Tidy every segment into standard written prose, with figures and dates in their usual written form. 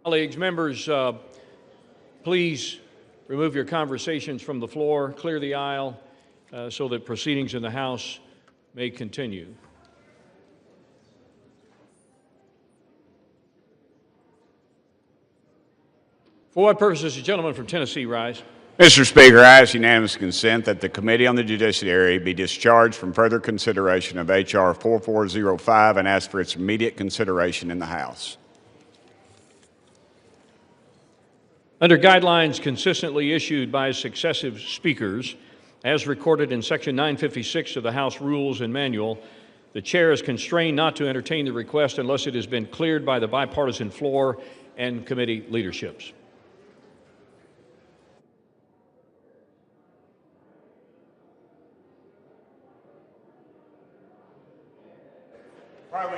Colleagues, members, please remove your conversations from the floor, clear the aisle so that proceedings in the House may continue. For what purposes, the gentleman from Tennessee rise? Mr. Speaker, I ask unanimous consent that the Committee on the Judiciary be discharged from further consideration of H.R. 4405 and ask for its immediate consideration in the House. Under guidelines consistently issued by successive speakers, as recorded in Section 956 of the House Rules and Manual, the Chair is constrained not to entertain the request unless it has been cleared by the bipartisan floor and committee leaderships.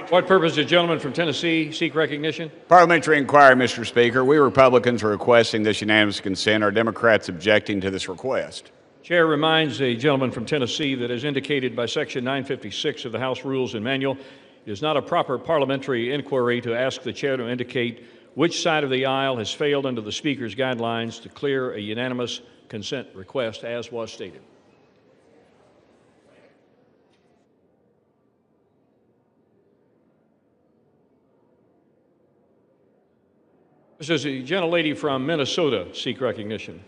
What purpose does the gentleman from Tennessee seek recognition? Parliamentary inquiry, Mr. Speaker. We Republicans are requesting this unanimous consent. Are Democrats objecting to this request? Chair reminds the gentleman from Tennessee that, as indicated by Section 956 of the House Rules and Manual, it is not a proper parliamentary inquiry to ask the Chair to indicate which side of the aisle has failed under the Speaker's guidelines to clear a unanimous consent request, as was stated. Does the gentlelady from Minnesota seek recognition?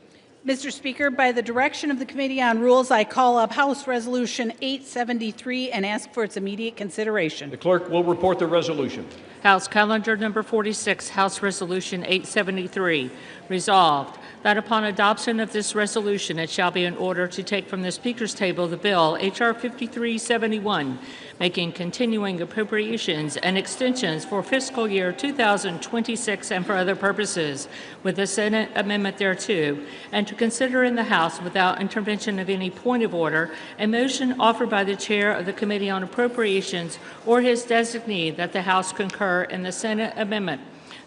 Mr. Speaker, by the direction of the Committee on Rules, I call up House Resolution 873 and ask for its immediate consideration. The clerk will report the resolution. House Calendar Number 46, House Resolution 873. Resolved, that upon adoption of this resolution, it shall be in order to take from the Speaker's table the bill, H.R. 5371, making continuing appropriations and extensions for fiscal year 2026 and for other purposes, with the Senate amendment thereto, and to consider in the House without intervention of any point of order a motion offered by the Chair of the Committee on Appropriations or his designee that the House concur in the Senate amendment.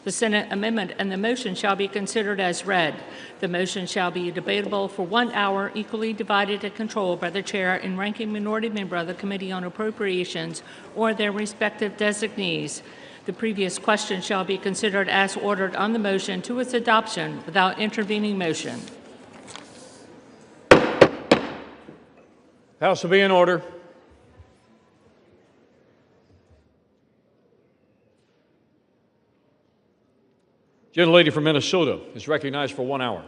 The Senate amendment and the motion shall be considered as read. The motion shall be debatable for 1 hour, equally divided and controlled by the Chair and ranking minority member of the Committee on Appropriations or their respective designees. The previous question shall be considered as ordered on the motion to its adoption without intervening motion. House will be in order. Gentlelady from Minnesota is recognized for 1 hour.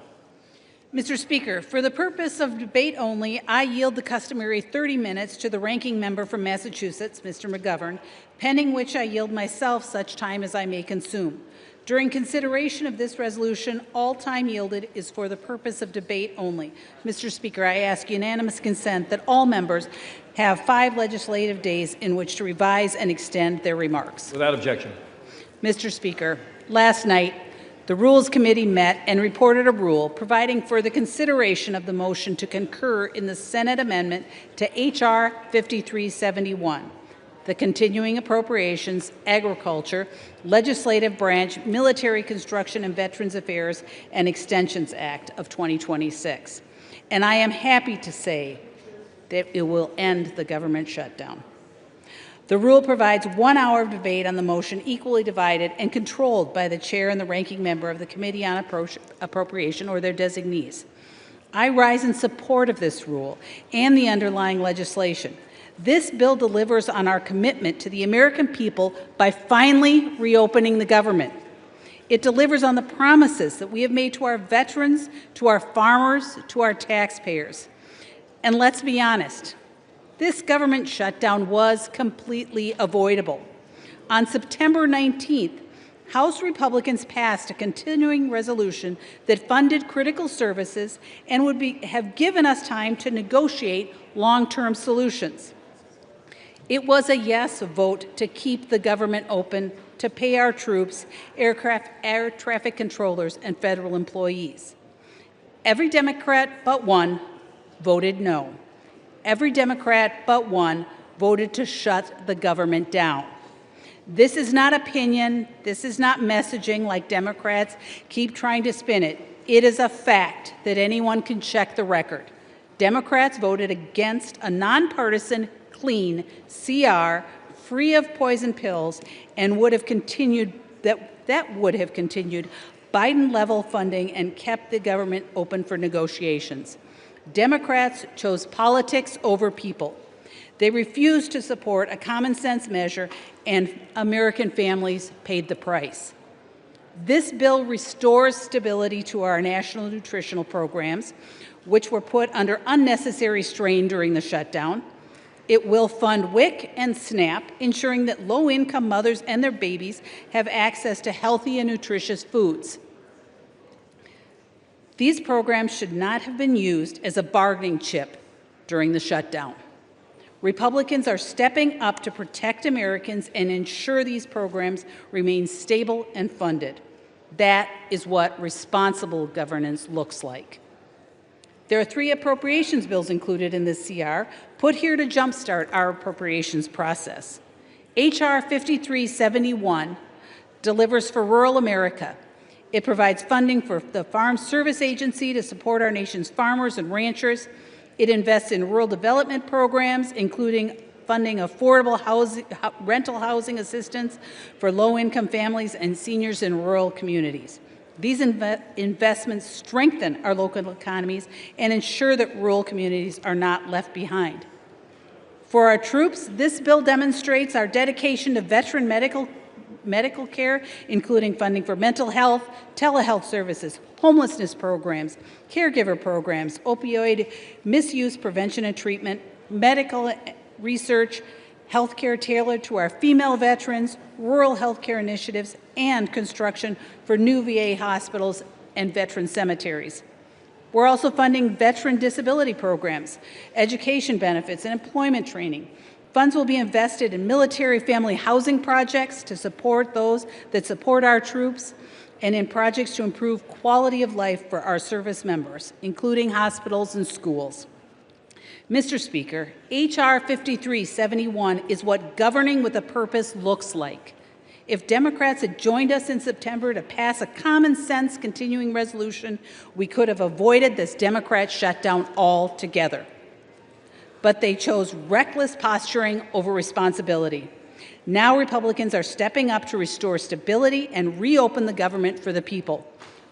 Mr. Speaker, for the purpose of debate only, I yield the customary 30 minutes to the ranking member from Massachusetts, Mr. McGovern, pending which I yield myself such time as I may consume. During consideration of this resolution, all time yielded is for the purpose of debate only. Mr. Speaker, I ask unanimous consent that all members have 5 legislative days in which to revise and extend their remarks. Without objection. Mr. Speaker, last night, the Rules Committee met and reported a rule providing for the consideration of the motion to concur in the Senate amendment to H.R. 5371, the Continuing Appropriations, Agriculture, Legislative Branch, Military Construction and Veterans Affairs and Extensions Act of 2026. And I am happy to say that it will end the government shutdown. The rule provides 1 hour of debate on the motion, equally divided and controlled by the Chair and the ranking member of the Committee on Appropriation or their designees. I rise in support of this rule and the underlying legislation. This bill delivers on our commitment to the American people by finally reopening the government. It delivers on the promises that we have made to our veterans, to our farmers, to our taxpayers. And let's be honest, this government shutdown was completely avoidable. On September 19th, House Republicans passed a continuing resolution that funded critical services and would have given us time to negotiate long-term solutions. It was a yes vote to keep the government open, to pay our troops, air traffic controllers, and federal employees. Every Democrat but one voted no. Every Democrat but one voted to shut the government down. This is not opinion. This is not messaging like Democrats keep trying to spin it. It is a fact that anyone can check the record. Democrats voted against a nonpartisan, clean CR, free of poison pills, and would have continued that would have continued Biden-level funding and kept the government open for negotiations. Democrats chose politics over people. They refused to support a common-sense measure, and American families paid the price. This bill restores stability to our national nutritional programs, which were put under unnecessary strain during the shutdown. It will fund WIC and SNAP, ensuring that low-income mothers and their babies have access to healthy and nutritious foods. These programs should not have been used as a bargaining chip during the shutdown. Republicans are stepping up to protect Americans and ensure these programs remain stable and funded. That is what responsible governance looks like. There are 3 appropriations bills included in this CR, put here to jumpstart our appropriations process. H.R. 5371 delivers for rural America. It provides funding for the Farm Service Agency to support our nation's farmers and ranchers. It invests in rural development programs, including funding affordable rental housing assistance for low-income families and seniors in rural communities. These investments strengthen our local economies and ensure that rural communities are not left behind. For our troops, this bill demonstrates our dedication to veteran medical care, including funding for mental health, telehealth services, homelessness programs, caregiver programs, opioid misuse prevention and treatment, medical research, health care tailored to our female veterans, rural health care initiatives, and construction for new VA hospitals and veteran cemeteries. We're also funding veteran disability programs, education benefits, and employment training. Funds will be invested in military family housing projects to support those that support our troops, and in projects to improve quality of life for our service members, including hospitals and schools. Mr. Speaker, H.R. 5371 is what governing with a purpose looks like. If Democrats had joined us in September to pass a common-sense continuing resolution, we could have avoided this Democrat shutdown altogether. But they chose reckless posturing over responsibility. Now Republicans are stepping up to restore stability and reopen the government for the people.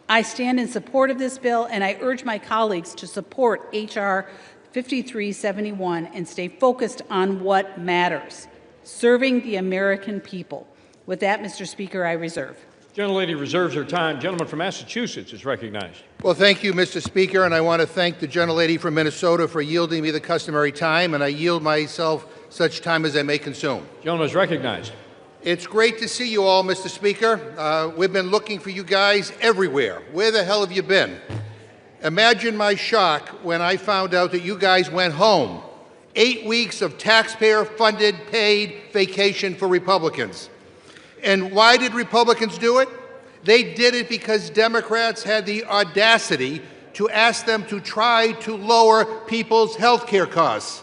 I stand in support of this bill, and I urge my colleagues to support H.R. 5371 and stay focused on what matters, serving the American people. With that, Mr. Speaker, I reserve. Gentlelady reserves her time. Gentleman from Massachusetts is recognized. Well, thank you, Mr. Speaker, and I want to thank the gentlelady from Minnesota for yielding me the customary time, and I yield myself such time as I may consume. Gentleman is recognized. It's great to see you all, Mr. Speaker. We've been looking for you guys everywhere. Where the hell have you been? Imagine my shock when I found out that you guys went home. 8 weeks of taxpayer-funded, paid vacation for Republicans. And why did Republicans do it? They did it because Democrats had the audacity to ask them to try to lower people's health care costs.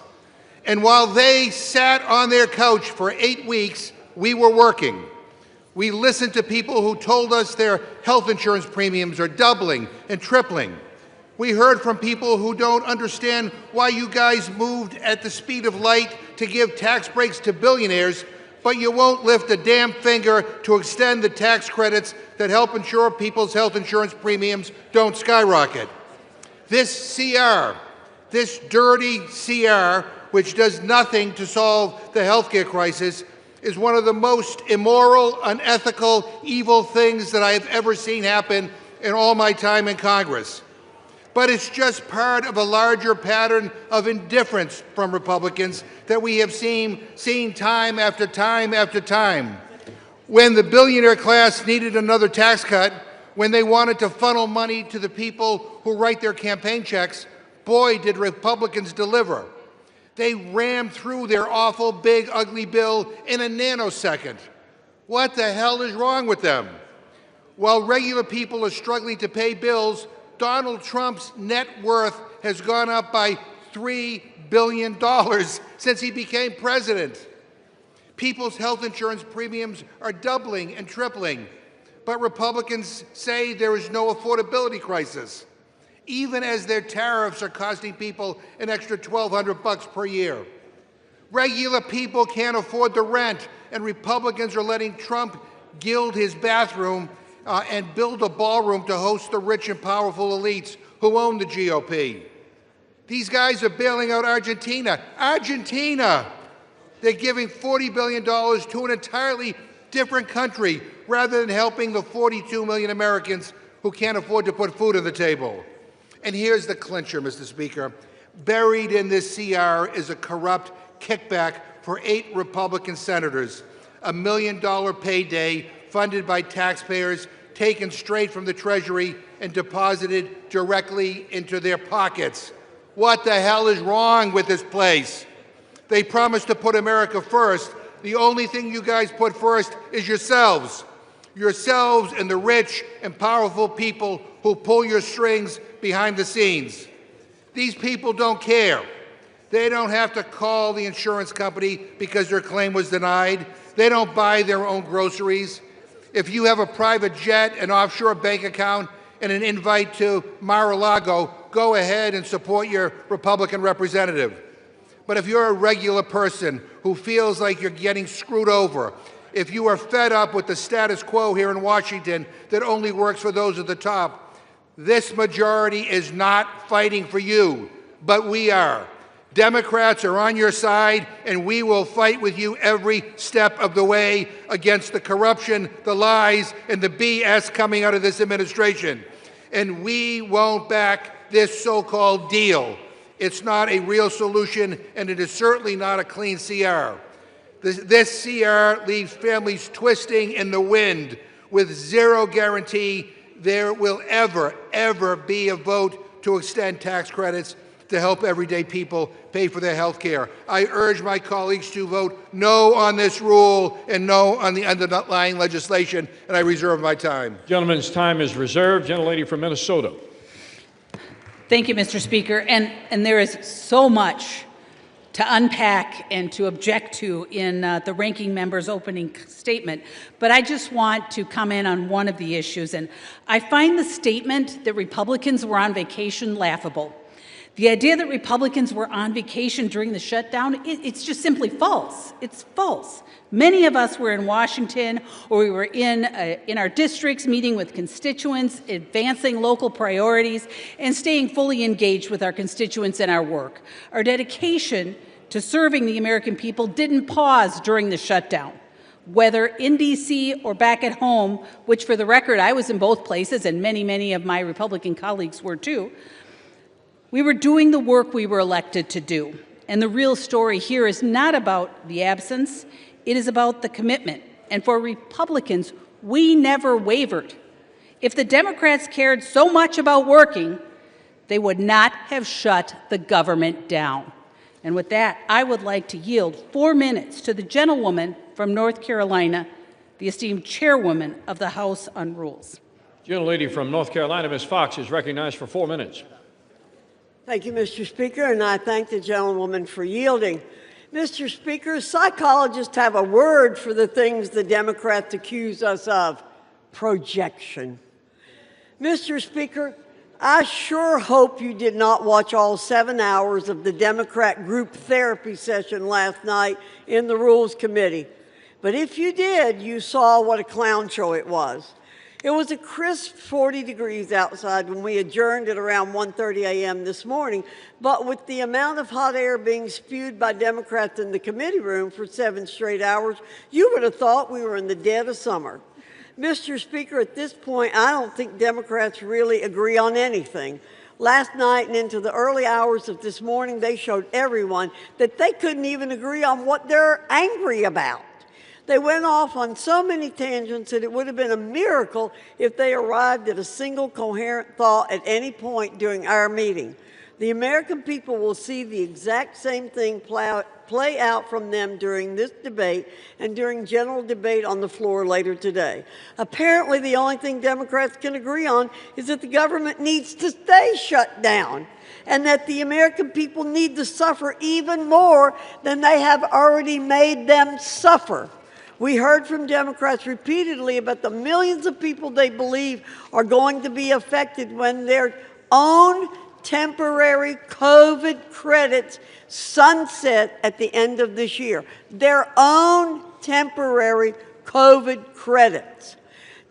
And while they sat on their couch for 8 weeks, we were working. We listened to people who told us their health insurance premiums are doubling and tripling. We heard from people who don't understand why you guys moved at the speed of light to give tax breaks to billionaires, but you won't lift a damn finger to extend the tax credits that help ensure people's health insurance premiums don't skyrocket. This CR, this dirty CR, which does nothing to solve the healthcare crisis, is one of the most immoral, unethical, evil things that I have ever seen happen in all my time in Congress. But it's just part of a larger pattern of indifference from Republicans that we have seen time after time after time. When the billionaire class needed another tax cut, when they wanted to funnel money to the people who write their campaign checks, boy, did Republicans deliver. They rammed through their awful, big, ugly bill in a nanosecond. What the hell is wrong with them? While regular people are struggling to pay bills, Donald Trump's net worth has gone up by $3 billion since he became president. People's health insurance premiums are doubling and tripling, but Republicans say there is no affordability crisis, even as their tariffs are costing people an extra $1,200 per year. Regular people can't afford the rent, and Republicans are letting Trump gild his bathroom, and build a ballroom to host the rich and powerful elites who own the GOP. These guys are bailing out Argentina. Argentina! They're giving $40 billion to an entirely different country rather than helping the 42 million Americans who can't afford to put food on the table. And here's the clincher, Mr. Speaker. Buried in this CR is a corrupt kickback for 8 Republican senators, a $1 million payday funded by taxpayers taken straight from the Treasury and deposited directly into their pockets. What the hell is wrong with this place? They promised to put America first. The only thing you guys put first is yourselves. Yourselves and the rich and powerful people who pull your strings behind the scenes. These people don't care. They don't have to call the insurance company because their claim was denied. They don't buy their own groceries. If you have a private jet, an offshore bank account, and an invite to Mar-a-Lago, go ahead and support your Republican representative. But if you're a regular person who feels like you're getting screwed over, if you are fed up with the status quo here in Washington that only works for those at the top, this majority is not fighting for you, but we are. Democrats are on your side, and we will fight with you every step of the way against the corruption, the lies, and the BS coming out of this administration. And we won't back this so-called deal. It's not a real solution, and it is certainly not a clean CR. This CR leaves families twisting in the wind with zero guarantee there will ever be a vote to extend tax credits to help everyday people pay for their health care. I urge my colleagues to vote no on this rule and no on the underlying legislation, and I reserve my time. Gentleman's time is reserved. Gentlelady from Minnesota. Thank you, Mr. Speaker. And there is so much to unpack and to object to in the ranking member's opening statement, but I just want to comment on one of the issues. And I find the statement that Republicans were on vacation laughable. The idea that Republicans were on vacation during the shutdown, it's just simply false. It's false. Many of us were in Washington, or we were in our districts meeting with constituents, advancing local priorities, and staying fully engaged with our constituents in our work. Our dedication to serving the American people didn't pause during the shutdown. Whether in D.C. or back at home, which for the record, I was in both places, and many of my Republican colleagues were too, we were doing the work we were elected to do. And the real story here is not about the absence, it is about the commitment. And for Republicans, we never wavered. If the Democrats cared so much about working, they would not have shut the government down. And with that, I would like to yield 4 minutes to the gentlewoman from North Carolina, the esteemed chairwoman of the House on Rules. Gentlelady from North Carolina, Ms. Fox, is recognized for 4 minutes. Thank you, Mr. Speaker, and I thank the gentlewoman for yielding. Mr. Speaker, psychologists have a word for the things the Democrats accuse us of: projection. Mr. Speaker, I sure hope you did not watch all 7 hours of the Democrat group therapy session last night in the Rules Committee. But if you did, you saw what a clown show it was. It was a crisp 40 degrees outside when we adjourned at around 1:30 a.m. this morning, but with the amount of hot air being spewed by Democrats in the committee room for 7 straight hours, you would have thought we were in the dead of summer. Mr. Speaker, at this point, I don't think Democrats really agree on anything. Last night and into the early hours of this morning, they showed everyone that they couldn't even agree on what they're angry about. They went off on so many tangents that it would have been a miracle if they arrived at a single coherent thought at any point during our meeting. The American people will see the exact same thing play out from them during this debate and during general debate on the floor later today. Apparently, the only thing Democrats can agree on is that the government needs to stay shut down, and that the American people need to suffer even more than they have already made them suffer. We heard from Democrats repeatedly about the millions of people they believe are going to be affected when their own temporary COVID credits sunset at the end of this year. Their own temporary COVID credits.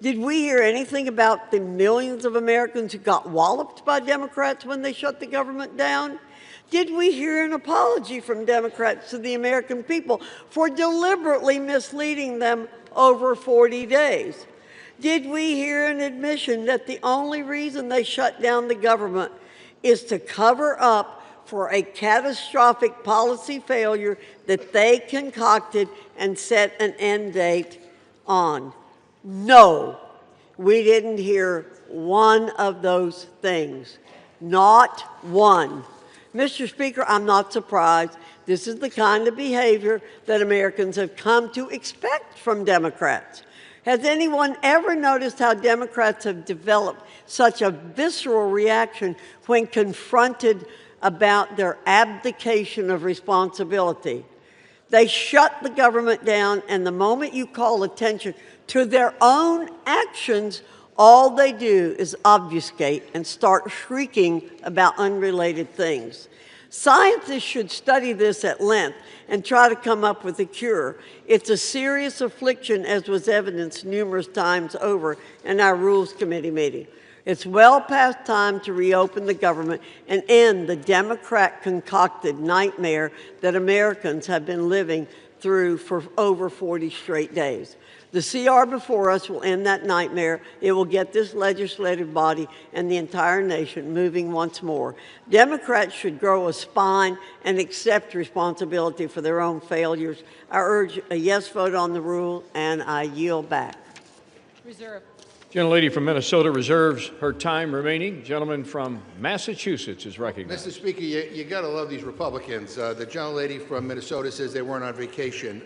Did we hear anything about the millions of Americans who got walloped by Democrats when they shut the government down? Did we hear an apology from Democrats to the American people for deliberately misleading them over 40 days? Did we hear an admission that the only reason they shut down the government is to cover up for a catastrophic policy failure that they concocted and set an end date on? No, we didn't hear one of those things. Not one. Mr. Speaker, I'm not surprised. This is the kind of behavior that Americans have come to expect from Democrats. Has anyone ever noticed how Democrats have developed such a visceral reaction when confronted about their abdication of responsibility? They shut the government down, and the moment you call attention to their own actions, all they do is obfuscate and start shrieking about unrelated things. Scientists should study this at length and try to come up with a cure. It's a serious affliction, as was evidenced numerous times over in our Rules Committee meeting. It's well past time to reopen the government and end the Democrat-concocted nightmare that Americans have been living through for over 40 straight days. The CR before us will end that nightmare. It will get this legislative body and the entire nation moving once more. Democrats should grow a spine and accept responsibility for their own failures. I urge a yes vote on the rule, and I yield back. Reserve. Gentlelady from Minnesota reserves her time remaining. Gentleman from Massachusetts is recognized. Mr. Speaker, you got to love these Republicans. The gentlelady from Minnesota says they weren't on vacation.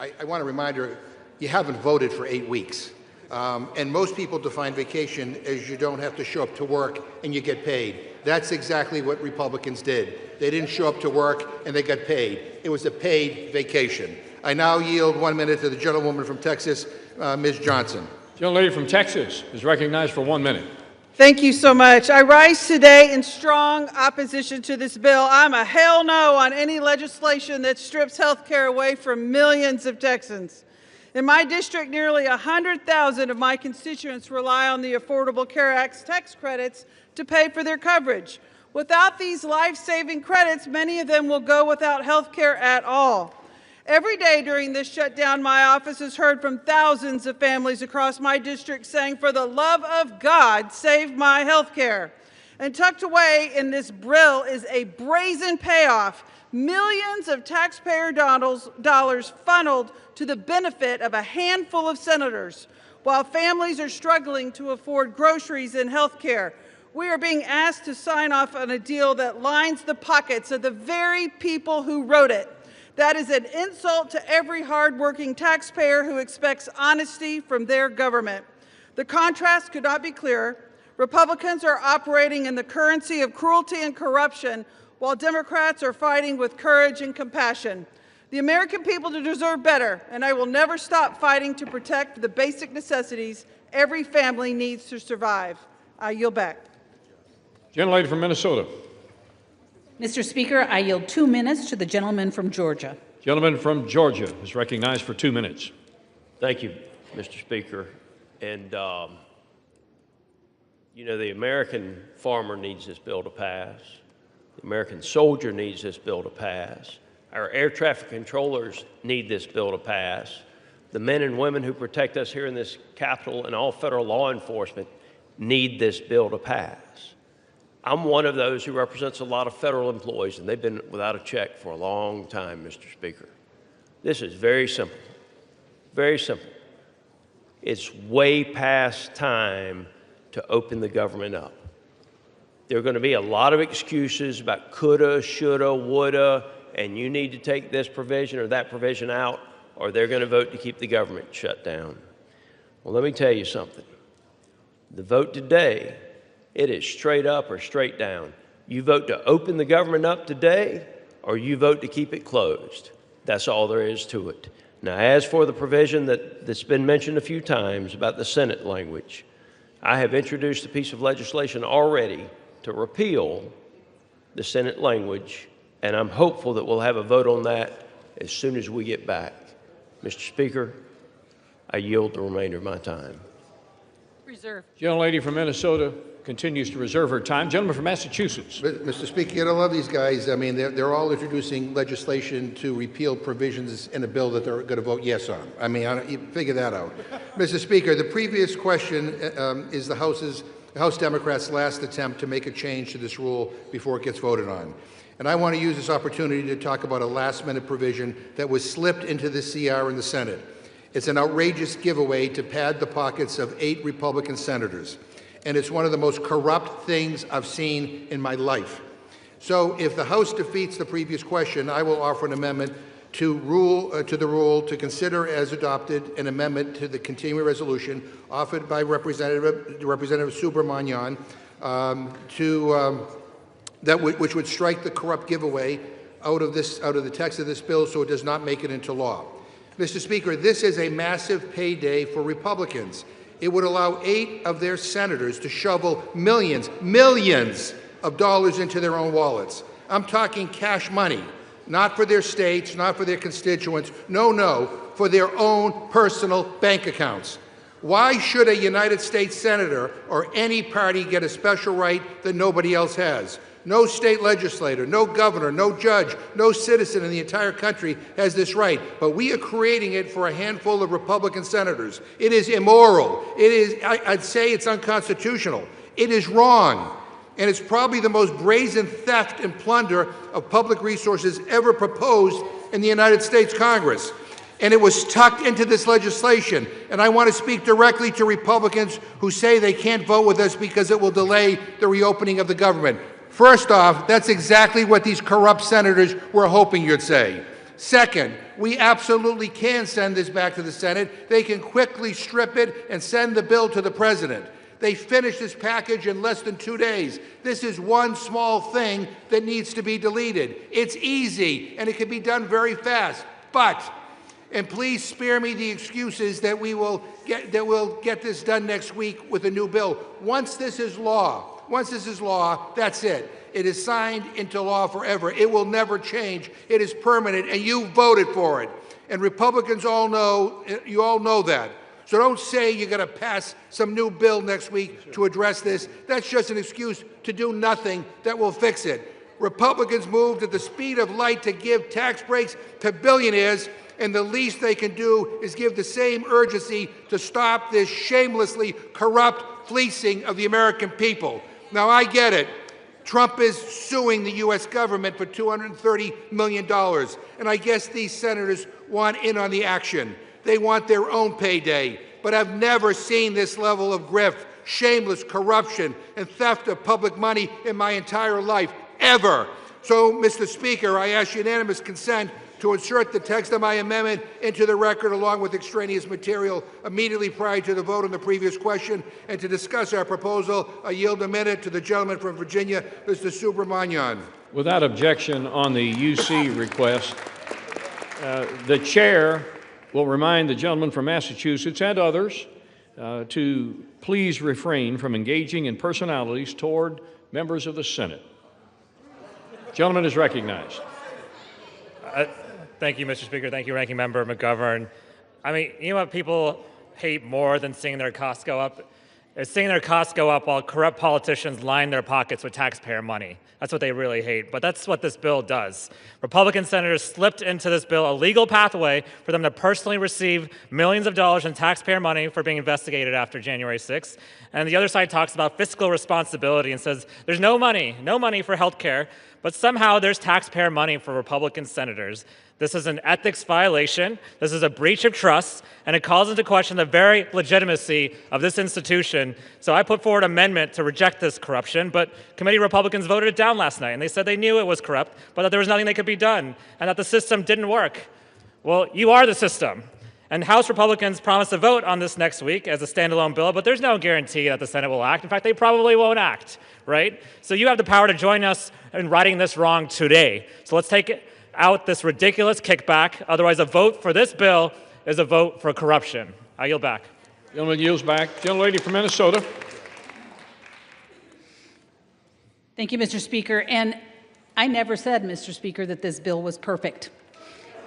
I want to remind her, you haven't voted for 8 weeks. And most people define vacation as you don't have to show up to work and you get paid. That's exactly what Republicans did. They didn't show up to work and they got paid. It was a paid vacation. I now yield 1 minute to the gentlewoman from Texas, Ms. Johnson. Gentlelady from Texas is recognized for 1 minute. Thank you so much. I rise today in strong opposition to this bill. I'm a hell no on any legislation that strips health care away from millions of Texans. In my district, nearly 100,000 of my constituents rely on the Affordable Care Act's tax credits to pay for their coverage. Without these life-saving credits, many of them will go without health care at all. Every day during this shutdown, my office has heard from thousands of families across my district saying, "For the love of God, save my health care." And tucked away in this bill is a brazen payoff, millions of taxpayer dollars funneled to the benefit of a handful of senators, while families are struggling to afford groceries and health care. We are being asked to sign off on a deal that lines the pockets of the very people who wrote it. That is an insult to every hardworking taxpayer who expects honesty from their government. The contrast could not be clearer. Republicans are operating in the currency of cruelty and corruption, while Democrats are fighting with courage and compassion. The American people deserve better, and I will never stop fighting to protect the basic necessities every family needs to survive. I yield back. Gentlelady from Minnesota. Mr. Speaker, I yield 2 minutes to the gentleman from Georgia. Gentleman from Georgia is recognized for 2 minutes. Thank you, Mr. Speaker. And, you know, the American farmer needs this bill to pass. The American soldier needs this bill to pass. Our air traffic controllers need this bill to pass. The men and women who protect us here in this Capitol and all federal law enforcement need this bill to pass. I'm one of those who represents a lot of federal employees, and they've been without a check for a long time, Mr. Speaker. This is very simple, very simple. It's way past time to open the government up. There are going to be a lot of excuses about coulda, shoulda, woulda, and you need to take this provision or that provision out, or they're going to vote to keep the government shut down. Well, let me tell you something. The vote today, it is straight up or straight down. You vote to open the government up today, or you vote to keep it closed. That's all there is to it. Now, as for the provision that's been mentioned a few times about the Senate language, I have introduced a piece of legislation already to repeal the Senate language, and I'm hopeful that we'll have a vote on that as soon as we get back. Mr. Speaker, I yield the remainder of my time. Reserve. Gentlelady from Minnesota continues to reserve her time. Gentleman from Massachusetts. Mr. Speaker, you don't love these guys. I mean, they're all introducing legislation to repeal provisions in a bill that they're going to vote yes on. I mean, you figure that out. Mr. Speaker, the previous question is the House Democrats' last attempt to make a change to this rule before it gets voted on. And I want to use this opportunity to talk about a last-minute provision that was slipped into the CR in the Senate. It's an outrageous giveaway to pad the pockets of 8 Republican senators. And it's one of the most corrupt things I've seen in my life. So if the House defeats the previous question, I will offer an amendment to the rule to consider as adopted an amendment to the continuing resolution offered by Representative Subramanian which would strike the corrupt giveaway out of the text of this bill so it does not make it into law. Mr. Speaker, this is a massive payday for Republicans. It would allow 8 of their senators to shovel millions of dollars into their own wallets. I'm talking cash money, not for their states, not for their constituents, no, for their own personal bank accounts. Why should a United States senator or any party get a special right that nobody else has? No state legislator, no governor, no judge, no citizen in the entire country has this right. But we are creating it for a handful of Republican senators. It is immoral. I'd say it's unconstitutional. It is wrong. And it's probably the most brazen theft and plunder of public resources ever proposed in the United States Congress. And it was tucked into this legislation. And I want to speak directly to Republicans who say they can't vote with us because it will delay the reopening of the government. First off, that's exactly what these corrupt senators were hoping you'd say. Second, we absolutely can send this back to the Senate. They can quickly strip it and send the bill to the President. They finished this package in less than 2 days. This is one small thing that needs to be deleted. It's easy, and it can be done very fast. But, and please spare me the excuses that we'll get this done next week with a new bill. Once this is law, that's it. It is signed into law forever. It will never change. It is permanent, and you voted for it. And Republicans you all know that. So don't say you're going to pass some new bill next week to address this. That's just an excuse to do nothing that will fix it. Republicans moved at the speed of light to give tax breaks to billionaires, and the least they can do is give the same urgency to stop this shamelessly corrupt fleecing of the American people. Now, I get it. Trump is suing the U.S. government for $230 million, and I guess these senators want in on the action. They want their own payday. But I've never seen this level of grift, shameless corruption, and theft of public money in my entire life, ever. So, Mr. Speaker, I ask unanimous consent to insert the text of my amendment into the record along with extraneous material immediately prior to the vote on the previous question, and to discuss our proposal. I yield a minute to the gentleman from Virginia, Mr. Subramanian. Without objection on the UC request, the chair will remind the gentleman from Massachusetts and others to please refrain from engaging in personalities toward members of the Senate. Gentleman is recognized. Thank you, Mr. Speaker. Thank you, Ranking Member McGovern. I mean, you know what people hate more than seeing their costs go up? Is seeing their costs go up while corrupt politicians line their pockets with taxpayer money. That's what they really hate, but that's what this bill does. Republican senators slipped into this bill a legal pathway for them to personally receive millions of dollars in taxpayer money for being investigated after January 6th. And the other side talks about fiscal responsibility and says there's no money for health care, but somehow there's taxpayer money for Republican senators. This is an ethics violation, this is a breach of trust, and it calls into question the very legitimacy of this institution. So I put forward an amendment to reject this corruption, but committee Republicans voted it down last night, and they said they knew it was corrupt, but that there was nothing that could be done, and that the system didn't work. Well, you are the system. And House Republicans promised to vote on this next week as a standalone bill, but there's no guarantee that the Senate will act. In fact, they probably won't act, right? So you have the power to join us in righting this wrong today. So let's take out this ridiculous kickback. Otherwise, a vote for this bill is a vote for corruption. I yield back. Gentleman yields back. Gentlelady from Minnesota. Thank you, Mr. Speaker. And I never said, Mr. Speaker, that this bill was perfect.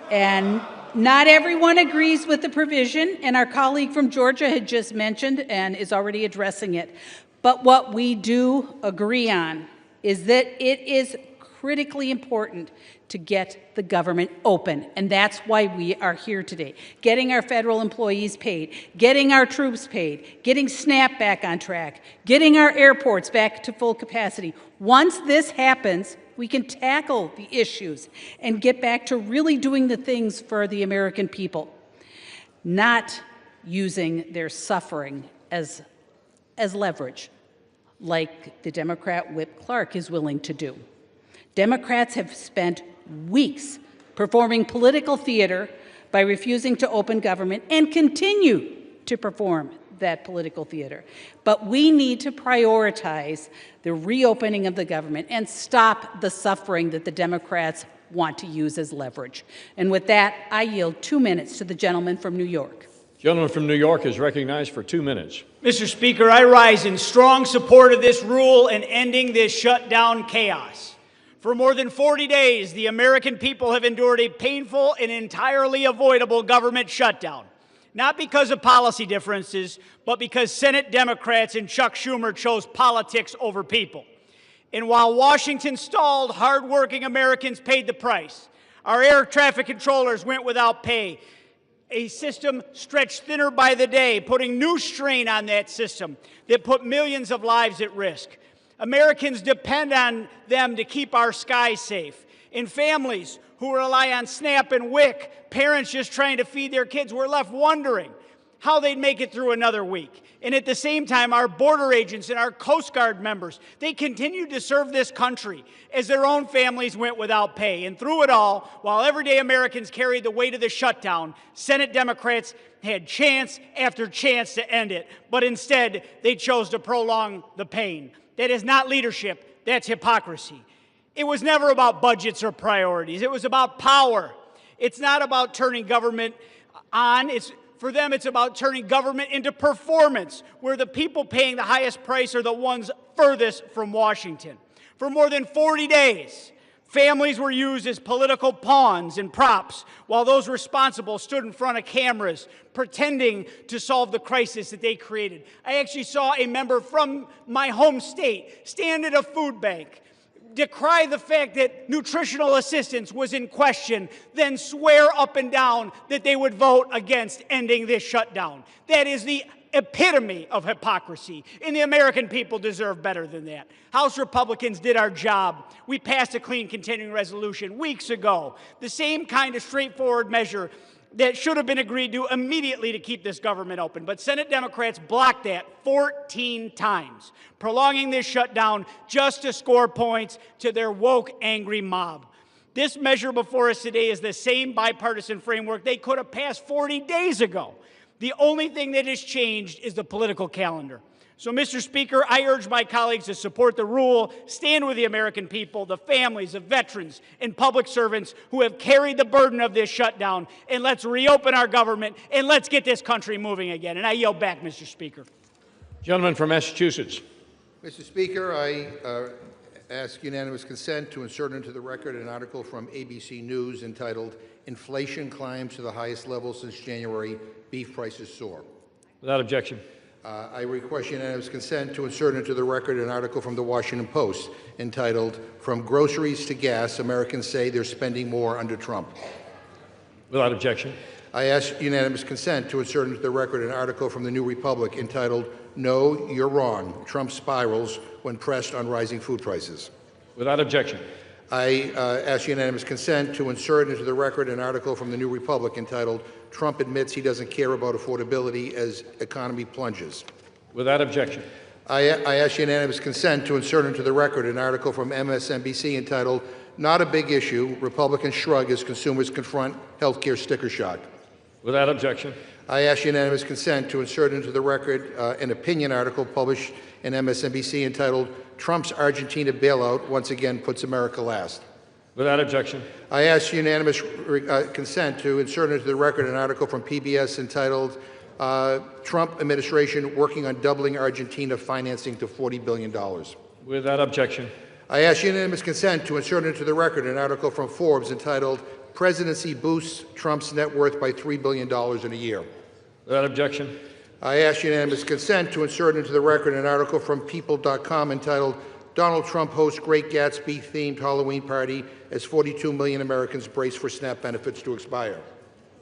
And not everyone agrees with the provision, and our colleague from Georgia had just mentioned and is already addressing it. But what we do agree on is that it is critically important to get the government open, and that's why we are here today. Getting our federal employees paid, getting our troops paid, getting SNAP back on track, getting our airports back to full capacity. Once this happens, we can tackle the issues and get back to really doing the things for the American people, not using their suffering as leverage, like the Democrat Whip Clark is willing to do. Democrats have spent weeks performing political theater by refusing to open government and continue to perform that political theater. But we need to prioritize the reopening of the government and stop the suffering that the Democrats want to use as leverage. And with that, I yield 2 minutes to the gentleman from New York. Gentleman from New York is recognized for 2 minutes. Mr. Speaker, I rise in strong support of this rule and ending this shutdown chaos. For more than 40 days, the American people have endured a painful and entirely avoidable government shutdown. Not because of policy differences, but because Senate Democrats and Chuck Schumer chose politics over people. And while Washington stalled, hardworking Americans paid the price. Our air traffic controllers went without pay. A system stretched thinner by the day, putting new strain on that system that put millions of lives at risk. Americans depend on them to keep our skies safe. In families who rely on SNAP and WIC, parents just trying to feed their kids were left wondering how they'd make it through another week. And at the same time, our border agents and our Coast Guard members, they continued to serve this country as their own families went without pay. And through it all, while everyday Americans carried the weight of the shutdown, Senate Democrats had chance after chance to end it. But instead, they chose to prolong the pain. That is not leadership, that's hypocrisy. It was never about budgets or priorities. It was about power. It's not about turning government on. For them, it's about turning government into performance, where the people paying the highest price are the ones furthest from Washington. For more than 40 days, families were used as political pawns and props, while those responsible stood in front of cameras pretending to solve the crisis that they created. I actually saw a member from my home state stand at a food bank, decry the fact that nutritional assistance was in question, then swear up and down that they would vote against ending this shutdown. That is the epitome of hypocrisy, and the American people deserve better than that. House Republicans did our job. We passed a clean continuing resolution weeks ago, the same kind of straightforward measure that should have been agreed to immediately to keep this government open. But Senate Democrats blocked that 14 times, prolonging this shutdown just to score points to their woke, angry mob. This measure before us today is the same bipartisan framework they could have passed 40 days ago. The only thing that has changed is the political calendar. So, Mr. Speaker, I urge my colleagues to support the rule, stand with the American people, the families of veterans and public servants who have carried the burden of this shutdown, and let's reopen our government, and let's get this country moving again. And I yield back, Mr. Speaker. Gentleman from Massachusetts. Mr. Speaker, I ask unanimous consent to insert into the record an article from ABC News entitled, "Inflation Climbs to the Highest Level Since January, Beef Prices Soar." Without objection. I request unanimous consent to insert into the record an article from the Washington Post entitled, "From Groceries to Gas, Americans Say They're Spending More Under Trump." Without objection. I ask unanimous consent to insert into the record an article from the New Republic entitled, "No, You're Wrong. Trump Spirals When Pressed on Rising Food Prices." Without objection. I ask unanimous consent to insert into the record an article from the New Republic entitled, "Trump Admits He Doesn't Care About Affordability as Economy Plunges." Without objection. I ask unanimous consent to insert into the record an article from MSNBC entitled, "Not a Big Issue, Republicans Shrug as Consumers Confront Healthcare Sticker Shock." Without objection. I ask unanimous consent to insert into the record an opinion article published in MSNBC entitled, "Trump's Argentina Bailout Once Again Puts America Last." Without objection. I ask unanimous consent to insert into the record an article from PBS entitled, "Trump Administration Working on Doubling Argentina Financing to $40 billion." Without objection. I ask unanimous consent to insert into the record an article from Forbes entitled, Presidency boosts Trump's net worth by $3 billion in a year. Without objection. I ask unanimous consent to insert into the record an article from People.com entitled Donald Trump hosts Great Gatsby-themed Halloween party as 42 million Americans brace for SNAP benefits to expire.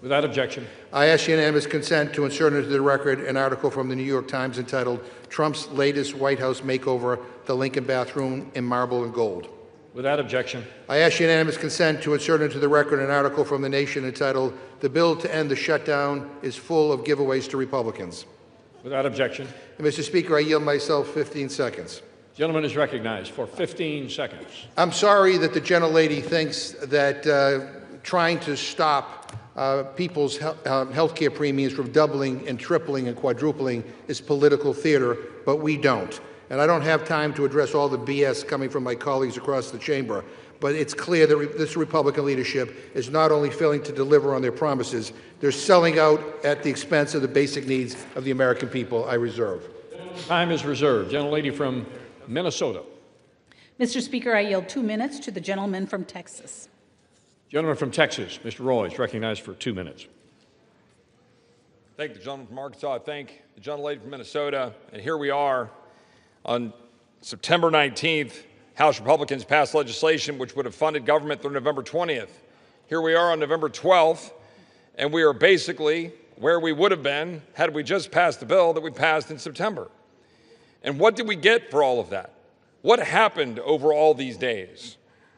Without objection. I ask unanimous consent to insert into the record an article from the New York Times entitled Trump's latest White House makeover, the Lincoln bathroom in marble and gold. Without objection. I ask unanimous consent to insert into the record an article from The Nation entitled The Bill to End the Shutdown is Full of Giveaways to Republicans. Without objection. And Mr. Speaker, I yield myself 15 seconds. Gentleman is recognized for 15 seconds. I'm sorry that the gentlelady thinks that trying to stop people's health care premiums from doubling and tripling and quadrupling is political theater, but we don't. And I don't have time to address all the BS coming from my colleagues across the chamber, but it's clear that this Republican leadership is not only failing to deliver on their promises, they're selling out at the expense of the basic needs of the American people. I reserve. Time is reserved. Gentlelady from Minnesota. Mr. Speaker, I yield 2 minutes to the gentleman from Texas. Gentleman from Texas, Mr. Roy, is recognized for 2 minutes. Thank the gentleman from Arkansas. I thank the gentlelady from Minnesota. And here we are on September 19th. House Republicans passed legislation which would have funded government through November 20th. Here we are on November 12th, and we are basically where we would have been had we just passed the bill that we passed in September. And what did we get for all of that? What happened over all these days?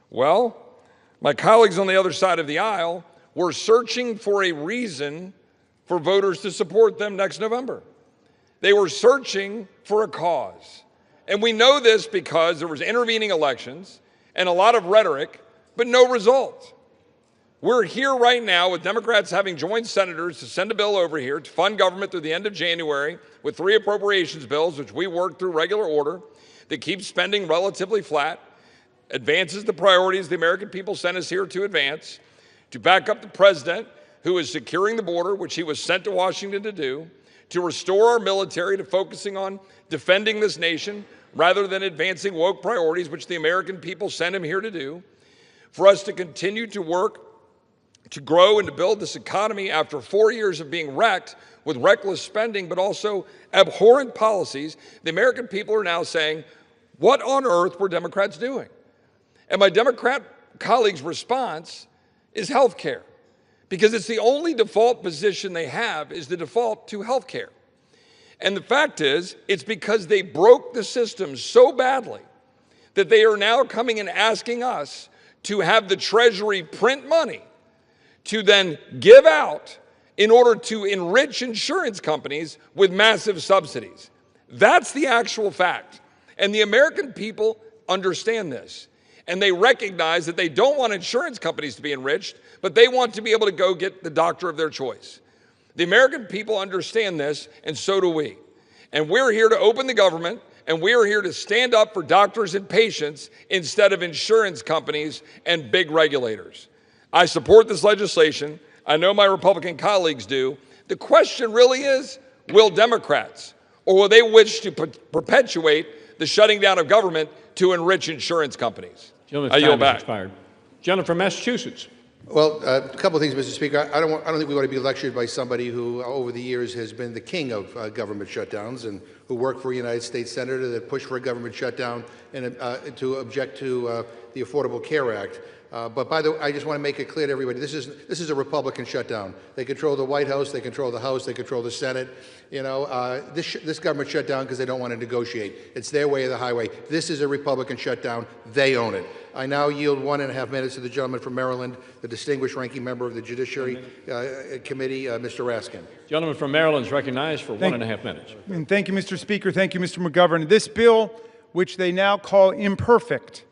Well, my colleagues on the other side of the aisle were searching for a reason for voters to support them next November. They were searching for a cause. And we know this because there was intervening elections and a lot of rhetoric, but no result. We're here right now with Democrats having joined senators to send a bill over here to fund government through the end of January with 3 appropriations bills, which we worked through regular order, that keeps spending relatively flat, advances the priorities the American people sent us here to advance, to back up the president, who is securing the border, which he was sent to Washington to do, to restore our military to focusing on defending this nation rather than advancing woke priorities, which the American people sent him here to do, for us to continue to work to grow and to build this economy after 4 years of being wrecked with reckless spending, but also abhorrent policies. The American people are now saying, what on earth were Democrats doing? And my Democrat colleagues' response is health care, because it's the only default position they have is the default to health care. And the fact is, it's because they broke the system so badly that they are now coming and asking us to have the Treasury print money to then give out in order to enrich insurance companies with massive subsidies. That's the actual fact. And the American people understand this. And they recognize that they don't want insurance companies to be enriched, but they want to be able to go get the doctor of their choice. The American people understand this, and so do we. And we're here to open the government, and we're here to stand up for doctors and patients instead of insurance companies and big regulators. I support this legislation. I know my Republican colleagues do. The question really is, will Democrats, or will they wish to perpetuate the shutting down of government to enrich insurance companies? I yield back. Expired. Gentleman from Massachusetts. Well, a couple of things, Mr. Speaker. I don't think we want to be lectured by somebody who, over the years, has been the king of government shutdowns and who worked for a United States senator that pushed for a government shutdown and to object to the Affordable Care Act. But by the way, I just want to make it clear to everybody, this is a Republican shutdown. They control the White House, they control the House, they control the Senate. You know, this government shut down because they don't want to negotiate. It's their way or the highway. This is a Republican shutdown. They own it. I now yield 1.5 minutes to the gentleman from Maryland, the distinguished ranking member of the Judiciary Committee, Mr. Raskin. Gentleman from Maryland is recognized for 1.5 minutes. And thank you, Mr. Speaker. Thank you, Mr. McGovern. This bill, which they now call imperfect,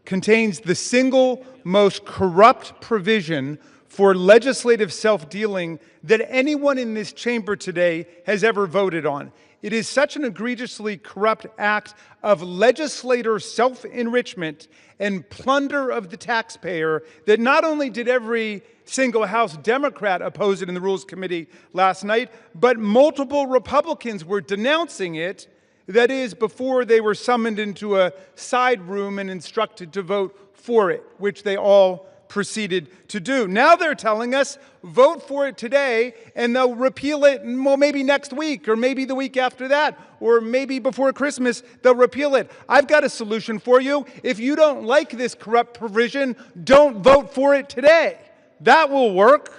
contains the single most corrupt provision for legislative self-dealing that anyone in this chamber today has ever voted on. It is such an egregiously corrupt act of legislator self-enrichment and plunder of the taxpayer that not only did every single House Democrat oppose it in the Rules Committee last night, but multiple Republicans were denouncing it. That is, before they were summoned into a side room and instructed to vote for it, which they all proceeded to do. Now they're telling us, vote for it today, and they'll repeal it, well, maybe next week, or maybe the week after that, or maybe before Christmas, they'll repeal it. I've got a solution for you. If you don't like this corrupt provision, don't vote for it today. That will work.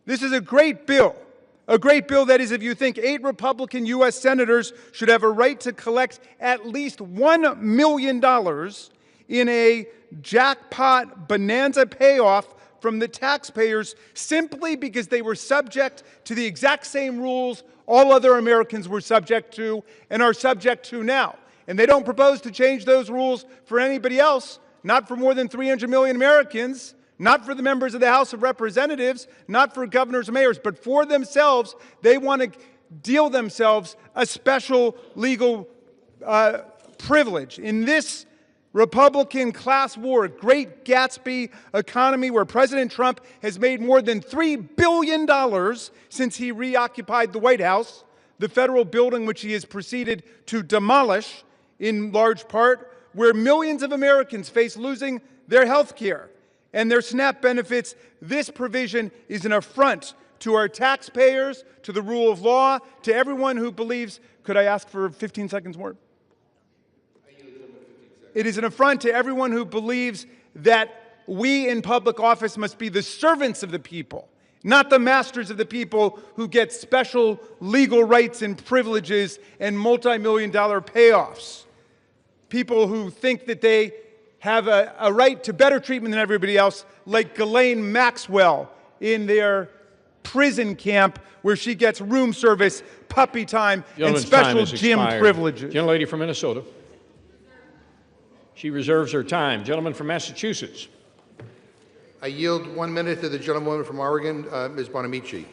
This is a great bill. A great bill, that is, if you think 8 Republican U.S. senators should have a right to collect at least $1 million in a jackpot bonanza payoff from the taxpayers simply because they were subject to the exact same rules all other Americans were subject to and are subject to now. And they don't propose to change those rules for anybody else, not for more than 300 million Americans, not for the members of the House of Representatives, not for governors and mayors, but for themselves. They want to deal themselves a special legal privilege. In this Republican class war, Great Gatsby economy, where President Trump has made more than $3 billion since he reoccupied the White House, the federal building which he has proceeded to demolish in large part, where millions of Americans face losing their health care and their SNAP benefits. This provision is an affront to our taxpayers, to the rule of law, to everyone who believes. Could I ask for 15 seconds more? It is an affront to everyone who believes that we in public office must be the servants of the people, not the masters of the people who get special legal rights and privileges and multi-million-dollar payoffs. People who think that they have a right to better treatment than everybody else, like Ghislaine Maxwell in their prison camp where she gets room service, puppy time, and special gym privileges. Gentlelady from Minnesota. She reserves her time. Gentleman from Massachusetts. I yield 1 minute to the gentlewoman from Oregon, Ms. Bonamici.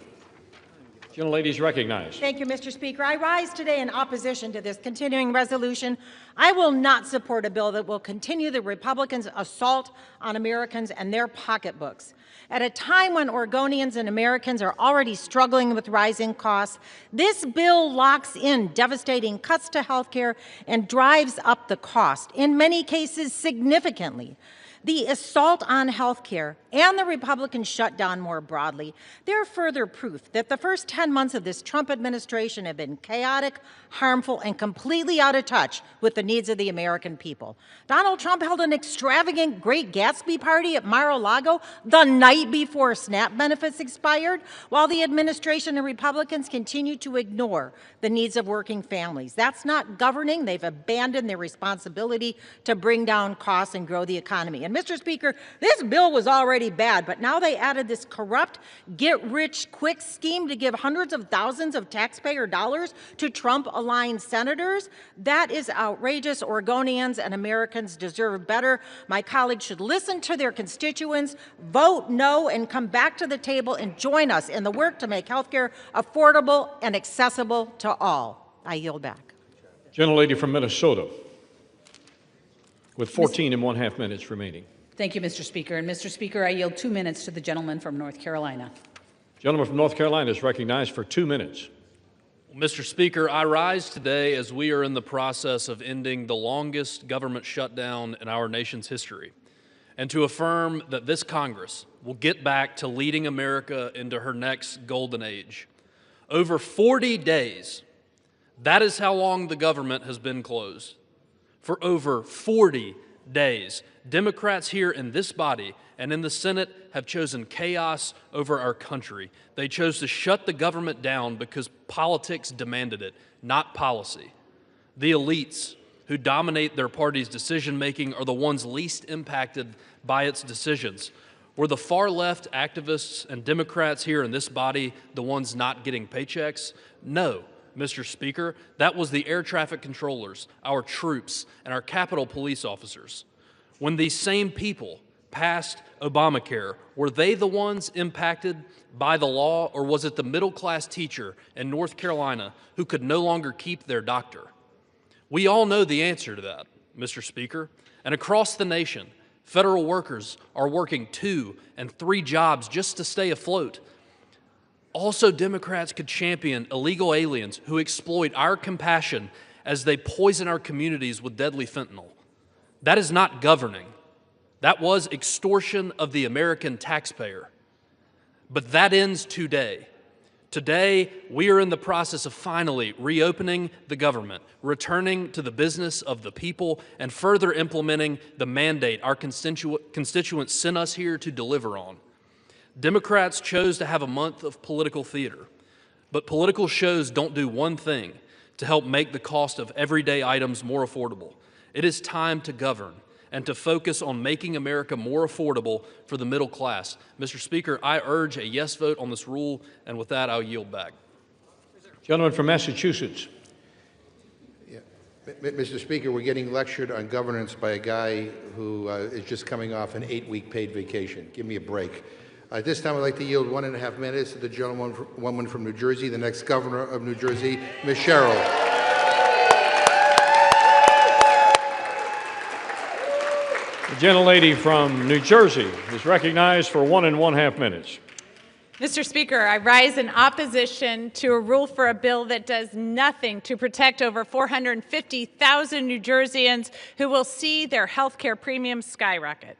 Gentlelady is recognized. Thank you, Mr. Speaker. I rise today in opposition to this continuing resolution. I will not support a bill that will continue the Republicans' assault on Americans and their pocketbooks. At a time when Oregonians and Americans are already struggling with rising costs, this bill locks in devastating cuts to health care and drives up the cost, in many cases significantly. The assault on health care and the Republican shutdown more broadly, they're further proof that the first 10 months of this Trump administration have been chaotic, harmful, and completely out of touch with the needs of the American people. Donald Trump held an extravagant Great Gatsby party at Mar-a-Lago the night before SNAP benefits expired, while the administration and Republicans continue to ignore the needs of working families. That's not governing. They've abandoned their responsibility to bring down costs and grow the economy. And Mr. Speaker, this bill was already bad, but now they added this corrupt, get-rich-quick scheme to give hundreds of thousands of taxpayer dollars to Trump-aligned senators. That is outrageous. Oregonians and Americans deserve better. My colleagues should listen to their constituents, vote no, and come back to the table and join us in the work to make health care affordable and accessible to all. I yield back. Gentlelady from Minnesota, with 14 and 1/2 minutes remaining. Thank you, Mr. Speaker. And Mr. Speaker, I yield 2 minutes to the gentleman from North Carolina. Gentleman from North Carolina is recognized for 2 minutes. Mr. Speaker, I rise today as we are in the process of ending the longest government shutdown in our nation's history, and to affirm that this Congress will get back to leading America into her next golden age. Over 40 days, that is how long the government has been closed. For over 40 days, Democrats here in this body and in the Senate have chosen chaos over our country. They chose to shut the government down because politics demanded it, not policy. The elites who dominate their party's decision-making are the ones least impacted by its decisions. Were the far-left activists and Democrats here in this body the ones not getting paychecks? No. Mr. Speaker, that was the air traffic controllers, our troops, and our Capitol police officers. When these same people passed Obamacare, were they the ones impacted by the law, or was it the middle-class teacher in North Carolina who could no longer keep their doctor? We all know the answer to that, Mr. Speaker, and across the nation, federal workers are working 2 and 3 jobs just to stay afloat. Also, Democrats could champion illegal aliens who exploit our compassion as they poison our communities with deadly fentanyl. That is not governing. That was extortion of the American taxpayer. But that ends today. Today, we are in the process of finally reopening the government, returning to the business of the people, and further implementing the mandate our constituents sent us here to deliver on. Democrats chose to have a month of political theater, but political shows don't do one thing to help make the cost of everyday items more affordable. It is time to govern and to focus on making America more affordable for the middle class. Mr. Speaker, I urge a yes vote on this rule, and with that, I'll yield back. Gentleman from Massachusetts. Mr. Speaker, we're getting lectured on governance by a guy who is just coming off an 8-week paid vacation. Give me a break. At this time, I'd like to yield 1.5 minutes to the gentlewoman from New Jersey, the next governor of New Jersey, Ms. Sherrill. The gentlelady from New Jersey is recognized for 1.5 minutes. Mr. Speaker, I rise in opposition to a rule for a bill that does nothing to protect over 450,000 New Jerseyans who will see their health care premiums skyrocket.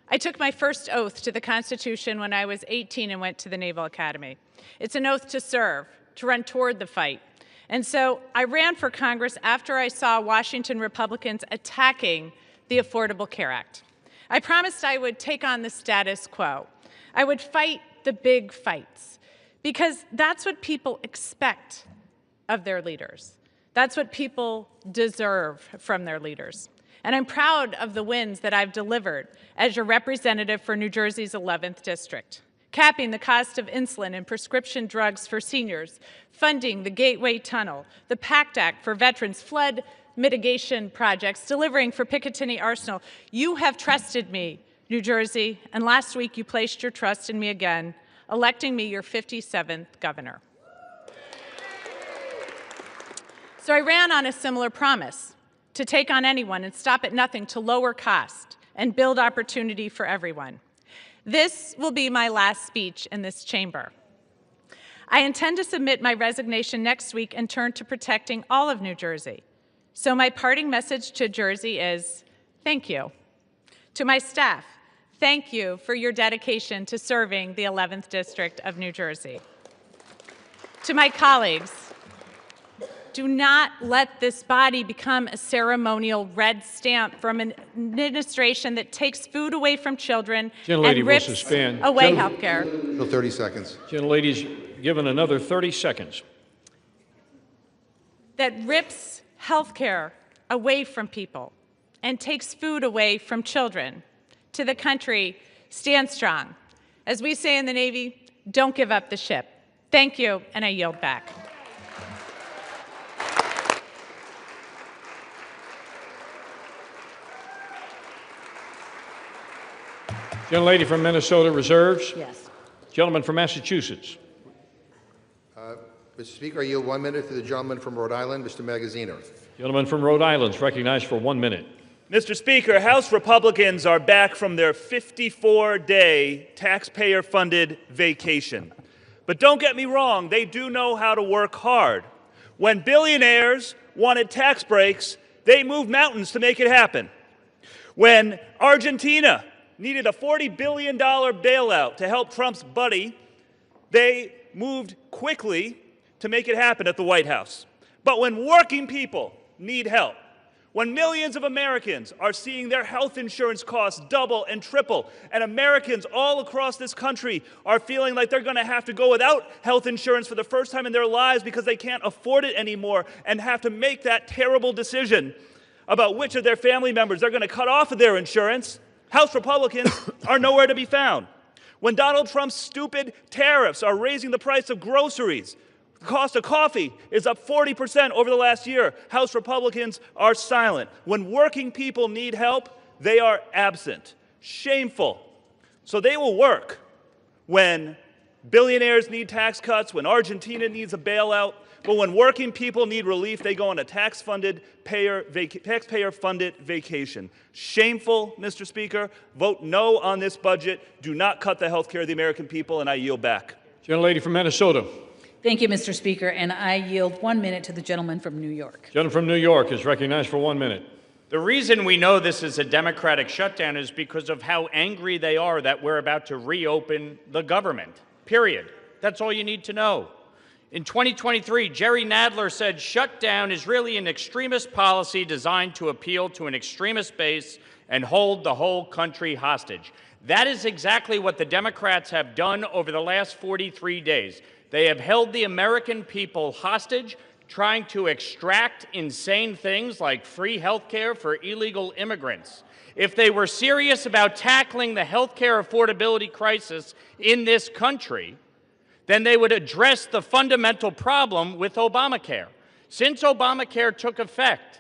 I took my first oath to the Constitution when I was 18 and went to the Naval Academy. It's an oath to serve, to run toward the fight. And so I ran for Congress after I saw Washington Republicans attacking the Affordable Care Act. I promised I would take on the status quo. I would fight the big fights, because that's what people expect of their leaders. That's what people deserve from their leaders. And I'm proud of the wins that I've delivered as your representative for New Jersey's 11th District. Capping the cost of insulin and prescription drugs for seniors, funding the Gateway Tunnel, the PACT Act for veterans, flood mitigation projects, delivering for Picatinny Arsenal. You have trusted me, New Jersey, and last week you placed your trust in me again, electing me your 57th governor. So I ran on a similar promise, to take on anyone and stop at nothing to lower cost and build opportunity for everyone. This will be my last speech in this chamber. I intend to submit my resignation next week and turn to protecting all of New Jersey. So my parting message to Jersey is, thank you. To my staff, thank you for your dedication to serving the 11th District of New Jersey. To my colleagues, do not let this body become a ceremonial red stamp from an administration that takes food away from children and rips away health care. 30 seconds. Gentlelady's given another 30 seconds. That rips health care away from people and takes food away from children. To the country, stand strong. As we say in the Navy, don't give up the ship. Thank you, and I yield back. Gentlelady from Minnesota reserves. Yes. Gentleman from Massachusetts. Mr. Speaker, I yield 1 minute to the gentleman from Rhode Island, Mr. Magaziner. Gentleman from Rhode Island is recognized for 1 minute. Mr. Speaker, House Republicans are back from their 54-day taxpayer-funded vacation. But don't get me wrong, they do know how to work hard. When billionaires wanted tax breaks, they moved mountains to make it happen. When Argentina needed a $40 billion bailout to help Trump's buddy, they moved quickly to make it happen at the White House. But when working people need help, when millions of Americans are seeing their health insurance costs double and triple, and Americans all across this country are feeling like they're going to have to go without health insurance for the first time in their lives because they can't afford it anymore and have to make that terrible decision about which of their family members they're going to cut off of their insurance, House Republicans are nowhere to be found. When Donald Trump's stupid tariffs are raising the price of groceries, the cost of coffee is up 40% over the last year, House Republicans are silent. When working people need help, they are absent. Shameful. So they will work when billionaires need tax cuts, when Argentina needs a bailout, but when working people need relief, they go on a taxpayer-funded vacation. Shameful, Mr. Speaker. Vote no on this budget. Do not cut the health care of the American people, and I yield back. Gentlelady from Minnesota. Thank you, Mr. Speaker, and I yield 1 minute to the gentleman from New York. Gentleman from New York is recognized for 1 minute. The reason we know this is a Democratic shutdown is because of how angry they are that we're about to reopen the government, period. That's all you need to know. In 2023, Jerry Nadler said shutdown is really an extremist policy designed to appeal to an extremist base and hold the whole country hostage. That is exactly what the Democrats have done over the last 43 days. They have held the American people hostage, trying to extract insane things like free health care for illegal immigrants. If they were serious about tackling the health care affordability crisis in this country, then they would address the fundamental problem with Obamacare. Since Obamacare took effect,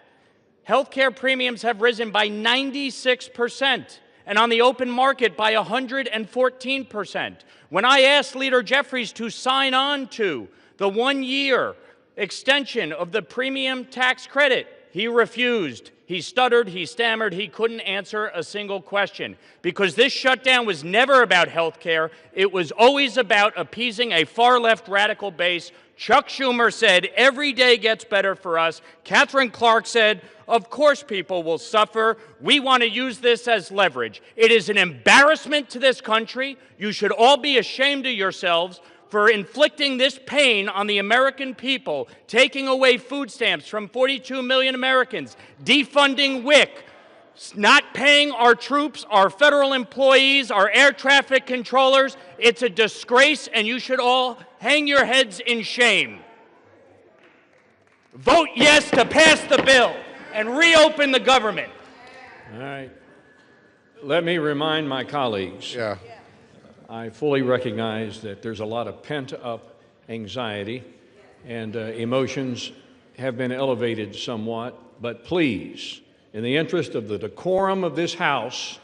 health care premiums have risen by 96%, and on the open market by 114%. When I asked Leader Jeffries to sign on to the 1-year extension of the premium tax credit, he refused. He stuttered, he stammered, he couldn't answer a single question. Because this shutdown was never about health care, it was always about appeasing a far-left radical base. Chuck Schumer said, every day gets better for us. Catherine Clark said, of course people will suffer. We want to use this as leverage. It is an embarrassment to this country. You should all be ashamed of yourselves for inflicting this pain on the American people, taking away food stamps from 42 million Americans, defunding WIC, not paying our troops, our federal employees, our air traffic controllers. It's a disgrace, and you should all hang your heads in shame. Vote yes to pass the bill and reopen the government. All right. Let me remind my colleagues. I fully recognize that there's a lot of pent-up anxiety and emotions have been elevated somewhat, but please, in the interest of the decorum of this House,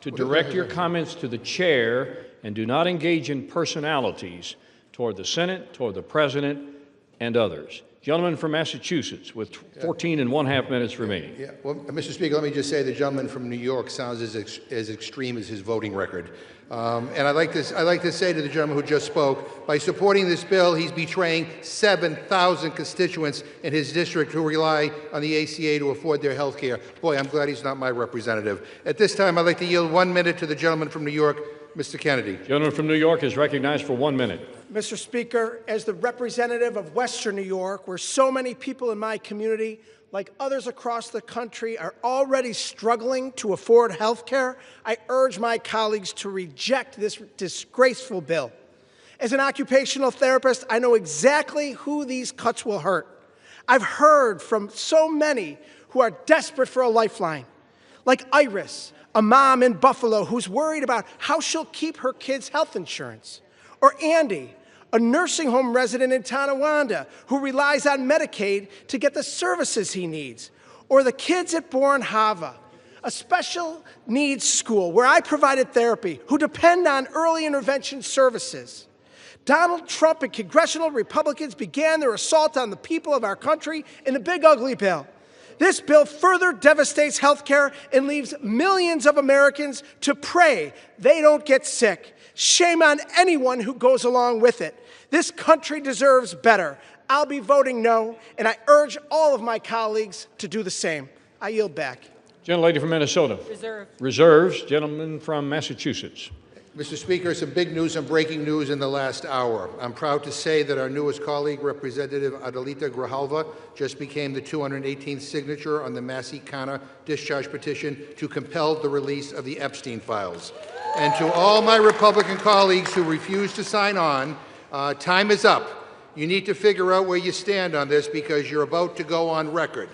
to direct your comments to the chair and do not engage in personalities toward the Senate, toward the President, and others. Gentleman from Massachusetts with 14 and 1/2 minutes remaining. Yeah. Well, Mr. Speaker, let me just say the gentleman from New York sounds as extreme as his voting record. And I'd like to say to the gentleman who just spoke, by supporting this bill, he's betraying 7,000 constituents in his district who rely on the ACA to afford their health care. Boy, I'm glad he's not my representative. At this time, I'd like to yield 1 minute to the gentleman from New York, Mr. Kennedy. Gentleman from New York is recognized for 1 minute. Mr. Speaker, as the representative of Western New York, where so many people in my community, like others across the country, are already struggling to afford health care, I urge my colleagues to reject this disgraceful bill. As an occupational therapist, I know exactly who these cuts will hurt. I've heard from so many who are desperate for a lifeline, like Iris, a mom in Buffalo who's worried about how she'll keep her kids' health insurance, or Andy, a nursing home resident in Tonawanda who relies on Medicaid to get the services he needs, or the kids at Bourne Hava, a special needs school where I provided therapy, who depend on early intervention services. Donald Trump and congressional Republicans began their assault on the people of our country in the Big Ugly Bill. This bill further devastates health care and leaves millions of Americans to pray they don't get sick. Shame on anyone who goes along with it. This country deserves better. I'll be voting no, and I urge all of my colleagues to do the same. I yield back. Gentlelady from Minnesota. Reserve. Reserves. Gentleman from Massachusetts. Mr. Speaker, some big news and breaking news in the last hour. I'm proud to say that our newest colleague, Representative Adelita Grijalva, just became the 218th signature on the Massey Kana discharge petition to compel the release of the Epstein files. And to all my Republican colleagues who refuse to sign on, time is up. You need to figure out where you stand on this because you're about to go on record.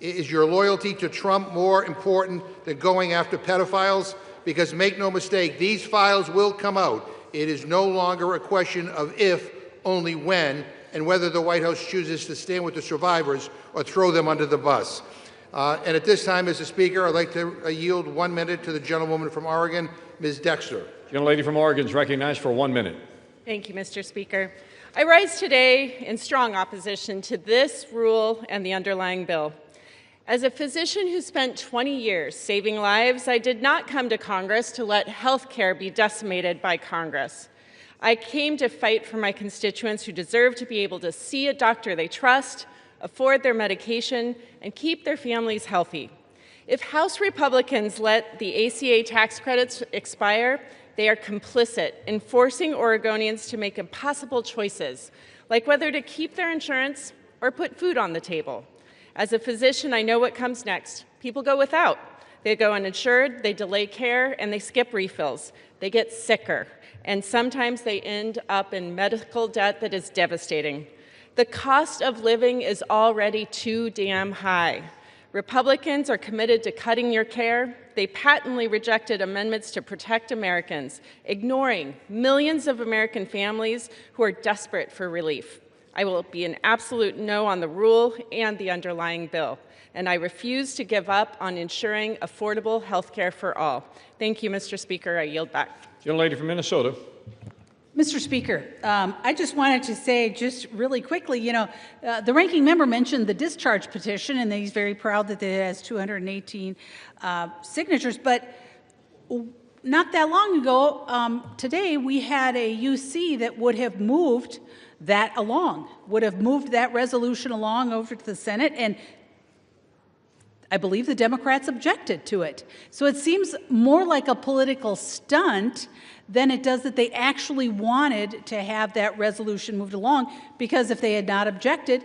Is your loyalty to Trump more important than going after pedophiles? Because make no mistake, these files will come out. It is no longer a question of if, only when, and whether the White House chooses to stand with the survivors or throw them under the bus. And at this time, Mr. Speaker, I'd like to yield 1 minute to the gentlewoman from Oregon, Ms. Dexter. Gentlelady from Oregon is recognized for 1 minute. Thank you, Mr. Speaker. I rise today in strong opposition to this rule and the underlying bill. As a physician who spent 20 years saving lives, I did not come to Congress to let health care be decimated by Congress. I came to fight for my constituents who deserve to be able to see a doctor they trust, afford their medication, and keep their families healthy. If House Republicans let the ACA tax credits expire, they are complicit in forcing Oregonians to make impossible choices, like whether to keep their insurance or put food on the table. As a physician, I know what comes next. People go without. They go uninsured, they delay care, and they skip refills. They get sicker, and sometimes they end up in medical debt that is devastating. The cost of living is already too damn high. Republicans are committed to cutting your care. They patently rejected amendments to protect Americans, ignoring millions of American families who are desperate for relief. I will be an absolute no on the rule and the underlying bill, and I refuse to give up on ensuring affordable health care for all. Thank you, Mr. Speaker. I yield back. Gentlelady from Minnesota. Mr. Speaker, I just wanted to say just really quickly, the ranking member mentioned the discharge petition, and that he's very proud that it has 218 signatures. But not that long ago, today, we had a UC that would have moved that along, would have moved that resolution along over to the Senate, and I believe the Democrats objected to it. So it seems more like a political stunt than it does that they actually wanted to have that resolution moved along, because if they had not objected,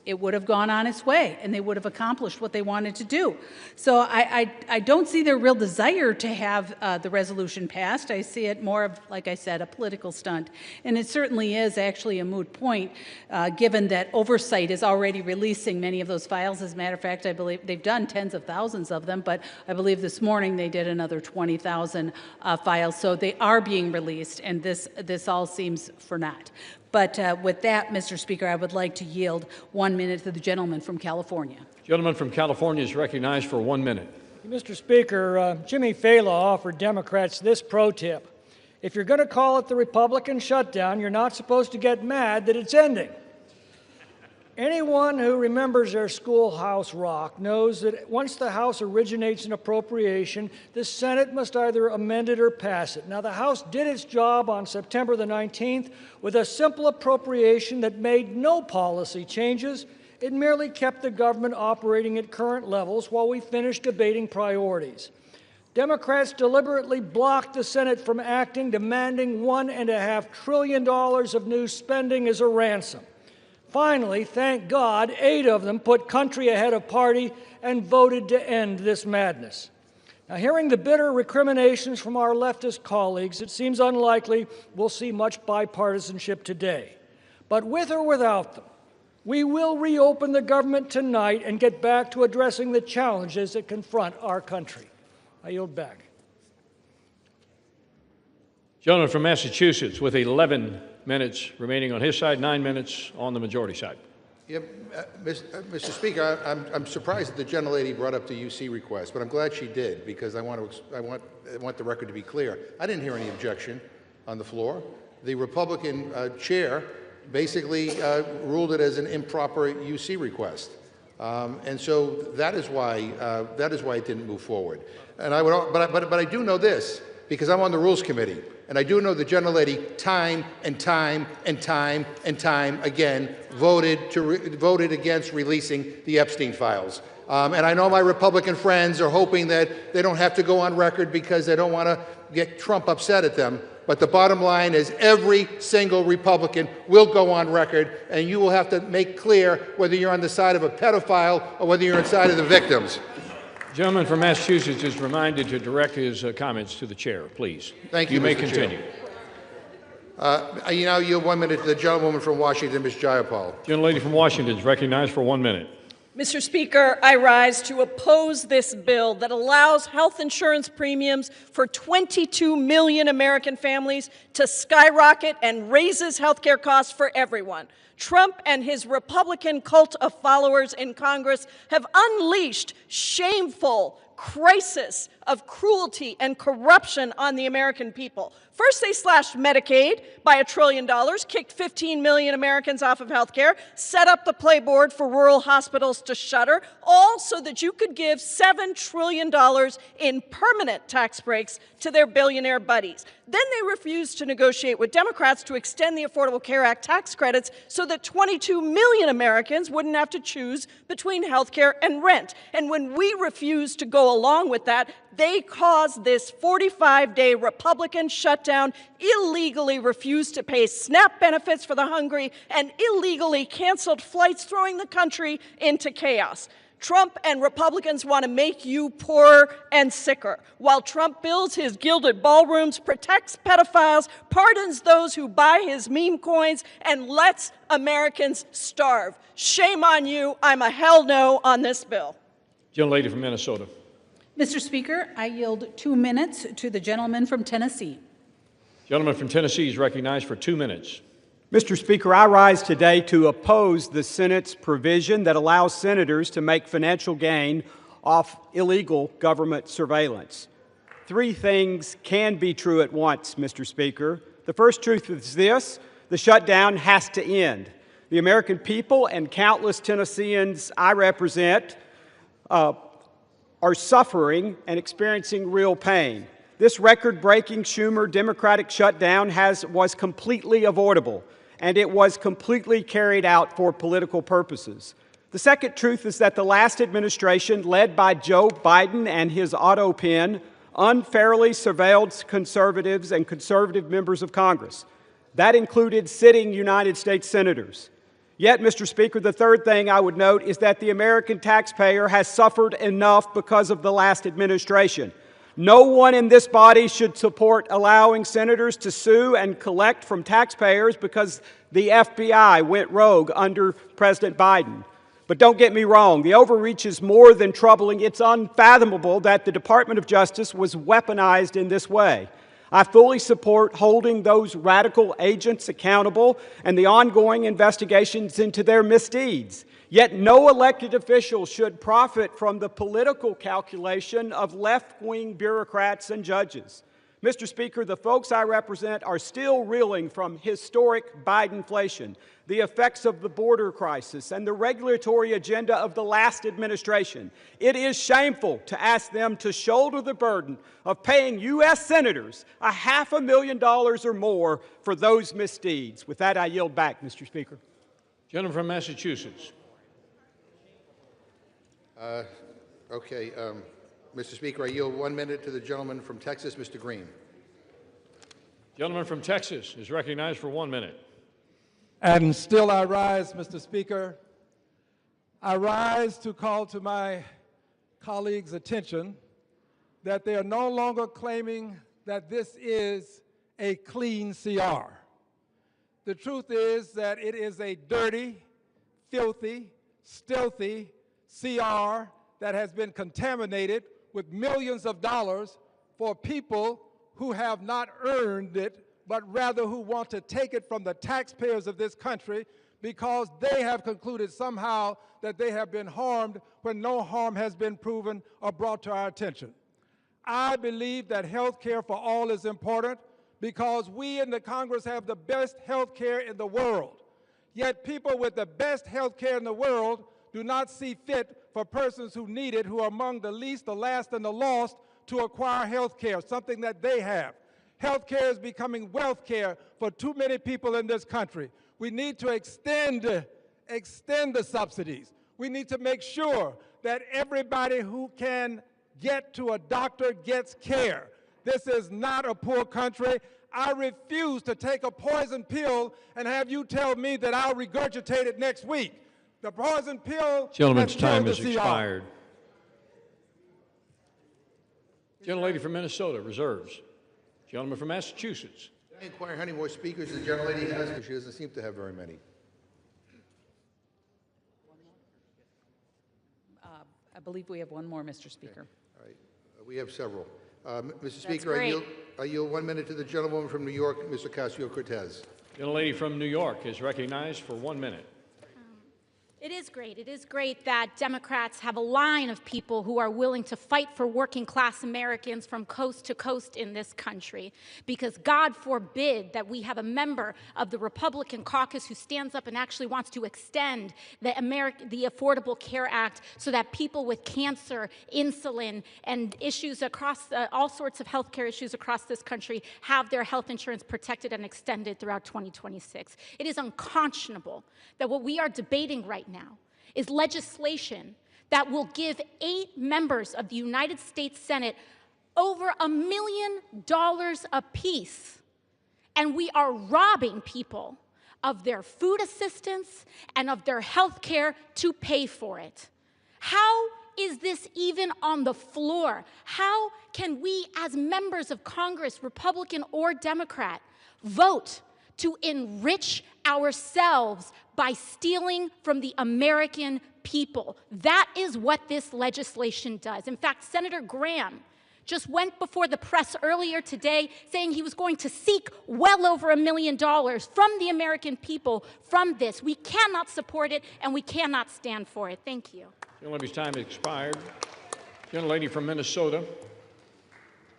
it would have gone on its way, and they would have accomplished what they wanted to do. So I don't see their real desire to have the resolution passed. I see it more of, like I said, a political stunt. And it certainly is actually a moot point, given that oversight is already releasing many of those files. As a matter of fact, I believe they've done tens of thousands of them, but I believe this morning they did another 20,000 files. So they are being released, and this all seems for naught. But with that, Mr. Speaker, I would like to yield 1 minute to the gentleman from California. Gentleman from California is recognized for 1 minute. Mr. Speaker, Jimmy Fallon offered Democrats this pro tip. If you're going to call it the Republican shutdown, you're not supposed to get mad that it's ending. Anyone who remembers their schoolhouse rock knows that once the House originates an appropriation, the Senate must either amend it or pass it. Now, the House did its job on September the 19th with a simple appropriation that made no policy changes. It merely kept the government operating at current levels while we finished debating priorities. Democrats deliberately blocked the Senate from acting, demanding $1.5 trillion of new spending as a ransom. Finally, thank God, 8 of them put country ahead of party and voted to end this madness. Now, hearing the bitter recriminations from our leftist colleagues, it seems unlikely we'll see much bipartisanship today. But with or without them, we will reopen the government tonight and get back to addressing the challenges that confront our country. I yield back. Gentleman from Massachusetts with 11 minutes remaining on his side, 9 minutes on the majority side. Yeah, Mr. Speaker, I'm surprised that the gentlelady brought up the UC request, but I'm glad she did, because I want the record to be clear. I didn't hear any objection on the floor. The Republican chair basically ruled it as an improper UC request, and so that is why it didn't move forward. And but I do know this, because I'm on the Rules Committee, and I do know the gentlelady time and time again voted against releasing the Epstein files. And I know my Republican friends are hoping that they don't have to go on record because they don't want to get Trump upset at them. But the bottom line is every single Republican will go on record, and you will have to make clear whether you're on the side of a pedophile or whether you're on the side of the victims. The gentleman from Massachusetts is reminded to direct his comments to the chair, please. Thank you, You may Mr. continue. Chair. You now yield 1 minute to the gentlewoman from Washington, Ms. Jayapal. Gentlelady from Washington is recognized for 1 minute. Mr. Speaker, I rise to oppose this bill that allows health insurance premiums for 22 million American families to skyrocket and raises health care costs for everyone. Trump and his Republican cult of followers in Congress have unleashed shameful crisis of cruelty and corruption on the American people. First, they slashed Medicaid by $1 trillion, kicked 15 million Americans off of health care, set up the playboard for rural hospitals to shutter, all so that you could give $7 trillion in permanent tax breaks to their billionaire buddies. Then they refused to negotiate with Democrats to extend the Affordable Care Act tax credits so that 22 million Americans wouldn't have to choose between health care and rent. And when we refused to go along with that, they caused this 45-day Republican shutdown, illegally refused to pay SNAP benefits for the hungry, and illegally canceled flights, throwing the country into chaos. Trump and Republicans want to make you poorer and sicker. While Trump builds his gilded ballrooms, protects pedophiles, pardons those who buy his meme coins, and lets Americans starve. Shame on you. I'm a hell no on this bill. Gentlelady from Minnesota. Mr. Speaker, I yield 2 minutes to the gentleman from Tennessee. Gentleman from Tennessee is recognized for 2 minutes. Mr. Speaker, I rise today to oppose the Senate's provision that allows senators to make financial gain off illegal government surveillance. 3 things can be true at once, Mr. Speaker. The first truth is this: the shutdown has to end. The American people and countless Tennesseans I represent are suffering and experiencing real pain. This record-breaking Schumer Democratic shutdown was completely avoidable, and it was completely carried out for political purposes. The second truth is that the last administration, led by Joe Biden and his auto pen, unfairly surveilled conservatives and conservative members of Congress. That included sitting United States senators. Yet, Mr. Speaker, the third thing I would note is that the American taxpayer has suffered enough because of the last administration. No one in this body should support allowing senators to sue and collect from taxpayers because the FBI went rogue under President Biden. But don't get me wrong, the overreach is more than troubling. It's unfathomable that the Department of Justice was weaponized in this way. I fully support holding those radical agents accountable and the ongoing investigations into their misdeeds. Yet no elected official should profit from the political calculation of left-wing bureaucrats and judges. Mr. Speaker, the folks I represent are still reeling from historic Bidenflation, the effects of the border crisis, and the regulatory agenda of the last administration. It is shameful to ask them to shoulder the burden of paying U.S. senators $500,000 or more for those misdeeds. With that, I yield back, Mr. Speaker. Gentleman from Massachusetts. Mr. Speaker, I yield 1 minute to the gentleman from Texas, Mr. Green. Gentleman from Texas is recognized for 1 minute. And still I rise, Mr. Speaker. I rise to call to my colleagues' attention that they are no longer claiming that this is a clean CR. The truth is that it is a dirty, filthy, stealthy CR that has been contaminated with millions of dollars for people who have not earned it, but rather who want to take it from the taxpayers of this country because they have concluded somehow that they have been harmed when no harm has been proven or brought to our attention. I believe that health care for all is important because we in the Congress have the best health care in the world. Yet people with the best health care in the world do not see fit for persons who need it, who are among the least, the last, and the lost, to acquire health care, something that they have. Health care is becoming wealth care for too many people in this country. We need to extend the subsidies. We need to make sure that everybody who can get to a doctor gets care. This is not a poor country. I refuse to take a poison pill and have you tell me that I'll regurgitate it next week. The poison pill. Gentleman's time has expired. Gentlelady from Minnesota reserves. Gentleman from Massachusetts. I inquire how many more speakers the gentlelady has, because she doesn't seem to have very many. I believe we have one more, Mr. Speaker. Okay. All right. We have several. Mr. Speaker, I yield 1 minute to the gentlewoman from New York, Ms. Ocasio-Cortez. Gentlelady from New York is recognized for 1 minute. It is great. It is great that Democrats have a line of people who are willing to fight for working class Americans from coast to coast in this country. Because God forbid that we have a member of the Republican caucus who stands up and actually wants to extend the Affordable Care Act so that people with cancer, insulin, and issues across all sorts of health care issues across this country have their health insurance protected and extended throughout 2026. It is unconscionable that what we are debating right now is legislation that will give 8 members of the United States Senate over $1 million apiece. And we are robbing people of their food assistance and of their health care to pay for it. How is this even on the floor? How can we, as members of Congress, Republican or Democrat, vote to enrich ourselves by stealing from the American people? That is what this legislation does. In fact, Senator Graham just went before the press earlier today saying he was going to seek well over $1 million from the American people from this. We cannot support it, and we cannot stand for it. Thank you. Gentlelady's time has expired. Gentlelady from Minnesota.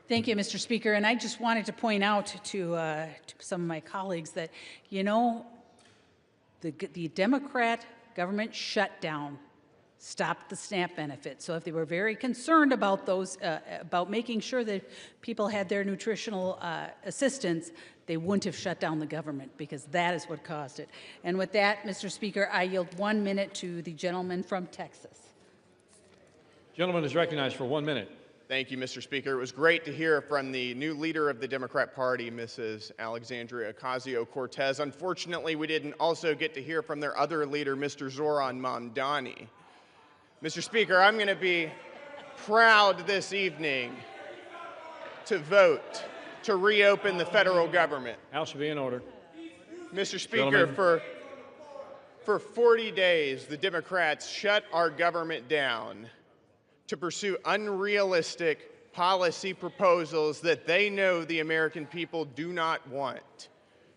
Thank you, Mr. Speaker. And I just wanted to point out to some of my colleagues that, you know, the Democrat government shutdown stopped the SNAP benefit. So if they were very concerned about those, about making sure that people had their nutritional assistance, they wouldn't have shut down the government, because that is what caused it. And with that, Mr. Speaker, I yield 1 minute to the gentleman from Texas. Gentleman is recognized for 1 minute. Thank you, Mr. Speaker. It was great to hear from the new leader of the Democrat Party, Mrs. Alexandria Ocasio-Cortez. Unfortunately, we didn't also get to hear from their other leader, Mr. Zoran Mamdani. Mr. Speaker, I'm going to be proud this evening to vote to reopen the federal government. House will be in order. Mr. Speaker, Gentlemen. for 40 days, the Democrats shut our government down to pursue unrealistic policy proposals that they know the American people do not want.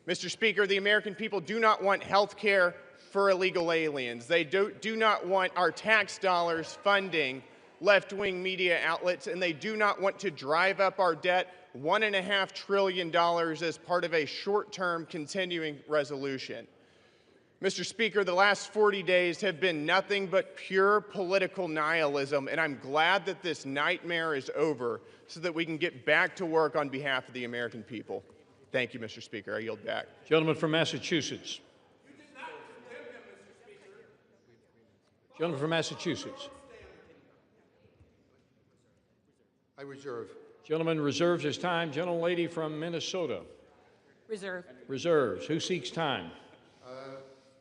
Mr. Speaker, the American people do not want health care for illegal aliens. They do not want our tax dollars funding left-wing media outlets, and they do not want to drive up our debt $1.5 trillion as part of a short-term continuing resolution. Mr. Speaker, the last 40 days have been nothing but pure political nihilism, and I'm glad that this nightmare is over so that we can get back to work on behalf of the American people. Thank you, Mr. Speaker. I yield back. Gentleman from Massachusetts. Gentleman from Massachusetts. I reserve. Gentleman reserves his time. Gentlelady from Minnesota. Reserve. Reserves. Who seeks time?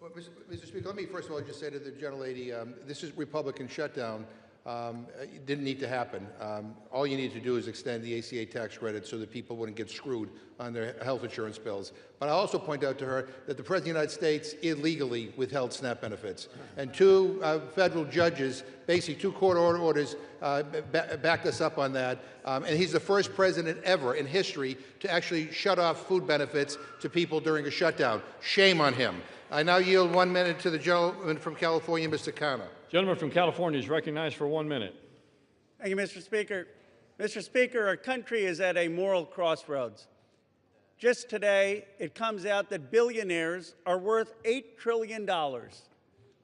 Well, Mr. Speaker, let me first of all just say to the gentlelady, this is Republican shutdown. It didn't need to happen. All you need to do is extend the ACA tax credit so that people wouldn't get screwed on their health insurance bills. But I also point out to her that the President of the United States illegally withheld SNAP benefits. And 2 federal judges, basically 2 court orders, backed us up on that. And he's the first president ever in history to actually shut off food benefits to people during a shutdown. Shame on him. I now yield 1 minute to the gentleman from California, Mr. Khanna. Gentleman from California is recognized for 1 minute. Thank you, Mr. Speaker. Mr. Speaker, our country is at a moral crossroads. Just today, it comes out that billionaires are worth $8 trillion,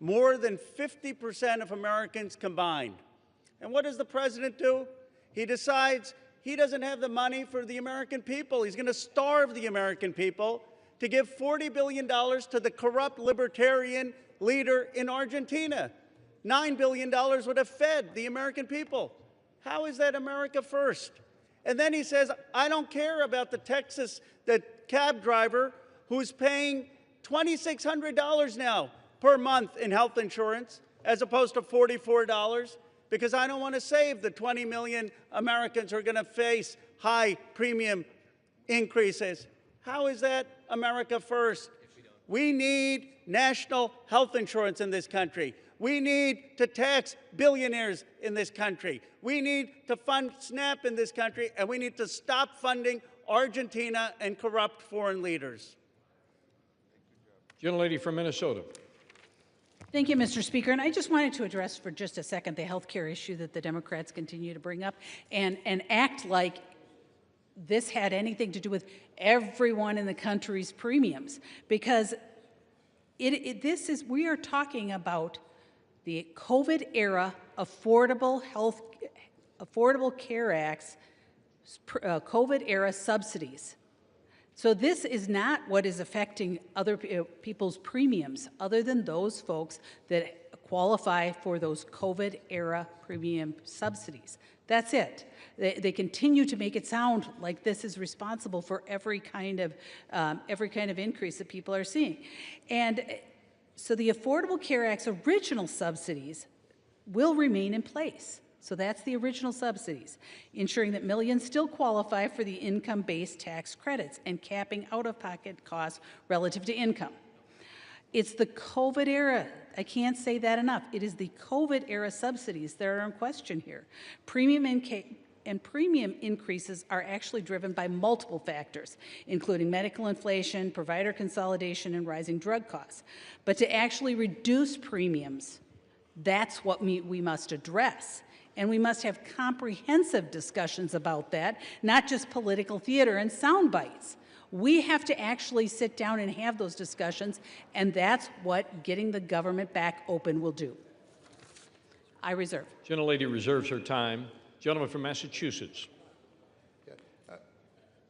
more than 50% of Americans combined. And what does the president do? He decides he doesn't have the money for the American people. He's going to starve the American people to give $40 billion to the corrupt libertarian leader in Argentina. $9 billion would have fed the American people. How is that America first? And then he says, I don't care about the cab driver who's paying $2,600 now per month in health insurance as opposed to $44, because I don't want to save the 20 million Americans who are going to face high premium increases. How is that America first? We need national health insurance in this country. We need to tax billionaires in this country. We need to fund SNAP in this country, and we need to stop funding Argentina and corrupt foreign leaders. Gentlelady from Minnesota. Thank you, Mr. Speaker. And I just wanted to address for just a second the health care issue that the Democrats continue to bring up and act like this had anything to do with everyone in the country's premiums, because we are talking about the COVID era Affordable Care Act's COVID era subsidies. So this is not what is affecting other people's premiums, other than those folks that qualify for those COVID era premium subsidies. That's it. They continue to make it sound like this is responsible for every kind of increase that people are seeing. And so the Affordable Care Act's original subsidies will remain in place. So that's the original subsidies, ensuring that millions still qualify for the income-based tax credits and capping out-of-pocket costs relative to income. It's the COVID era. I can't say that enough. It is the COVID era subsidies that are in question here. Premium increases are actually driven by multiple factors, including medical inflation, provider consolidation, and rising drug costs. But to actually reduce premiums, that's what we must address. And we must have comprehensive discussions about that, not just political theater and sound bites. We have to actually sit down and have those discussions, and that's what getting the government back open will do. I reserve. Gentlelady reserves her time. Gentleman from Massachusetts.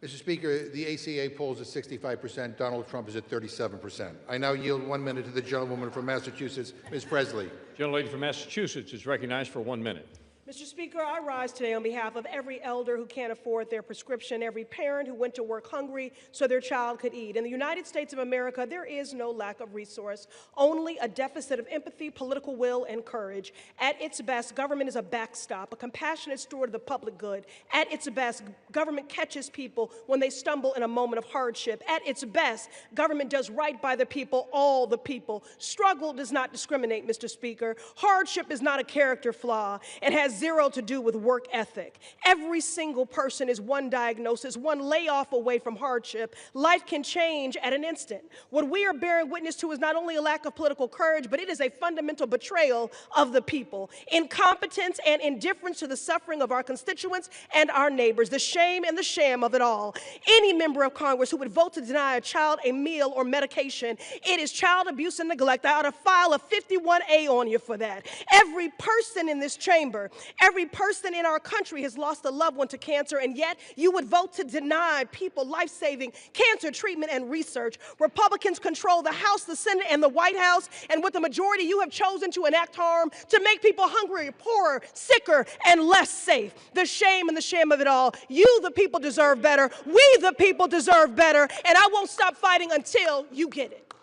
Mr. Speaker, the ACA polls at 65%. Donald Trump is at 37%. I now yield 1 minute to the gentlewoman from Massachusetts, Ms. Presley. Gentlelady from Massachusetts is recognized for 1 minute. Mr. Speaker, I rise today on behalf of every elder who can't afford their prescription, every parent who went to work hungry so their child could eat. In the United States of America, there is no lack of resource, only a deficit of empathy, political will, and courage. At its best, government is a backstop, a compassionate steward of the public good. At its best, government catches people when they stumble in a moment of hardship. At its best, government does right by the people, all the people. Struggle does not discriminate, Mr. Speaker. Hardship is not a character flaw. It has zero to do with work ethic. Every single person is one diagnosis, one layoff away from hardship. Life can change at an instant. What we are bearing witness to is not only a lack of political courage, but it is a fundamental betrayal of the people. Incompetence and indifference to the suffering of our constituents and our neighbors. The shame and the sham of it all. Any member of Congress who would vote to deny a child a meal or medication, it is child abuse and neglect. I ought to file a 51A on you for that. Every person in this chamber, every person in our country has lost a loved one to cancer, and yet you would vote to deny people life-saving cancer treatment and research. Republicans control the House, the Senate, and the White House, and with the majority, you have chosen to enact harm to make people hungrier, poorer, sicker, and less safe. The shame and the shame of it all. You, the people, deserve better. We, the people, deserve better, and I won't stop fighting until you get it.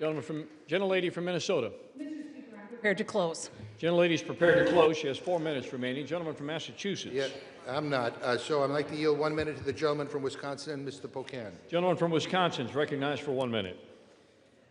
Gentlelady from Minnesota. Prepared to close. Gentlelady's prepared to close. She has 4 minutes remaining. Gentleman from Massachusetts. Yeah, I'm not. So I'd like to yield 1 minute to the gentleman from Wisconsin, Mr. Pocan. Gentleman from Wisconsin is recognized for 1 minute.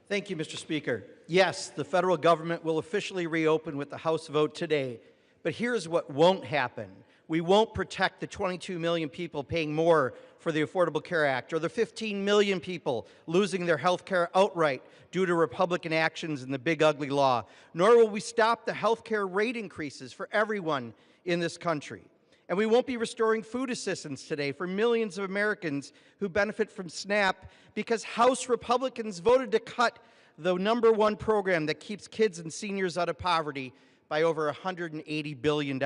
Thank you, Mr. Speaker. Yes, the federal government will officially reopen with the House vote today. But here's what won't happen. We won't protect the 22 million people paying more for the Affordable Care Act, or the 15 million people losing their health care outright due to Republican actions in the big ugly law, nor will we stop the health care rate increases for everyone in this country. And we won't be restoring food assistance today for millions of Americans who benefit from SNAP because House Republicans voted to cut the #1 program that keeps kids and seniors out of poverty by over $180 billion.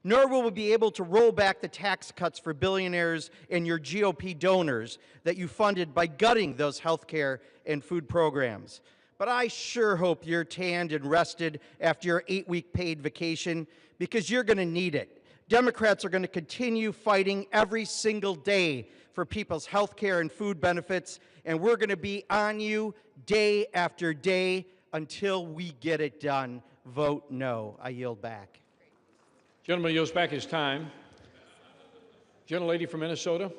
Nor will we be able to roll back the tax cuts for billionaires and your GOP donors that you funded by gutting those health care and food programs. But I sure hope you're tanned and rested after your 8-week paid vacation, because you're going to need it. Democrats are going to continue fighting every single day for people's health care and food benefits, and we're going to be on you day after day until we get it done. Vote no. I yield back. Gentleman yields back his time. Gentlelady from Minnesota.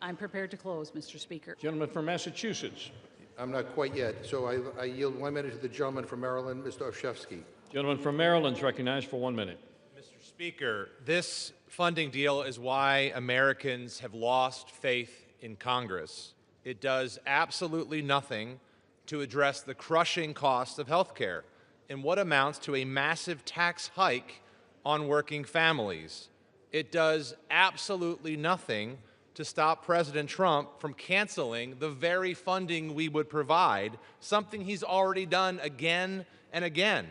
I'm prepared to close, Mr. Speaker. Gentleman from Massachusetts. I'm not quite yet, so I yield 1 minute to the gentleman from Maryland, Mr. Olszewski. Gentleman from Maryland is recognized for 1 minute. Mr. Speaker, this funding deal is why Americans have lost faith in Congress. It does absolutely nothing to address the crushing cost of health care in what amounts to a massive tax hike on working families. It does absolutely nothing to stop President Trump from canceling the very funding we would provide, something he's already done again and again.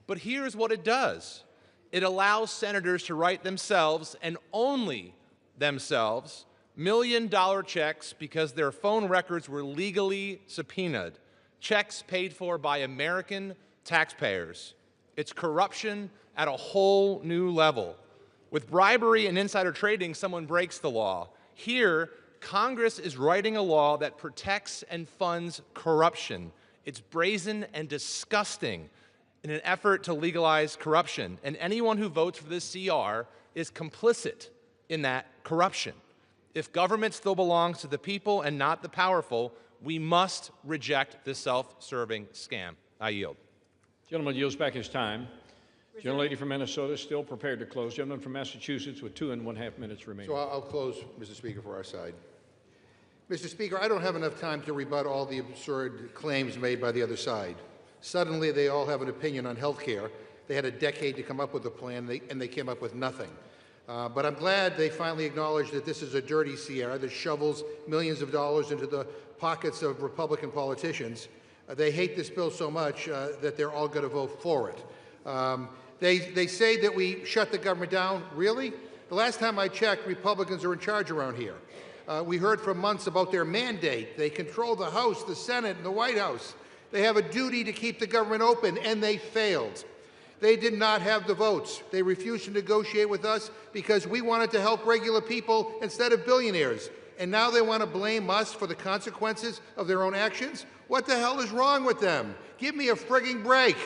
But here's what it does. It allows senators to write themselves, and only themselves, million-dollar checks because their phone records were legally subpoenaed, checks paid for by American taxpayers. It's corruption at a whole new level. With bribery and insider trading, someone breaks the law. Here, Congress is writing a law that protects and funds corruption. It's brazen and disgusting in an effort to legalize corruption. And anyone who votes for this CR is complicit in that corruption. If government still belongs to the people and not the powerful, we must reject this self-serving scam. I yield. Gentleman yields back his time. Gentlelady from Minnesota still prepared to close. Gentleman from Massachusetts with 2.5 minutes remaining. So I'll close, Mr. Speaker, for our side. Mr. Speaker, I don't have enough time to rebut all the absurd claims made by the other side. Suddenly, they all have an opinion on health care. They had a decade to come up with a plan, and they came up with nothing. But I'm glad they finally acknowledged that this is a dirty CR that shovels millions of dollars into the pockets of Republican politicians. They hate this bill so much that they're all going to vote for it. They say that we shut the government down. Really? The last time I checked, Republicans are in charge around here. We heard for months about their mandate. They control the House, the Senate, and the White House. They have a duty to keep the government open, and they failed. They did not have the votes. They refused to negotiate with us because we wanted to help regular people instead of billionaires. And now they want to blame us for the consequences of their own actions? What the hell is wrong with them? Give me a frigging break.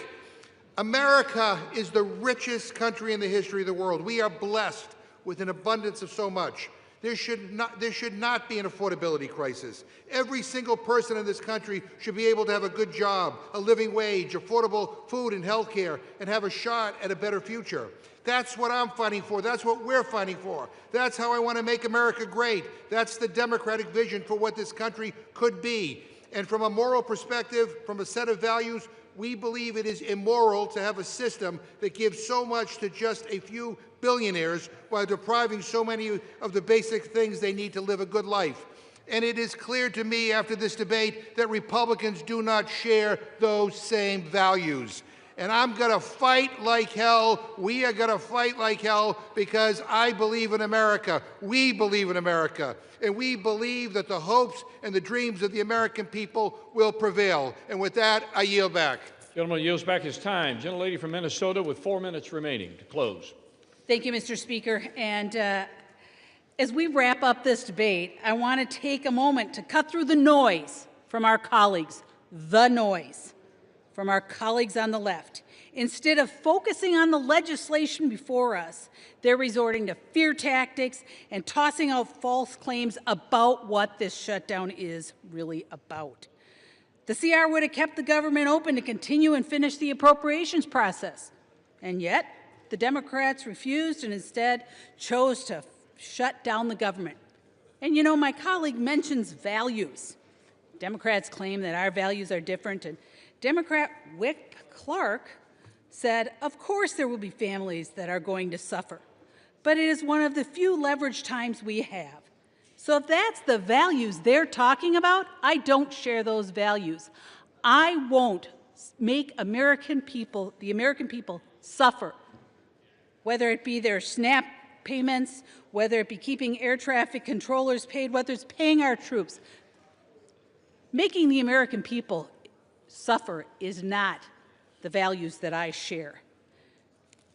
America is the richest country in the history of the world. We are blessed with an abundance of so much. There should not be an affordability crisis. Every single person in this country should be able to have a good job, a living wage, affordable food and health care, and have a shot at a better future. That's what I'm fighting for. That's what we're fighting for. That's how I want to make America great. That's the Democratic vision for what this country could be. And from a moral perspective, from a set of values, we believe it is immoral to have a system that gives so much to just a few billionaires while depriving so many of the basic things they need to live a good life. And it is clear to me after this debate that Republicans do not share those same values. And I'm going to fight like hell. We are going to fight like hell because I believe in America. We believe in America. And we believe that the hopes and the dreams of the American people will prevail. And with that, I yield back. Gentleman yields back his time. Gentlelady from Minnesota with 4 minutes remaining to close. Thank you, Mr. Speaker. And as we wrap up this debate, I want to take a moment to cut through the noise from our colleagues, from our colleagues on the left. Instead of focusing on the legislation before us, they're resorting to fear tactics and tossing out false claims about what this shutdown is really about. The CR would have kept the government open to continue and finish the appropriations process. And yet, the Democrats refused and instead chose to shut down the government. And you know, my colleague mentions values. Democrats claim that our values are different, and Democrat Wick Clark said, of course there will be families that are going to suffer, but it is one of the few leverage times we have. So if that's the values they're talking about, I don't share those values. I won't make the American people suffer, whether it be their SNAP payments, whether it be keeping air traffic controllers paid, whether it's paying our troops. Making the American people suffer is not the values that I share.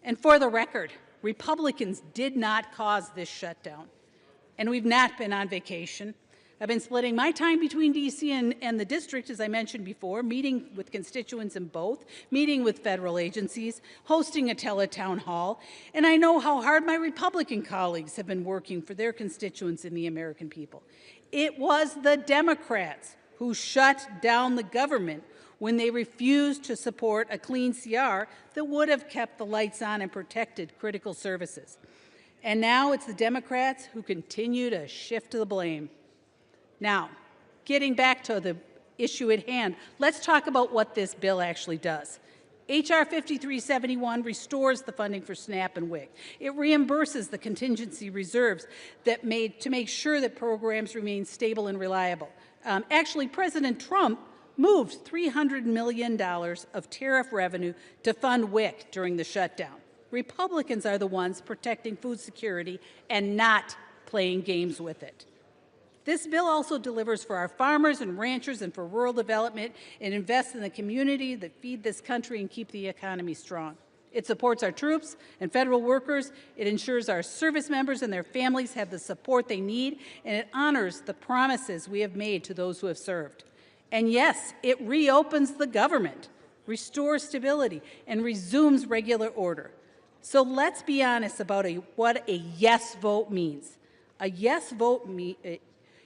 And for the record, Republicans did not cause this shutdown, and we've not been on vacation. I've been splitting my time between D.C. and the district, as I mentioned before, meeting with constituents in both, meeting with federal agencies, hosting a teletown hall, and I know how hard my Republican colleagues have been working for their constituents and the American people. It was the Democrats who shut down the government when they refused to support a clean CR that would have kept the lights on and protected critical services. And now it's the Democrats who continue to shift the blame. Now, getting back to the issue at hand, let's talk about what this bill actually does. H.R. 5371 restores the funding for SNAP and WIC. It reimburses the contingency reserves to make sure that programs remain stable and reliable. Actually, President Trump moved $300 million of tariff revenue to fund WIC during the shutdown. Republicans are the ones protecting food security and not playing games with it. This bill also delivers for our farmers and ranchers and for rural development and invests in the community that feed this country and keep the economy strong. It supports our troops and federal workers. It ensures our service members and their families have the support they need, and it honors the promises we have made to those who have served. And yes, it reopens the government, restores stability, and resumes regular order. So let's be honest about what a yes vote means. A yes vote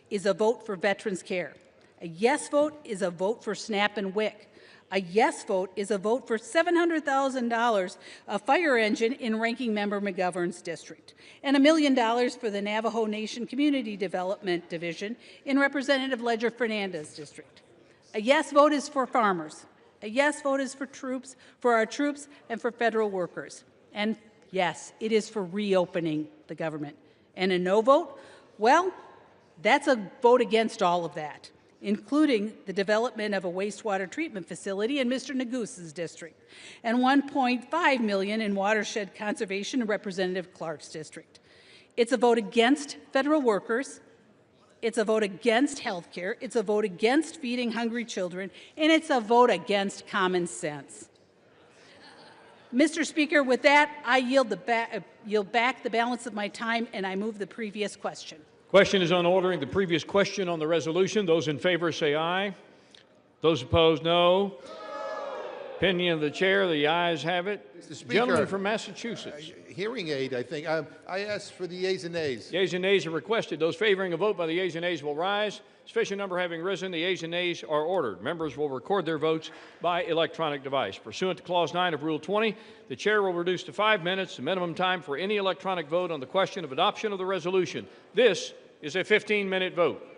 is a vote for veterans care. A yes vote is a vote for SNAP and WIC. A yes vote is a vote for $700,000 a fire engine in Ranking Member McGovern's district, and $1 million for the Navajo Nation Community Development Division in Representative Ledger Fernandez's district. A yes vote is for farmers. A yes vote is for our troops, and for federal workers. And yes, it is for reopening the government. And a no vote? Well, that's a vote against all of that, including the development of a wastewater treatment facility in Mr. Negus's district, and $1.5 million in watershed conservation in Representative Clark's district. It's a vote against federal workers. It's a vote against health care. It's a vote against feeding hungry children, and it's a vote against common sense. Mr. Speaker, with that, I yield back the balance of my time, and I move the previous question. Question is on ordering the previous question on the resolution. Those in favor say aye. Those opposed, no. Opinion of the chair, the ayes have it. Mr. Speaker, Gentleman from Massachusetts. Hearing aid, I think. I asked for the yeas and nays. Yeas and nays are requested. Those favoring a vote by the yeas and nays will rise. Sufficient number having risen, the yeas and nays are ordered. Members will record their votes by electronic device. Pursuant to Clause 9 of Rule 20, the chair will reduce to 5 minutes the minimum time for any electronic vote on the question of adoption of the resolution. This is a 15-minute vote.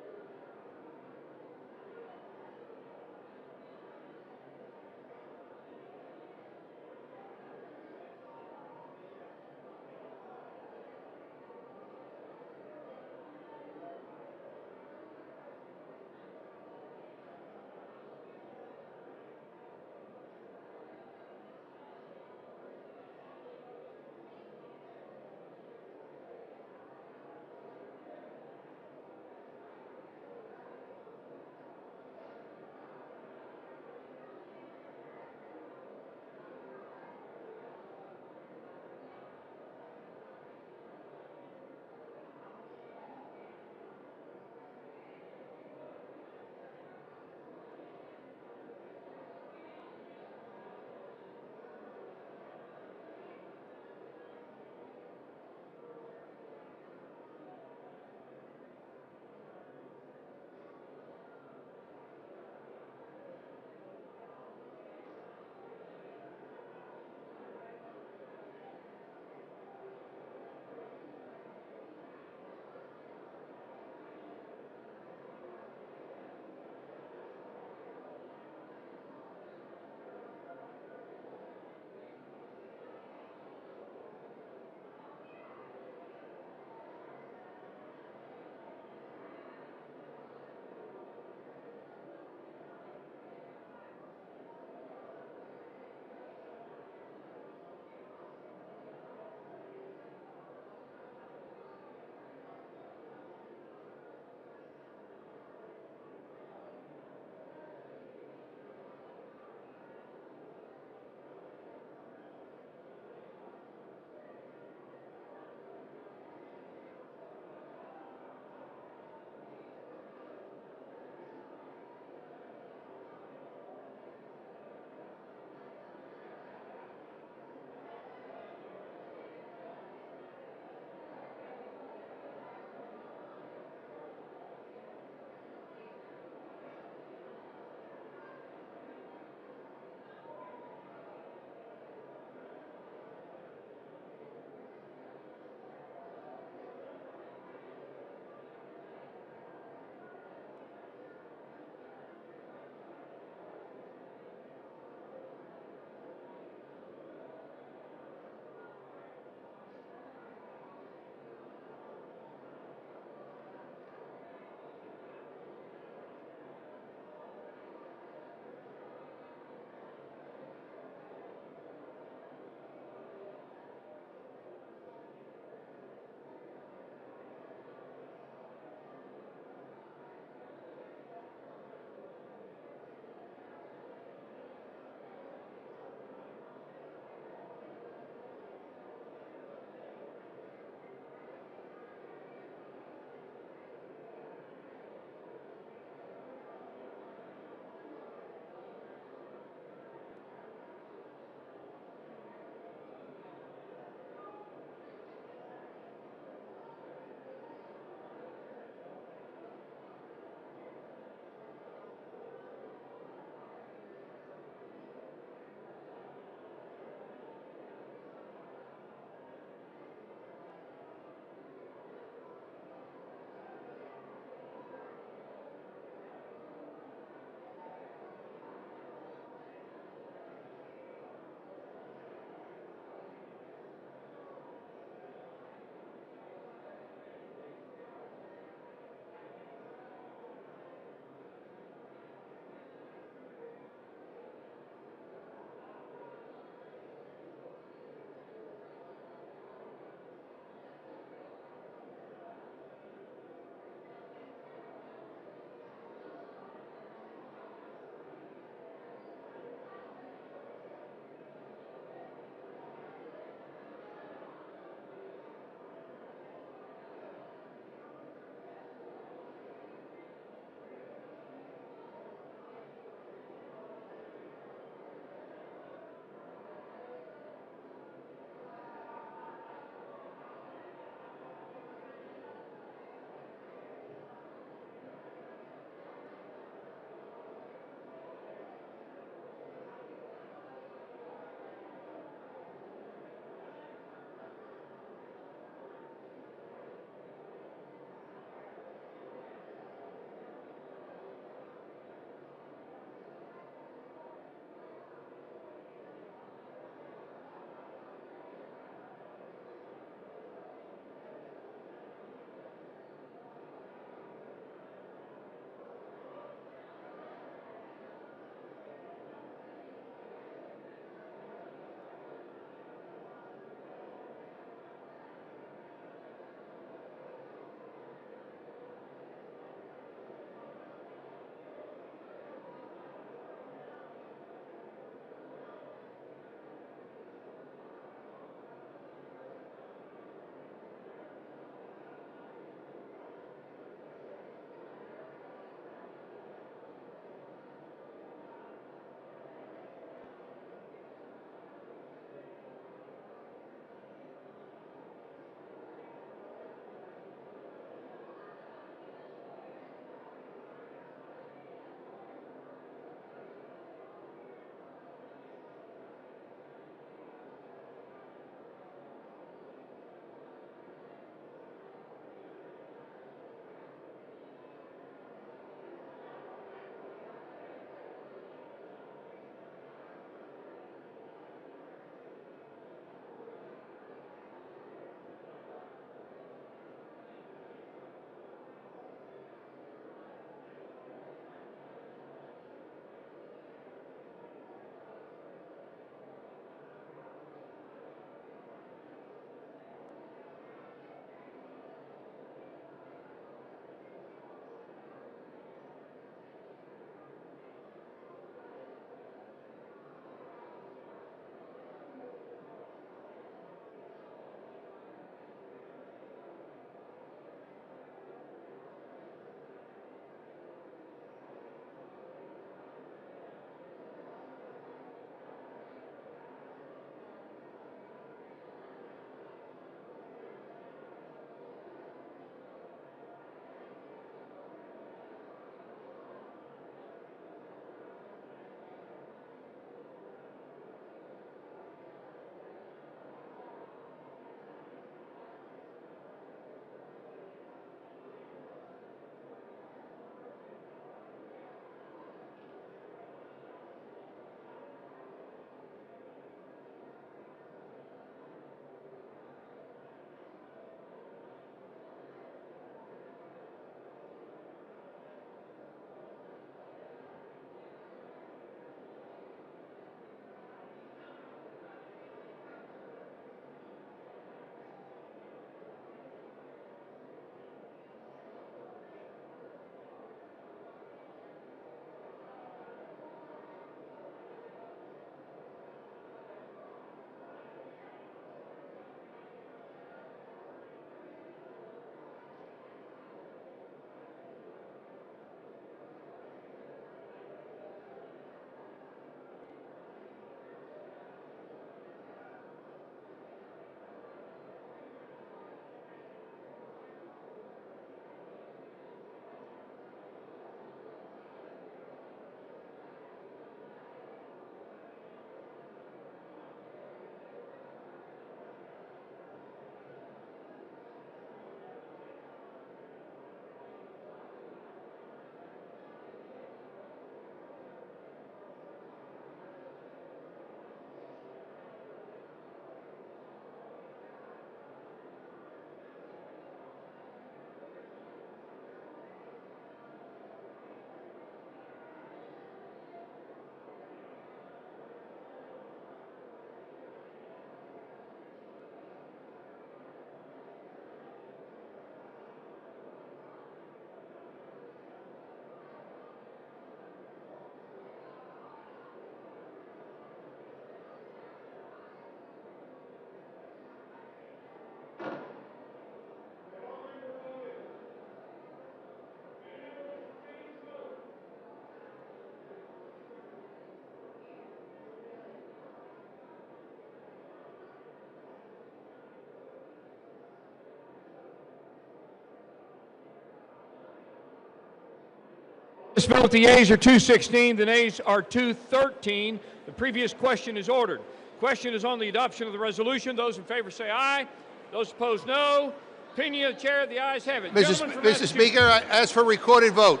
This vote, the yeas are 216, the nays are 213. The previous question is ordered. Question is on the adoption of the resolution. Those in favor say aye. Those opposed, no. Opinion of the chair, the ayes have it. Mr. Speaker, I ask for recorded vote.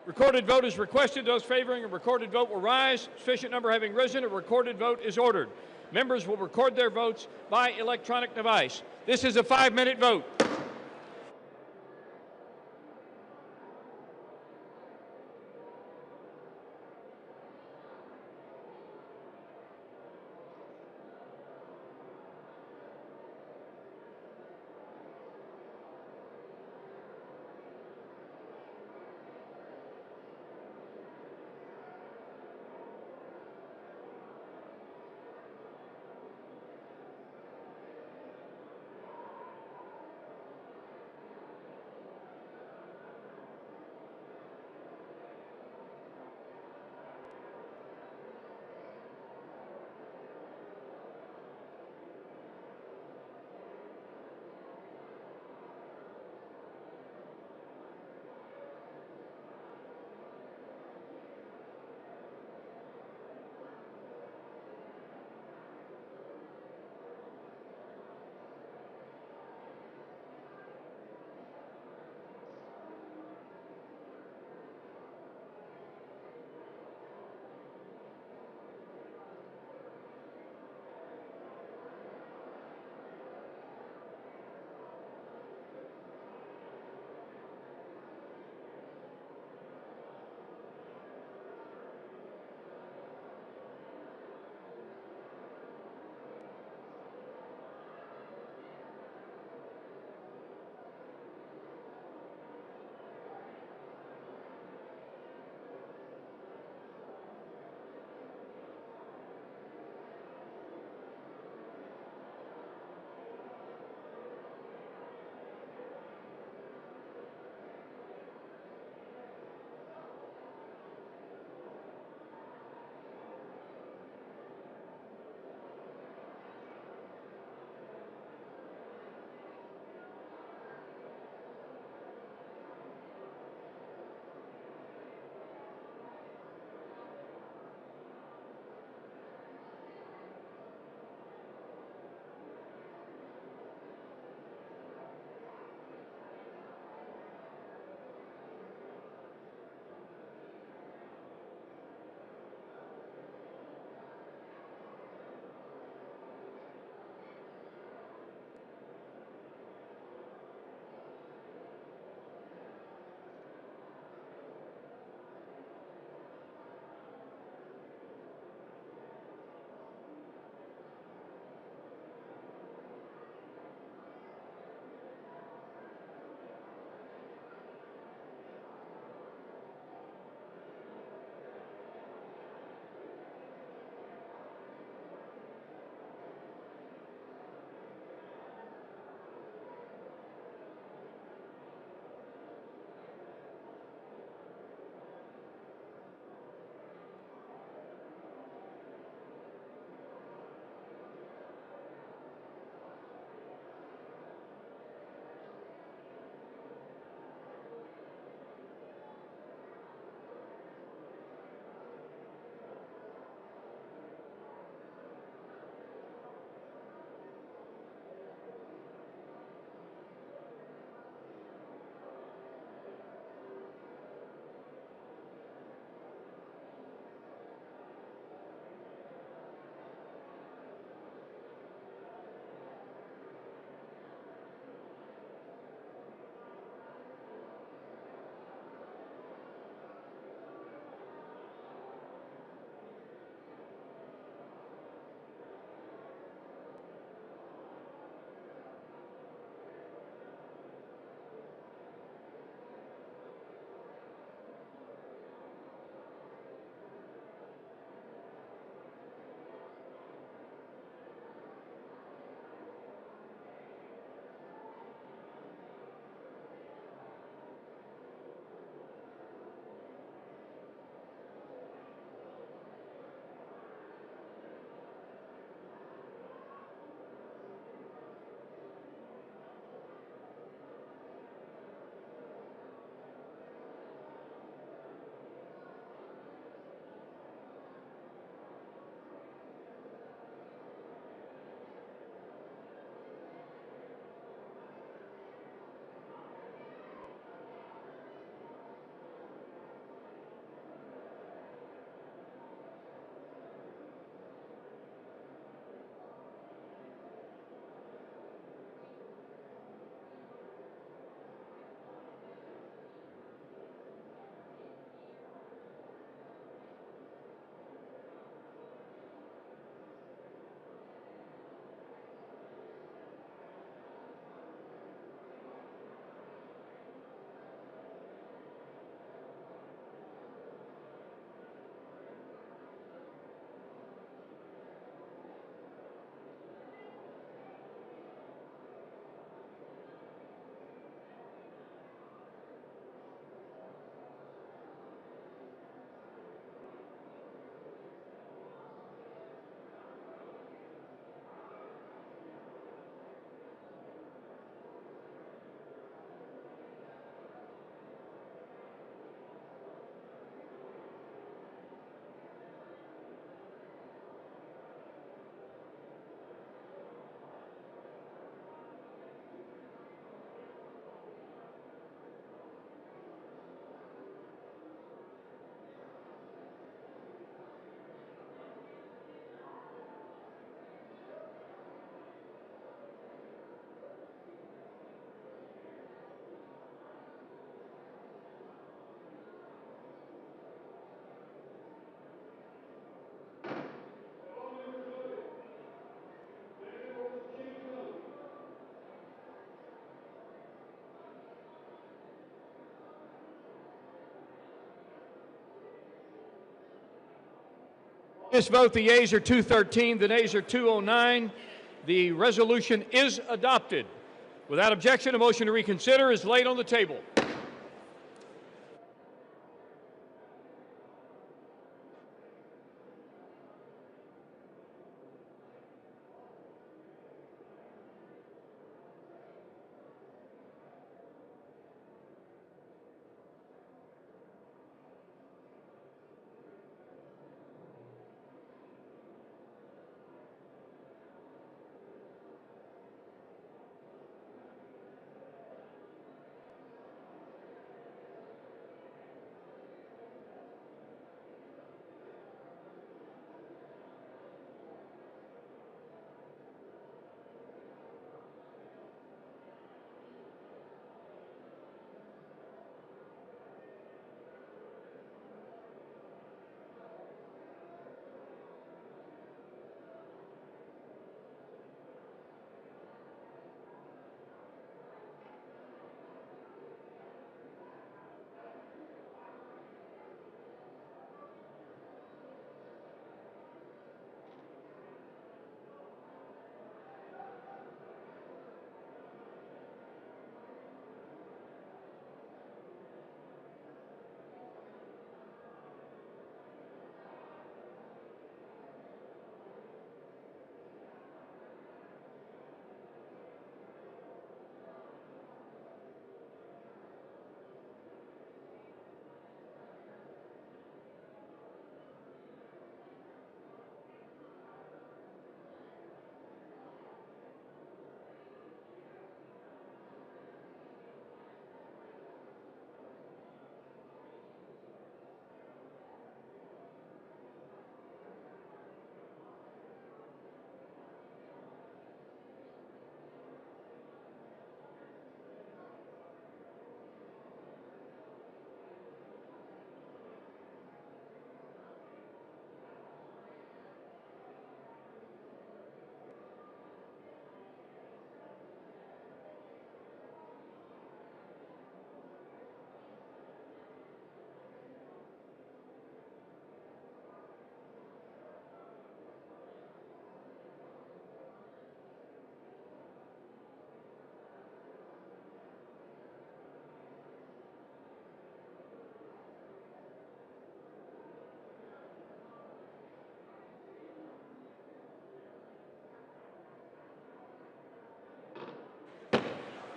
Recorded vote is requested. Those favoring a recorded vote will rise. Sufficient number having risen, a recorded vote is ordered. Members will record their votes by electronic device. This is a 5-minute vote. this vote, the yeas are 213, the nays are 209. The resolution is adopted. Without objection, a motion to reconsider is laid on the table.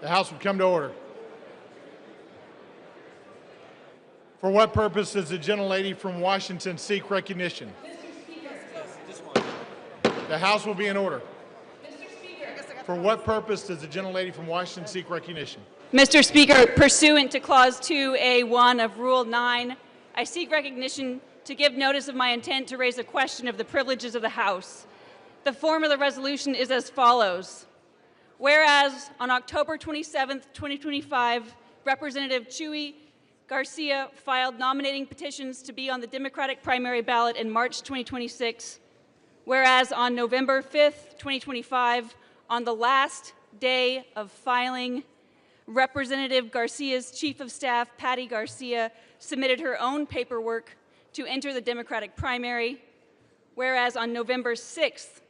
The House will come to order. For what purpose does the gentlelady from Washington seek recognition? The House will be in order. For what purpose does the gentlelady from Washington seek recognition? Mr. Speaker, pursuant to Clause 2A1 of Rule 9, I seek recognition to give notice of my intent to raise a question of the privileges of the House. The form of the resolution is as follows. Whereas on October 27, 2025, Representative Chuy Garcia filed nominating petitions to be on the Democratic primary ballot in March 2026. Whereas on November 5th, 2025, on the last day of filing, Representative Garcia's Chief of Staff, Patty Garcia, submitted her own paperwork to enter the Democratic primary. Whereas on November 6th,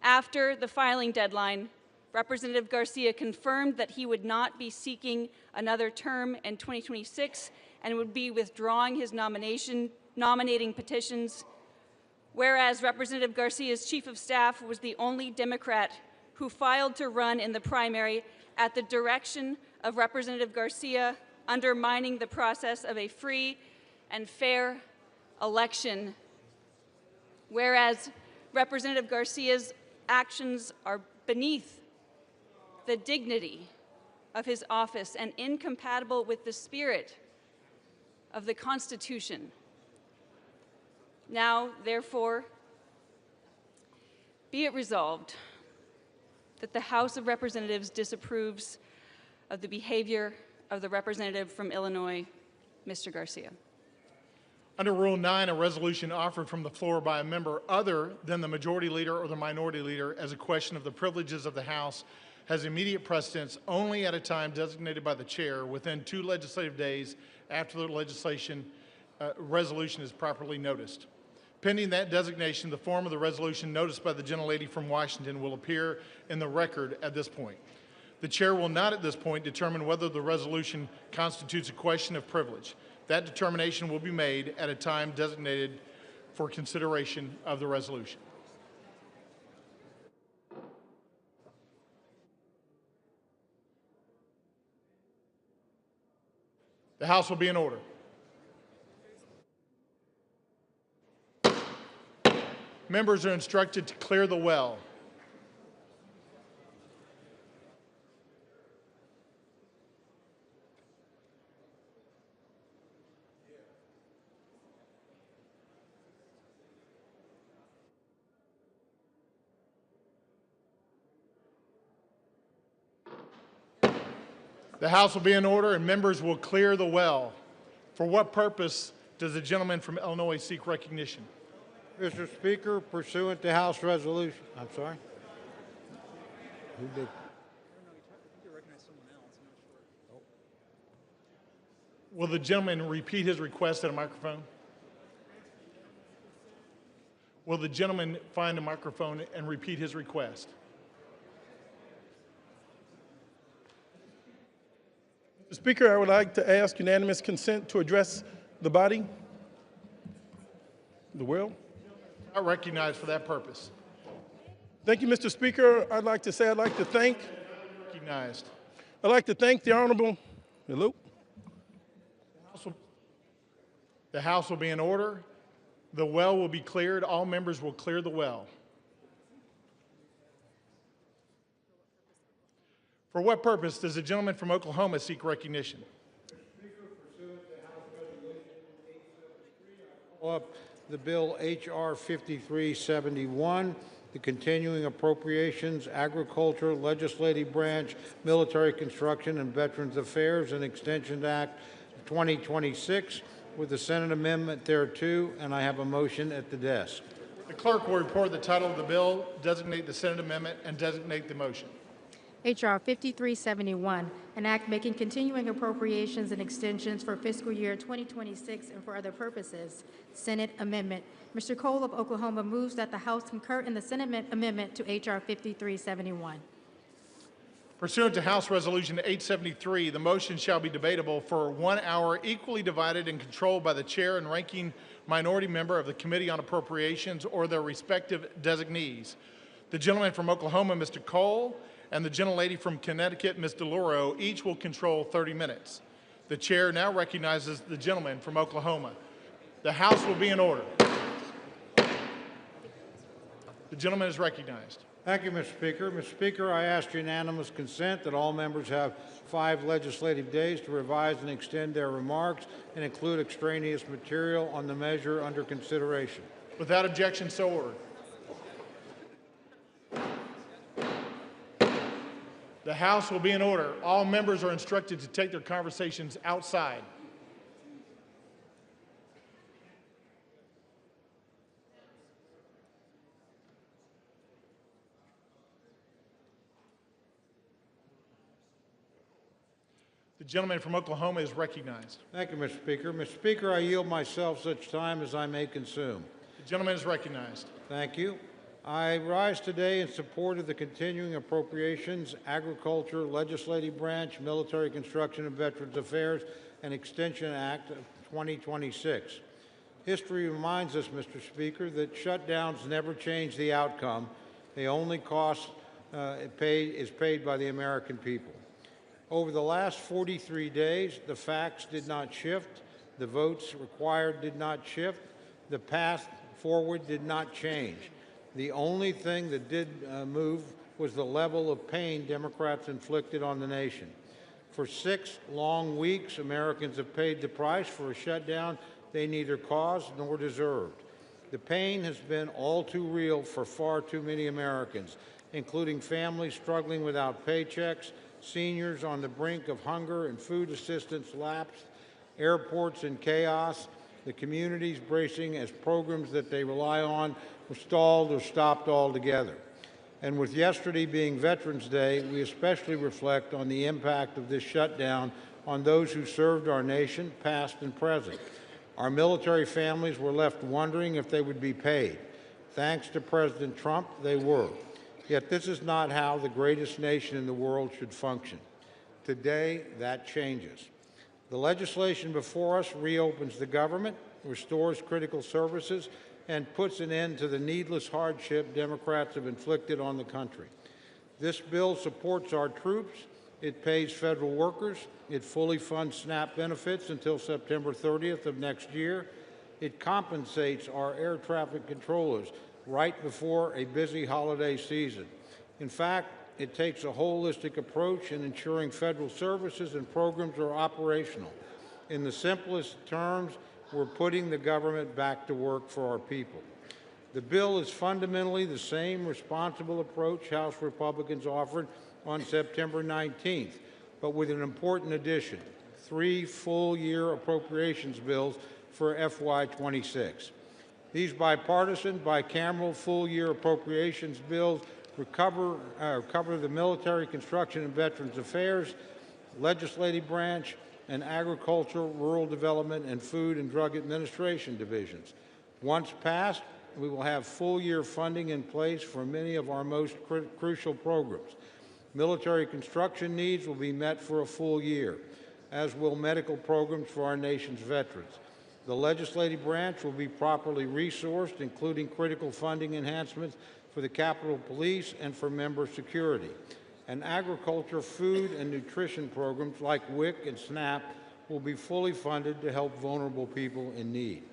after the filing deadline, Representative Garcia confirmed that he would not be seeking another term in 2026 and would be withdrawing his nominating petitions. Whereas Representative Garcia's Chief of Staff was the only Democrat who filed to run in the primary at the direction of Representative Garcia, undermining the process of a free and fair election. Whereas Representative Garcia's actions are beneath the dignity of his office and incompatible with the spirit of the Constitution. Now, therefore, be it resolved that the House of Representatives disapproves of the behavior of the representative from Illinois, Mr. Garcia. Under Rule 9, a resolution offered from the floor by a member other than the majority leader or the minority leader as a question of the privileges of the House has immediate precedence only at a time designated by the chair within 2 legislative days after the resolution is properly noticed. Pending that designation, the form of the resolution noticed by the gentlelady from Washington will appear in the record at this point. The chair will not at this point determine whether the resolution constitutes a question of privilege. That determination will be made at a time designated for consideration of the resolution. The House will be in order. Members are instructed to clear the well. The House will be in order and members will clear the well. For what purpose does the gentleman from Illinois seek recognition? Mr. Speaker, pursuant to House Resolution, I'm sorry? Who did? Will the gentleman repeat his request at a microphone? Will the gentleman find a microphone and repeat his request? Mr. Speaker, I would like to ask unanimous consent to address the body, the world. Not recognized for that purpose. Thank you, Mr. Speaker. I'd like to thank Recognized. I'd like to thank the Honorable, hello? The House will be in order. The well will be cleared. All members will clear the well. For what purpose does the gentleman from Oklahoma seek recognition? Up the bill H.R. 5371, the Continuing Appropriations, Agriculture, Legislative Branch, Military Construction, and Veterans Affairs and Extension Act of 2026, with the Senate amendment thereto, and I have a motion at the desk. The clerk will report the title of the bill, designate the Senate amendment, and designate the motion. H.R. 5371, an act making continuing appropriations and extensions for fiscal year 2026 and for other purposes. Senate amendment. Mr. Cole of Oklahoma moves that the House concur in the Senate amendment to H.R. 5371. Pursuant to House Resolution 873, the motion shall be debatable for 1 hour, equally divided and controlled by the chair and ranking minority member of the Committee on Appropriations or their respective designees. The gentleman from Oklahoma, Mr. Cole, and the gentlelady from Connecticut, Ms. DeLauro, each will control 30 minutes. The chair now recognizes the gentleman from Oklahoma. The House will be in order. The gentleman is recognized. Thank you, Mr. Speaker. Mr. Speaker, I ask unanimous consent that all members have 5 legislative days to revise and extend their remarks and include extraneous material on the measure under consideration. Without objection, so ordered. The House will be in order. All members are instructed to take their conversations outside. The gentleman from Oklahoma is recognized. Thank you, Mr. Speaker. Mr. Speaker, I yield myself such time as I may consume. The gentleman is recognized. Thank you. I rise today in support of the Continuing Appropriations, Agriculture, Legislative Branch, Military Construction and Veterans Affairs, and Extension Act of 2026. History reminds us, Mr. Speaker, that shutdowns never change the outcome. The only cost is paid by the American people. Over the last 43 days, the facts did not shift, the votes required did not shift, the path forward did not change. The only thing that did move was the level of pain Democrats inflicted on the nation. For 6 long weeks, Americans have paid the price for a shutdown they neither caused nor deserved. The pain has been all too real for far too many Americans, including families struggling without paychecks, seniors on the brink of hunger and food assistance lapse, airports in chaos, the communities bracing as programs that they rely on were stalled or stopped altogether. And with yesterday being Veterans Day, we especially reflect on the impact of this shutdown on those who served our nation, past and present. Our military families were left wondering if they would be paid. Thanks to President Trump, they were. Yet this is not how the greatest nation in the world should function. Today, that changes. The legislation before us reopens the government, restores critical services, and puts an end to the needless hardship Democrats have inflicted on the country. This bill supports our troops, it pays federal workers, it fully funds SNAP benefits until September 30th of next year, it compensates our air traffic controllers right before a busy holiday season. In fact, it takes a holistic approach in ensuring federal services and programs are operational. In the simplest terms, we're putting the government back to work for our people. The bill is fundamentally the same responsible approach House Republicans offered on September 19th, but with an important addition: 3 full-year appropriations bills for FY26. These bipartisan, bicameral, full-year appropriations bills cover the Military, Construction, and Veterans Affairs, Legislative Branch, and Agriculture, Rural Development, and Food and Drug Administration divisions. Once passed, we will have full-year funding in place for many of our most crucial programs. Military construction needs will be met for a full year, as will medical programs for our nation's veterans. The legislative branch will be properly resourced, including critical funding enhancements for the Capitol Police and for member security. And agriculture, food, and nutrition programs like WIC and SNAP will be fully funded to help vulnerable people in need.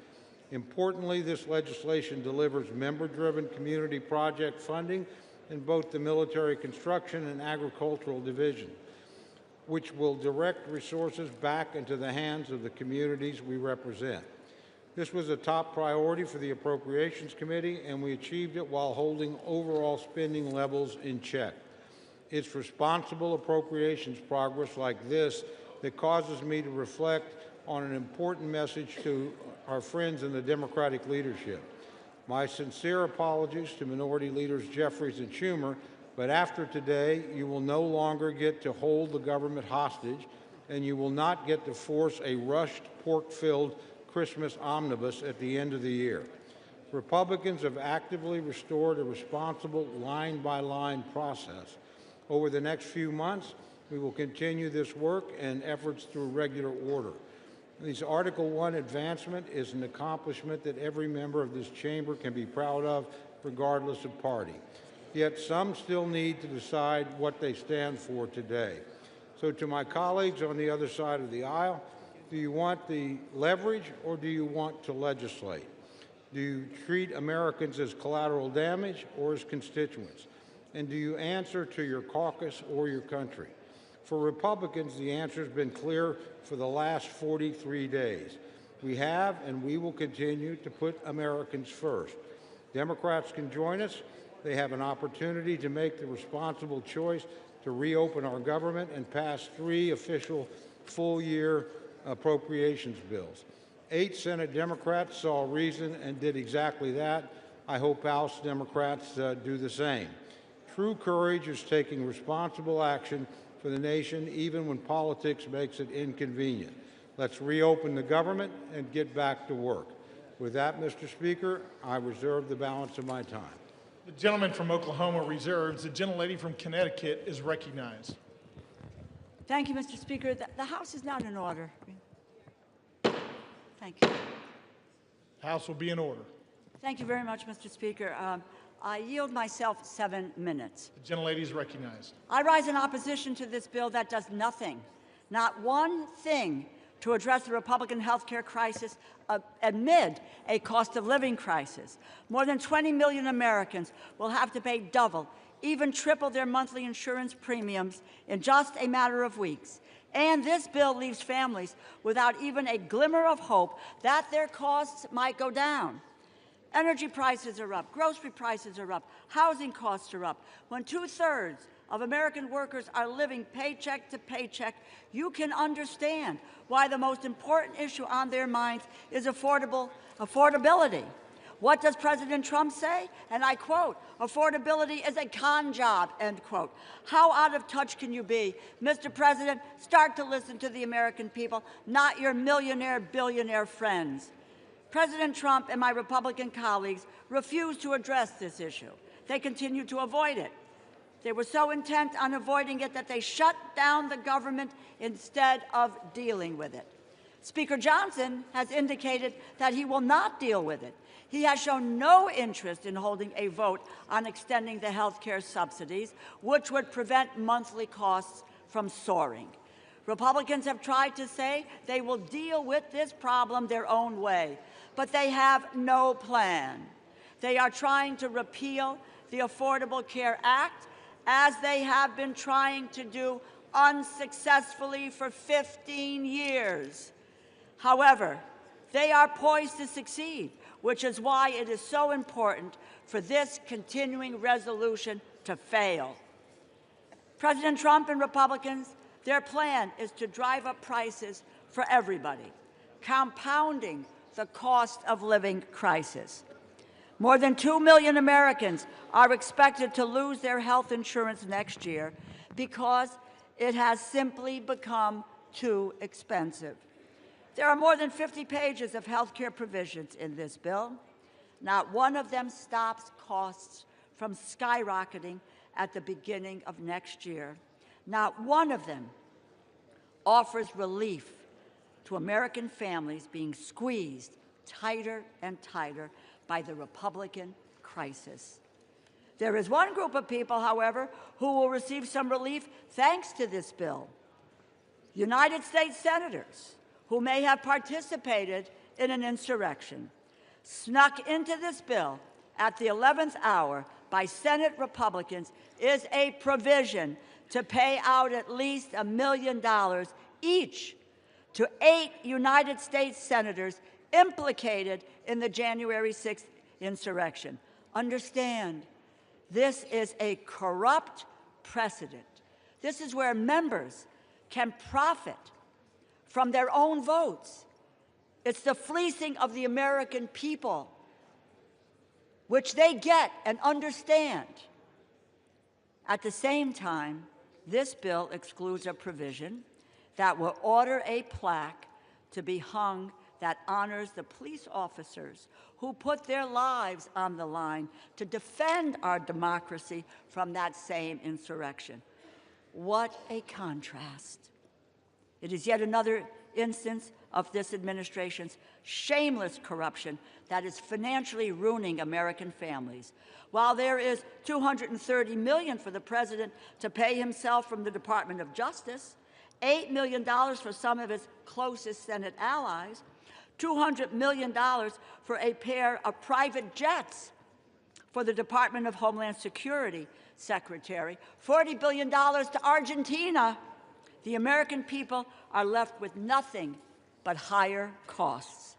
Importantly, this legislation delivers member-driven community project funding in both the military construction and agricultural division, which will direct resources back into the hands of the communities we represent. This was a top priority for the Appropriations Committee, and we achieved it while holding overall spending levels in check. It's responsible appropriations progress like this that causes me to reflect on an important message to our friends in the Democratic leadership. My sincere apologies to Minority Leaders Jeffries and Schumer, but after today, you will no longer get to hold the government hostage, and you will not get to force a rushed, pork-filled Christmas omnibus at the end of the year. Republicans have actively restored a responsible line-by-line process. Over the next few months, we will continue this work and efforts through regular order. This Article 1 advancement is an accomplishment that every member of this chamber can be proud of, regardless of party. Yet some still need to decide what they stand for today. So to my colleagues on the other side of the aisle, do you want the leverage or do you want to legislate? Do you treat Americans as collateral damage or as constituents? And do you answer to your caucus or your country? For Republicans, the answer has been clear for the last 43 days. We have and we will continue to put Americans first. Democrats can join us. They have an opportunity to make the responsible choice to reopen our government and pass 3 official full-year appropriations bills. 8 Senate Democrats saw reason and did exactly that. I hope House Democrats do the same. True courage is taking responsible action for the nation, even when politics makes it inconvenient. Let's reopen the government and get back to work. With that, Mr. Speaker, I reserve the balance of my time. The gentleman from Oklahoma reserves. The gentlelady from Connecticut is recognized. Thank you, Mr. Speaker. The House is now in order. Thank you. House will be in order. Thank you very much, Mr. Speaker. I yield myself 7 minutes. The gentlelady is recognized. I rise in opposition to this bill that does nothing, not one thing, to address the Republican health care crisis amid a cost of living crisis. More than 20 million Americans will have to pay double, even triple their monthly insurance premiums in just a matter of weeks. And this bill leaves families without even a glimmer of hope that their costs might go down. Energy prices are up, grocery prices are up, housing costs are up. When 2/3 of American workers are living paycheck to paycheck, you can understand why the most important issue on their minds is affordability. What does President Trump say? And I quote, affordability is a con job, end quote. How out of touch can you be? Mr. President, start to listen to the American people, not your millionaire, billionaire friends. President Trump and my Republican colleagues refuse to address this issue. They continue to avoid it. They were so intent on avoiding it that they shut down the government instead of dealing with it. Speaker Johnson has indicated that he will not deal with it. He has shown no interest in holding a vote on extending the health care subsidies, which would prevent monthly costs from soaring. Republicans have tried to say they will deal with this problem their own way, but they have no plan. They are trying to repeal the Affordable Care Act, as they have been trying to do unsuccessfully for 15 years. However, they are poised to succeed, which is why it is so important for this continuing resolution to fail. President Trump and Republicans, their plan is to drive up prices for everybody, compounding the cost of living crisis. More than 2 million Americans are expected to lose their health insurance next year because it has simply become too expensive. There are more than 50 pages of health care provisions in this bill. Not one of them stops costs from skyrocketing at the beginning of next year. Not one of them offers relief to American families being squeezed tighter and tighter by the Republican crisis. There is one group of people, however, who will receive some relief thanks to this bill. United States senators who may have participated in an insurrection, snuck into this bill at the 11th hour by Senate Republicans, is a provision to pay out at least $1 million each to 8 United States senators implicated in the January 6th insurrection. Understand, this is a corrupt precedent. This is where members can profit from their own votes. It's the fleecing of the American people, which they get and understand. At the same time, this bill excludes a provision that will order a plaque to be hung that honors the police officers who put their lives on the line to defend our democracy from that same insurrection. What a contrast. It is yet another instance of this administration's shameless corruption that is financially ruining American families. While there is $230 million for the president to pay himself from the Department of Justice, $8 million for some of his closest Senate allies, $200 million for a pair of private jets for the Department of Homeland Security Secretary, $40 billion to Argentina, the American people are left with nothing but higher costs.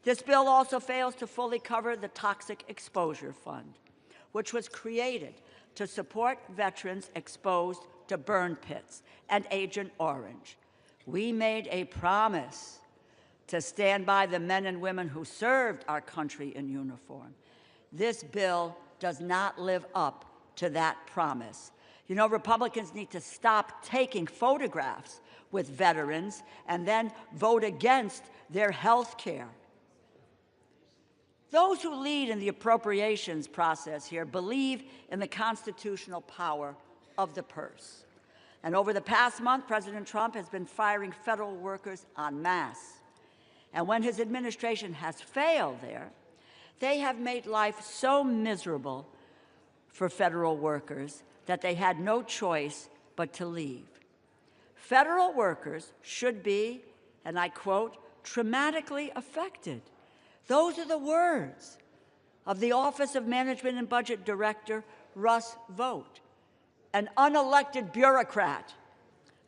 This bill also fails to fully cover the Toxic Exposure Fund, which was created to support veterans exposed to burn pits and Agent Orange. We made a promise to stand by the men and women who served our country in uniform. This bill does not live up to that promise. You know, Republicans need to stop taking photographs with veterans and then vote against their health care. Those who lead in the appropriations process here believe in the constitutional power of the purse. And over the past month, President Trump has been firing federal workers en masse. And when his administration has failed there, they have made life so miserable for federal workers that they had no choice but to leave. Federal workers should be, and I quote, traumatically affected. Those are the words of the Office of Management and Budget Director Russ Vought, an unelected bureaucrat.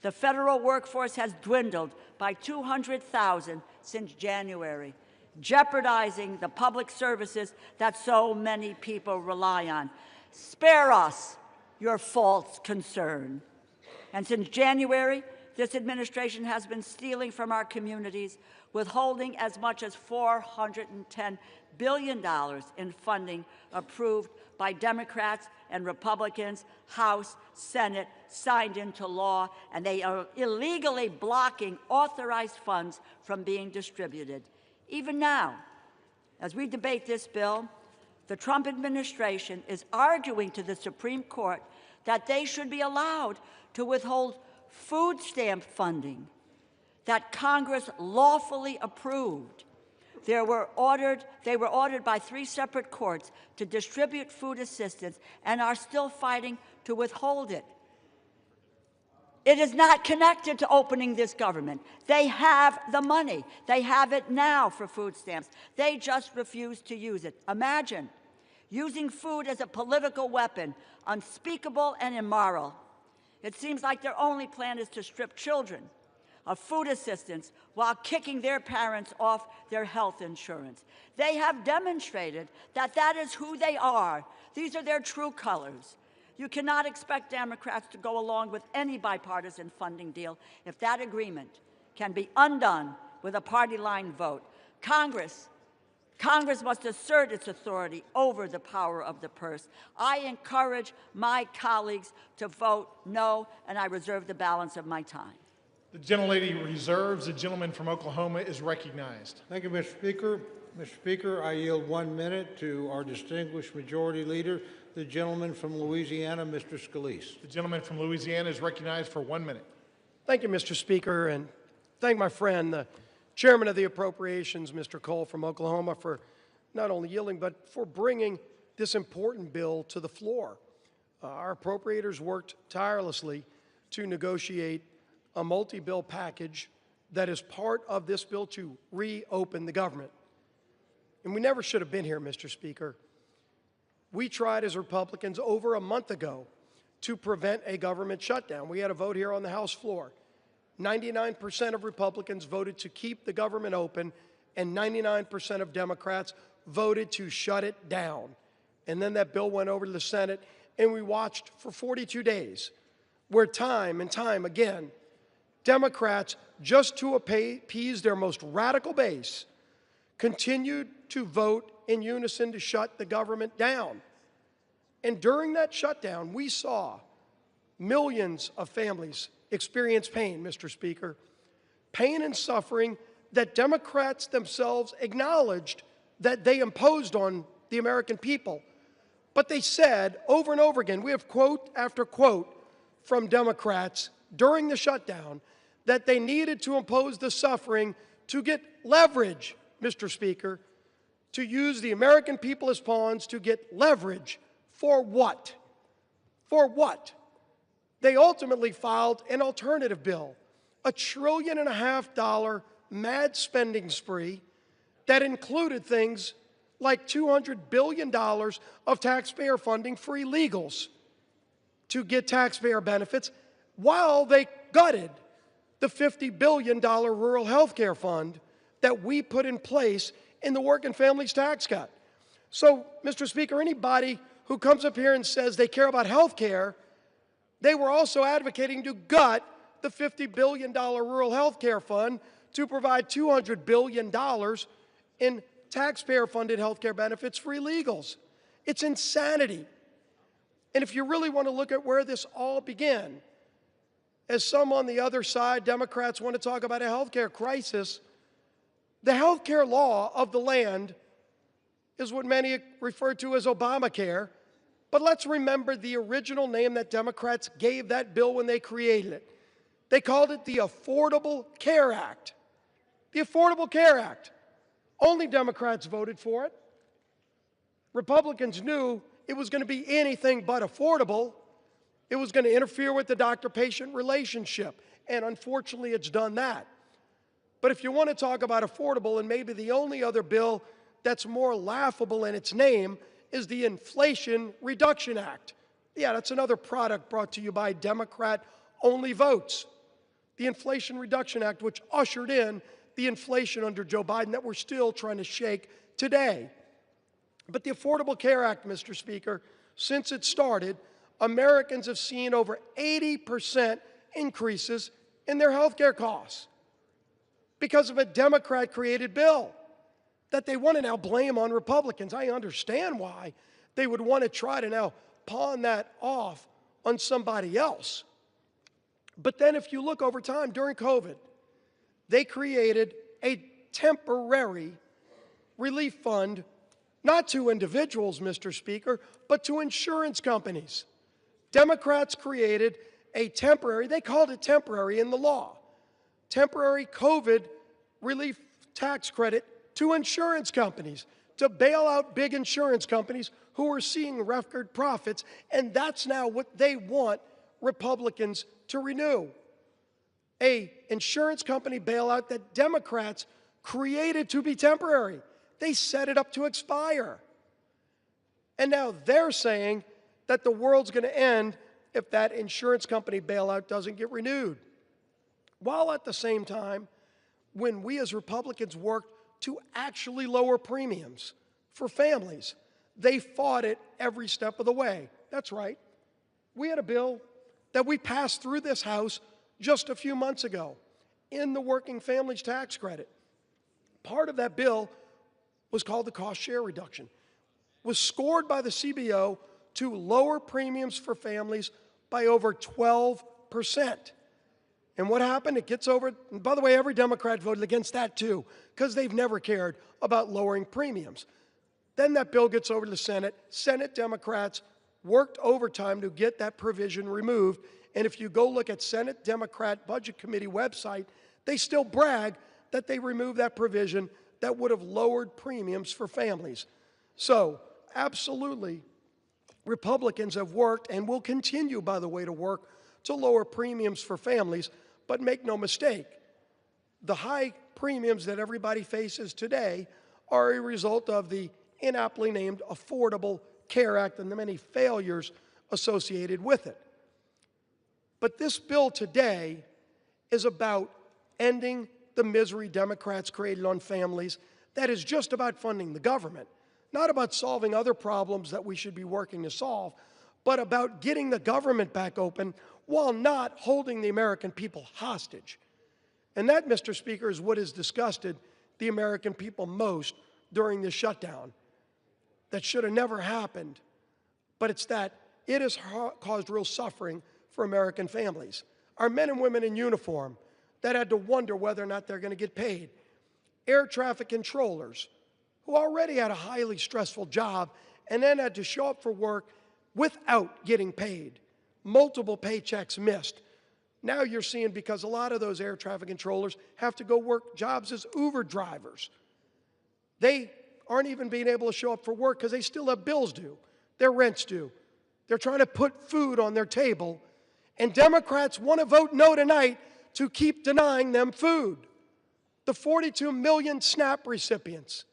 The federal workforce has dwindled by 200,000 since January, jeopardizing the public services that so many people rely on. Spare us your false concern. And since January, This administration has been stealing from our communities, withholding as much as $410 billion in funding approved by Democrats and Republicans, House, Senate, signed into law, and they are illegally blocking authorized funds from being distributed. Even now, as we debate this bill, the Trump administration is arguing to the Supreme Court that they should be allowed to withhold food stamp funding that Congress lawfully approved. They were ordered by 3 separate courts to distribute food assistance and are still fighting to withhold it. It is not connected to opening this government. They have the money. They have it now for food stamps. They just refuse to use it. Imagine using food as a political weapon, unspeakable and immoral. It seems like their only plan is to strip children of food assistance while kicking their parents off their health insurance. They have demonstrated that that is who they are. These are their true colors. You cannot expect Democrats to go along with any bipartisan funding deal if that agreement can be undone with a party line vote. Congress must assert its authority over the power of the purse. I encourage my colleagues to vote no, and I reserve the balance of my time. The gentlelady reserves. The gentleman from Oklahoma is recognized. Thank you, Mr. Speaker. Mr. Speaker, I yield 1 minute to our distinguished majority leader, the gentleman from Louisiana, Mr. Scalise. The gentleman from Louisiana is recognized for 1 minute. Thank you, Mr. Speaker, and thank my friend, the Chairman of the Appropriations, Mr. Cole from Oklahoma, for not only yielding, but for bringing this important bill to the floor. Our appropriators worked tirelessly to negotiate a multi-bill package that is part of this bill to reopen the government. And we never should have been here, Mr. Speaker. We tried as Republicans over a month ago to prevent a government shutdown. We had a vote here on the House floor. 99% of Republicans voted to keep the government open, and 99% of Democrats voted to shut it down. And then that bill went over to the Senate, and we watched for 42 days, where time and time again, Democrats, just to appease their most radical base, continued to vote in unison to shut the government down. And during that shutdown, we saw millions of families experience pain, Mr. Speaker, pain and suffering that Democrats themselves acknowledged that they imposed on the American people. But they said over and over again, we have quote after quote from Democrats during the shutdown, that they needed to impose the suffering to get leverage, Mr. Speaker, to use the American people as pawns to get leverage. For what? For what? They ultimately filed an alternative bill, a $1.5 trillion mad spending spree that included things like $200 billion of taxpayer funding for illegals to get taxpayer benefits, while they gutted the $50 billion rural health care fund that we put in place in the Working Families Tax Cut. So, Mr. Speaker, anybody who comes up here and says they care about health care, they were also advocating to gut the $50 billion rural health care fund to provide $200 billion in taxpayer-funded health care benefits for illegals. It's insanity. And if you really want to look at where this all began, as some on the other side, Democrats, want to talk about a health care crisis, the health care law of the land is what many refer to as Obamacare. But let's remember the original name that Democrats gave that bill when they created it. They called it the Affordable Care Act. The Affordable Care Act. Only Democrats voted for it. Republicans knew it was going to be anything but affordable. It was going to interfere with the doctor-patient relationship, and unfortunately it's done that. But if you want to talk about affordable, and maybe the only other bill that's more laughable in its name is the Inflation Reduction Act. Yeah, that's another product brought to you by Democrat-only votes. The Inflation Reduction Act, which ushered in the inflation under Joe Biden that we're still trying to shake today. But the Affordable Care Act, Mr. Speaker, since it started, Americans have seen over 80% increases in their health care costs because of a Democrat-created bill that they want to now blame on Republicans. I understand why they would want to try to now pawn that off on somebody else. But then if you look over time, during COVID, they created a temporary relief fund, not to individuals, Mr. Speaker, but to insurance companies. Democrats created a temporary, they called it temporary in the law, temporary COVID relief tax credit to insurance companies to bail out big insurance companies who are seeing record profits, and that's now what they want Republicans to renew. A insurance company bailout that Democrats created to be temporary. They set it up to expire. And now they're saying that the world's going to end if that insurance company bailout doesn't get renewed. While at the same time, when we as Republicans worked to actually lower premiums for families, they fought it every step of the way. That's right. We had a bill that we passed through this House just a few months ago in the Working Families Tax Credit. Part of that bill was called the cost share reduction, was scored by the CBO to lower premiums for families by over 12%. And what happened? It gets over, and by the way, every Democrat voted against that too, because they've never cared about lowering premiums. Then that bill gets over to the Senate. Senate Democrats worked overtime to get that provision removed. And if you go look at Senate Democrat Budget Committee website, they still brag that they removed that provision that would have lowered premiums for families. So, absolutely, Republicans have worked and will continue, by the way, to work to lower premiums for families, but make no mistake, the high premiums that everybody faces today are a result of the inaptly named Affordable Care Act and the many failures associated with it. But this bill today is about ending the misery Democrats created on families. That is just about funding the government, not about solving other problems that we should be working to solve, but about getting the government back open while not holding the American people hostage. And that, Mr. Speaker, is what has disgusted the American people most during this shutdown. That should have never happened, but it's that it has caused real suffering for American families. Our men and women in uniform that had to wonder whether or not they're going to get paid. Air traffic controllers who already had a highly stressful job and then had to show up for work without getting paid. Multiple paychecks missed. Now you're seeing, because a lot of those air traffic controllers have to go work jobs as Uber drivers. They aren't even being able to show up for work because they still have bills due, their rent's due. They're trying to put food on their table, and Democrats want to vote no tonight to keep denying them food. The 42 million SNAP recipients,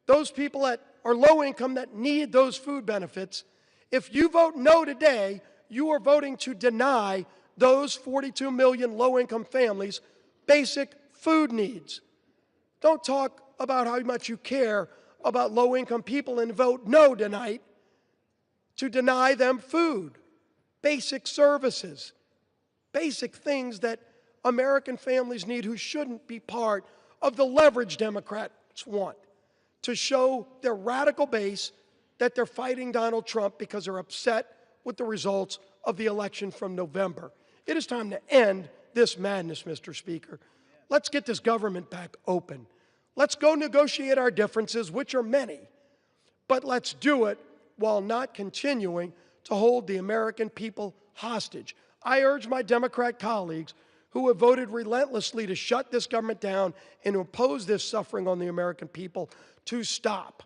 those people that are low income that need those food benefits, if you vote no today, you are voting to deny those 42 million low-income families basic food needs. Don't talk about how much you care about low-income people and vote no tonight to deny them food, basic services, basic things that American families need who shouldn't be part of the leverage Democrats want to show their radical base that they're fighting Donald Trump because they're upset with the results of the election from November. It is time to end this madness, Mr. Speaker. Let's get this government back open. Let's go negotiate our differences, which are many, but let's do it while not continuing to hold the American people hostage. I urge my Democrat colleagues who have voted relentlessly to shut this government down and impose this suffering on the American people to stop.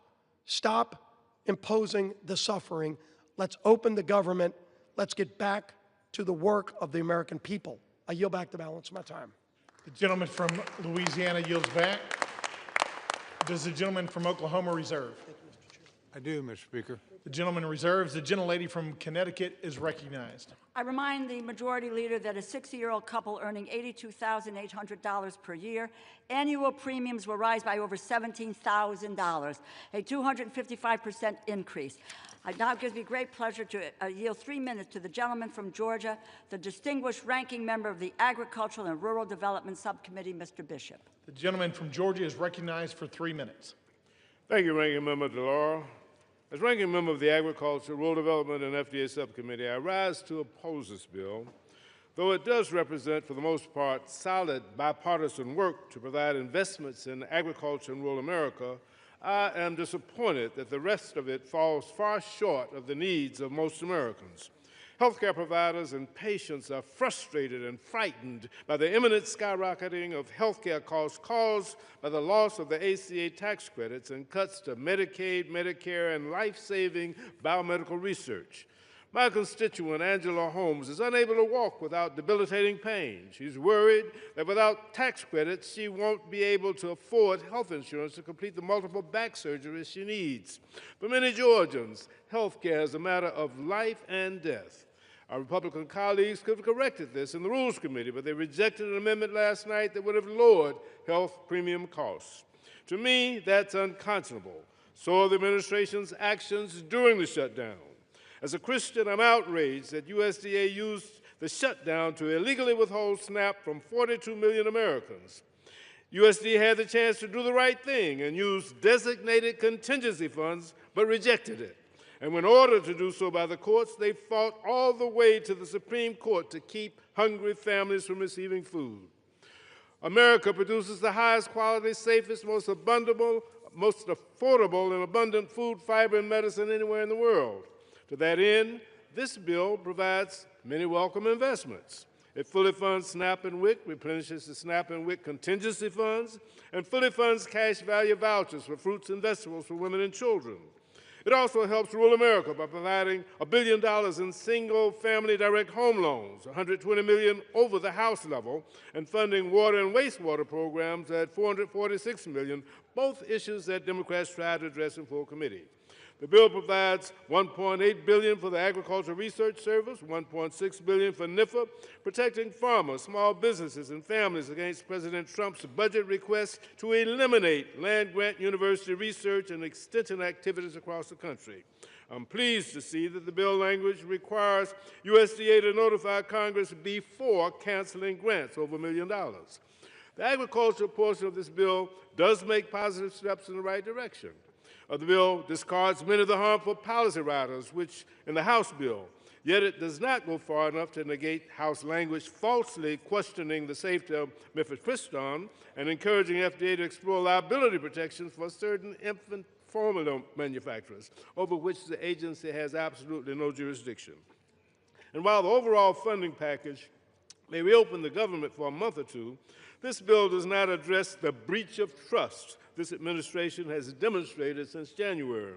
Stop imposing the suffering. Let's open the government. Let's get back to the work of the American people. I yield back the balance of my time. The gentleman from Louisiana yields back. Does the gentleman from Oklahoma reserve? I do, Mr. Speaker. The gentleman reserves. The gentlelady from Connecticut is recognized. I remind the Majority Leader that a 60-year-old couple earning $82,800 per year, annual premiums will rise by over $17,000, a 255% increase. It now gives me great pleasure to yield 3 minutes to the gentleman from Georgia, the distinguished ranking member of the Agricultural and Rural Development Subcommittee, Mr. Bishop. The gentleman from Georgia is recognized for 3 minutes. Thank you, Ranking Member DeLauro. As Ranking Member of the Agriculture, Rural Development, and FDA Subcommittee, I rise to oppose this bill. Though it does represent, for the most part, solid bipartisan work to provide investments in agriculture in rural America, I am disappointed that the rest of it falls far short of the needs of most Americans. Healthcare providers and patients are frustrated and frightened by the imminent skyrocketing of healthcare costs caused by the loss of the ACA tax credits and cuts to Medicaid, Medicare, and life-saving biomedical research. My constituent, Angela Holmes, is unable to walk without debilitating pain. She's worried that without tax credits, she won't be able to afford health insurance to complete the multiple back surgeries she needs. For many Georgians, health care is a matter of life and death. Our Republican colleagues could have corrected this in the Rules Committee, but they rejected an amendment last night that would have lowered health premium costs. To me, that's unconscionable. So are the administration's actions during the shutdown. As a Christian, I'm outraged that USDA used the shutdown to illegally withhold SNAP from 42 million Americans. USDA had the chance to do the right thing and use designated contingency funds, but rejected it. And when ordered to do so by the courts, they fought all the way to the Supreme Court to keep hungry families from receiving food. America produces the highest quality, safest, most affordable, and abundant food, fiber, and medicine anywhere in the world. To that end, this bill provides many welcome investments. It fully funds SNAP and WIC, replenishes the SNAP and WIC contingency funds, and fully funds cash value vouchers for fruits and vegetables for women and children. It also helps rural America by providing $1 billion in single-family direct home loans, $120 million over the House level, and funding water and wastewater programs at $446 million, both issues that Democrats tried to address in full committee. The bill provides $1.8 billion for the Agricultural Research Service, $1.6 billion for NIFA, protecting farmers, small businesses, and families against President Trump's budget request to eliminate land-grant university research and extension activities across the country. I'm pleased to see that the bill language requires USDA to notify Congress before canceling grants over $1 million. The agricultural portion of this bill does make positive steps in the right direction. The bill discards many of the harmful policy riders, which in the House bill, yet it does not go far enough to negate House language falsely questioning the safety of mifepristone and encouraging FDA to explore liability protections for certain infant formula manufacturers, over which the agency has absolutely no jurisdiction. And while the overall funding package may reopen the government for a month or two, this bill does not address the breach of trust this administration has demonstrated since January.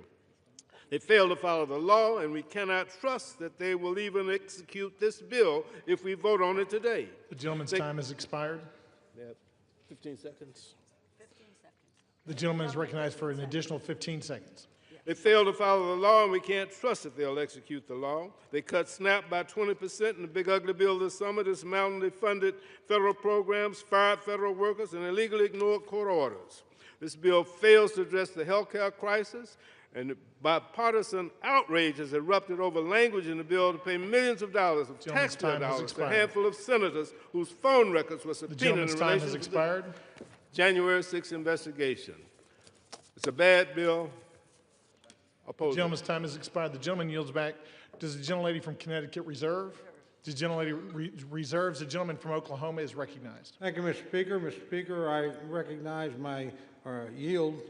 They failed to follow the law, and we cannot trust that they will even execute this bill if we vote on it today. The gentleman's time has expired. They have 15 seconds. 15 seconds. The gentleman is recognized for an additional 15 seconds. They fail to follow the law, and we can't trust that they'll execute the law. They cut SNAP by 20% in the big ugly bill this summer, dismantled funded federal programs, fired federal workers, and illegally ignored court orders. This bill fails to address the health care crisis, and bipartisan outrage has erupted over language in the bill to pay millions of dollars of taxpayer dollars to a handful of senators whose phone records were subpoenaed in relation to the January 6th investigation. It's a bad bill. The gentleman's time has expired. The gentleman yields back. Does the gentlelady from Connecticut reserve? The gentlelady reserves. The gentleman from Oklahoma is recognized. Thank you, Mr. Speaker. Mr. Speaker, I recognize yield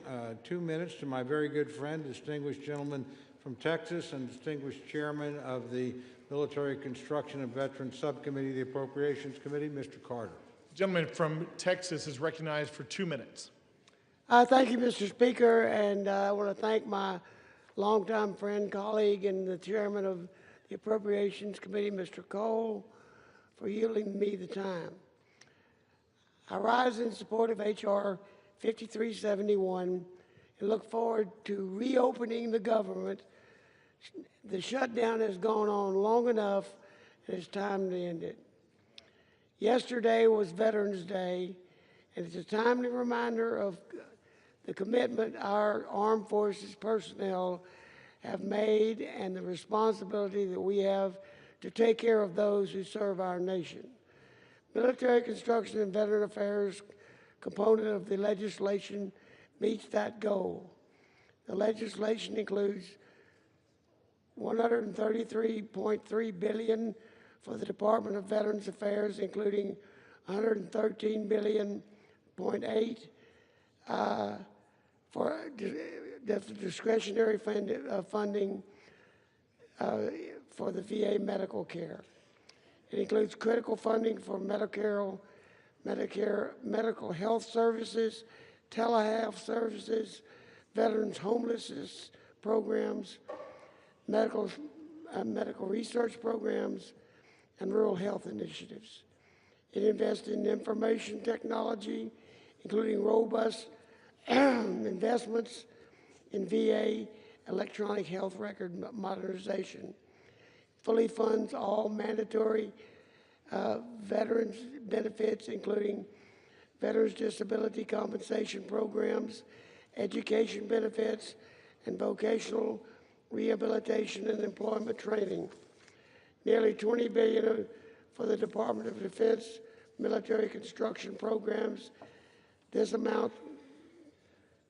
2 minutes to my very good friend, distinguished gentleman from Texas and distinguished chairman of the Military Construction and Veterans Subcommittee of the Appropriations Committee, Mr. Carter. The gentleman from Texas is recognized for 2 minutes. Thank you, Mr. Speaker, and I want to thank my longtime friend, colleague, and the chairman of the Appropriations Committee, Mr. Cole, for yielding me the time. I rise in support of H.R. 5371 and look forward to reopening the government. The shutdown has gone on long enough, and it's time to end it. Yesterday was Veterans Day, and it's a timely reminder of the commitment our armed forces personnel have made and the responsibility that we have to take care of those who serve our nation. Military construction and veteran affairs component of the legislation meets that goal. The legislation includes $133.3 billion for the Department of Veterans Affairs, including $113.8 billion for discretionary funding for the VA medical care. It includes critical funding for Medicare, medical health services, telehealth services, veterans homelessness programs, medical research programs, and rural health initiatives. It invests in information technology, including robust investments in VA electronic health record modernization. Fully funds all mandatory veterans benefits, including veterans disability compensation programs, education benefits, and vocational rehabilitation and employment training. Nearly $20 billion for the Department of Defense military construction programs. This amount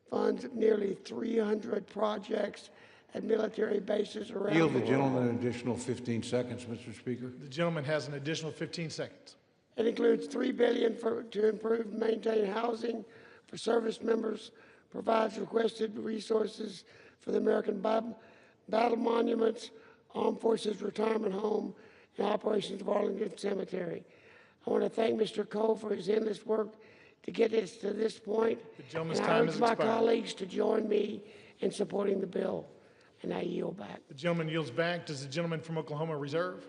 funds nearly 300 projects at military bases around Yield the the world. gentleman an additional 15 seconds, Mr. Speaker. The gentleman has an additional 15 seconds. It includes $3 billion to improve and maintain housing for service members, provides requested resources for the American Battle Monuments, Armed Forces Retirement Home, and operations of Arlington Cemetery. I want to thank Mr. Cole for his endless work to get us to this point. The gentleman's and time I has urge my expired. colleagues to join me in supporting the bill. And I yield back. The gentleman yields back. Does the gentleman from Oklahoma reserve?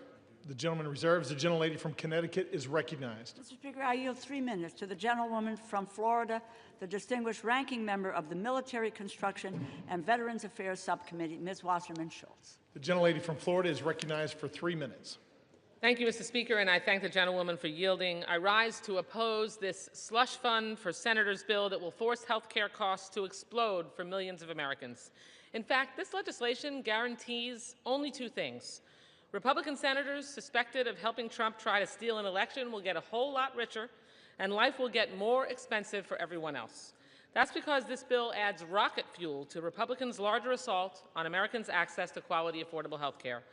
The gentleman reserves. The gentlelady from Connecticut is recognized. Mr. Speaker, I yield 3 minutes to the gentlewoman from Florida, the distinguished ranking member of the Military Construction and Veterans Affairs Subcommittee, Ms. Wasserman Schultz. The gentlelady from Florida is recognized for 3 minutes. Thank you, Mr. Speaker, and I thank the gentlewoman for yielding. I rise to oppose this slush fund for senators bill that will force health care costs to explode for millions of Americans. In fact, this legislation guarantees only 2 things. Republican senators suspected of helping Trump try to steal an election will get a whole lot richer, and life will get more expensive for everyone else. That's because this bill adds rocket fuel to Republicans' larger assault on Americans' access to quality, affordable health care.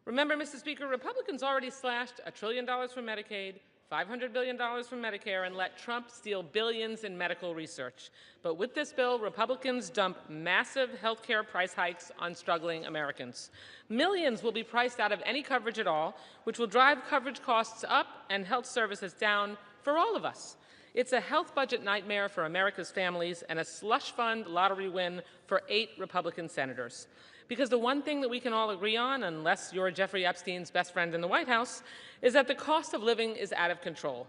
Remember, Mr. Speaker, Republicans already slashed $1 trillion from Medicaid, $500 billion from Medicare, and let Trump steal billions in medical research. But with this bill, Republicans dump massive health care price hikes on struggling Americans. Millions will be priced out of any coverage at all, which will drive coverage costs up and health services down for all of us. It's a health budget nightmare for America's families and a slush fund lottery win for 8 Republican senators. Because the one thing that we can all agree on, unless you're Jeffrey Epstein's best friend in the White House, is that the cost of living is out of control.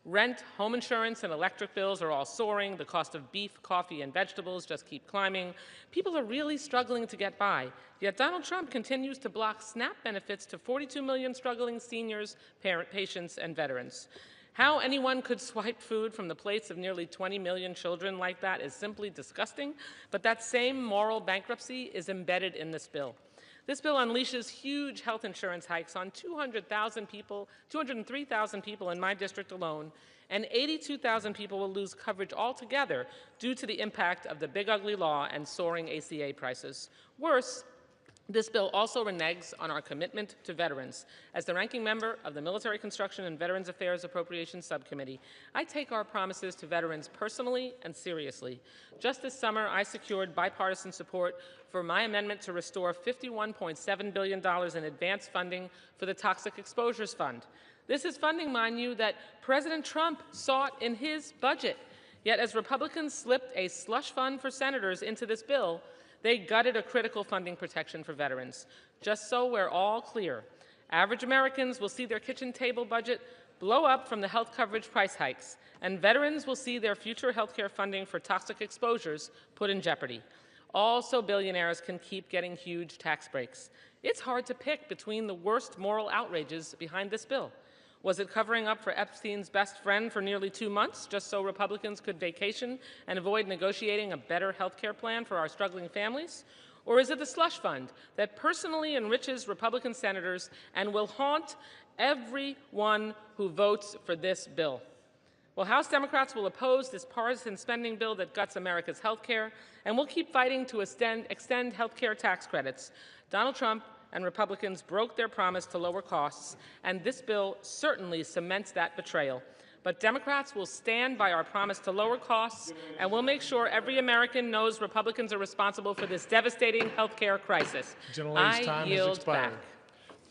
Rent, home insurance, and electric bills are all soaring. The cost of beef, coffee, and vegetables just keep climbing. People are really struggling to get by. Yet Donald Trump continues to block SNAP benefits to 42 million struggling seniors, patients, and veterans. How anyone could swipe food from the plates of nearly 20 million children like that is simply disgusting, but that same moral bankruptcy is embedded in this bill. This bill unleashes huge health insurance hikes on 203,000 people in my district alone, and 82,000 people will lose coverage altogether due to the impact of the big ugly law and soaring ACA prices. Worse, this bill also reneges on our commitment to veterans. As the ranking member of the Military Construction and Veterans Affairs Appropriations Subcommittee, I take our promises to veterans personally and seriously. Just this summer, I secured bipartisan support for my amendment to restore $51.7 billion in advance funding for the Toxic Exposures Fund. This is funding, mind you, that President Trump sought in his budget. Yet as Republicans slipped a slush fund for senators into this bill, they gutted a critical funding protection for veterans. Just so we're all clear, average Americans will see their kitchen table budget blow up from the health coverage price hikes, and veterans will see their future health care funding for toxic exposures put in jeopardy. Also, billionaires can keep getting huge tax breaks. It's hard to pick between the worst moral outrages behind this bill. Was it covering up for Epstein's best friend for nearly 2 months, just so Republicans could vacation and avoid negotiating a better health care plan for our struggling families? Or is it the slush fund that personally enriches Republican senators and will haunt everyone who votes for this bill? Well, House Democrats will oppose this partisan spending bill that guts America's health care, and we'll keep fighting to extend health care tax credits. Donald Trump and Republicans broke their promise to lower costs, and this bill certainly cements that betrayal. But Democrats will stand by our promise to lower costs, and we'll make sure every American knows Republicans are responsible for this devastating health care crisis. Gentlelady's time has yield expired. back.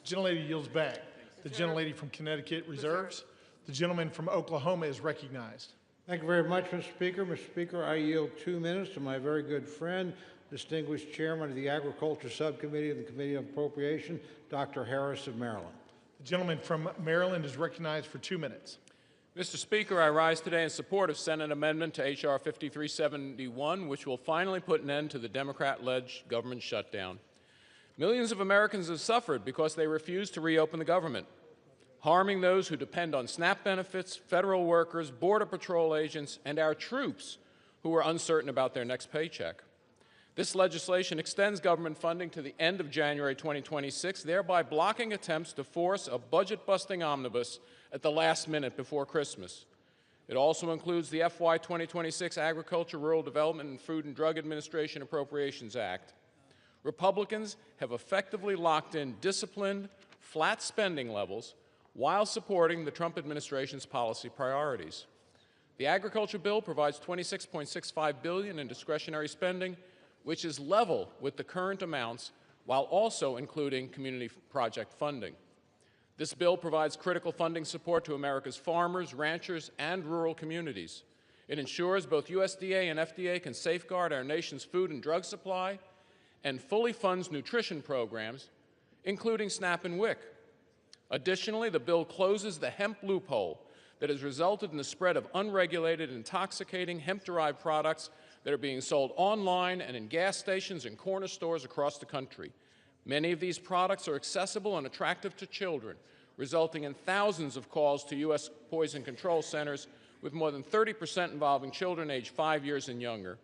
The gentlelady yields back. The gentlelady from Connecticut reserves. The gentleman from Oklahoma is recognized. Thank you very much, Mr. Speaker. Mr. Speaker, I yield 2 minutes to my very good friend, distinguished chairman of the Agriculture Subcommittee of the Committee on Appropriation, Dr. Harris of Maryland. The gentleman from Maryland is recognized for 2 minutes. Mr. Speaker, I rise today in support of Senate amendment to H.R. 5371, which will finally put an end to the Democrat-led government shutdown. Millions of Americans have suffered because they refuse to reopen the government, harming those who depend on SNAP benefits, federal workers, Border Patrol agents, and our troops who are uncertain about their next paycheck. This legislation extends government funding to the end of January 2026, thereby blocking attempts to force a budget-busting omnibus at the last minute before Christmas. It also includes the FY 2026 Agriculture, Rural Development, and Food and Drug Administration Appropriations Act. Republicans have effectively locked in disciplined, flat spending levels while supporting the Trump administration's policy priorities. The agriculture bill provides $26.65 billion in discretionary spending, which is level with the current amounts while also including community project funding. This bill provides critical funding support to America's farmers, ranchers, and rural communities. It ensures both USDA and FDA can safeguard our nation's food and drug supply and fully funds nutrition programs, including SNAP and WIC. Additionally, the bill closes the hemp loophole that has resulted in the spread of unregulated, intoxicating hemp-derived products that are being sold online and in gas stations and corner stores across the country. Many of these products are accessible and attractive to children, resulting in thousands of calls to U.S. poison control centers, with more than 30% involving children aged 5 years and younger.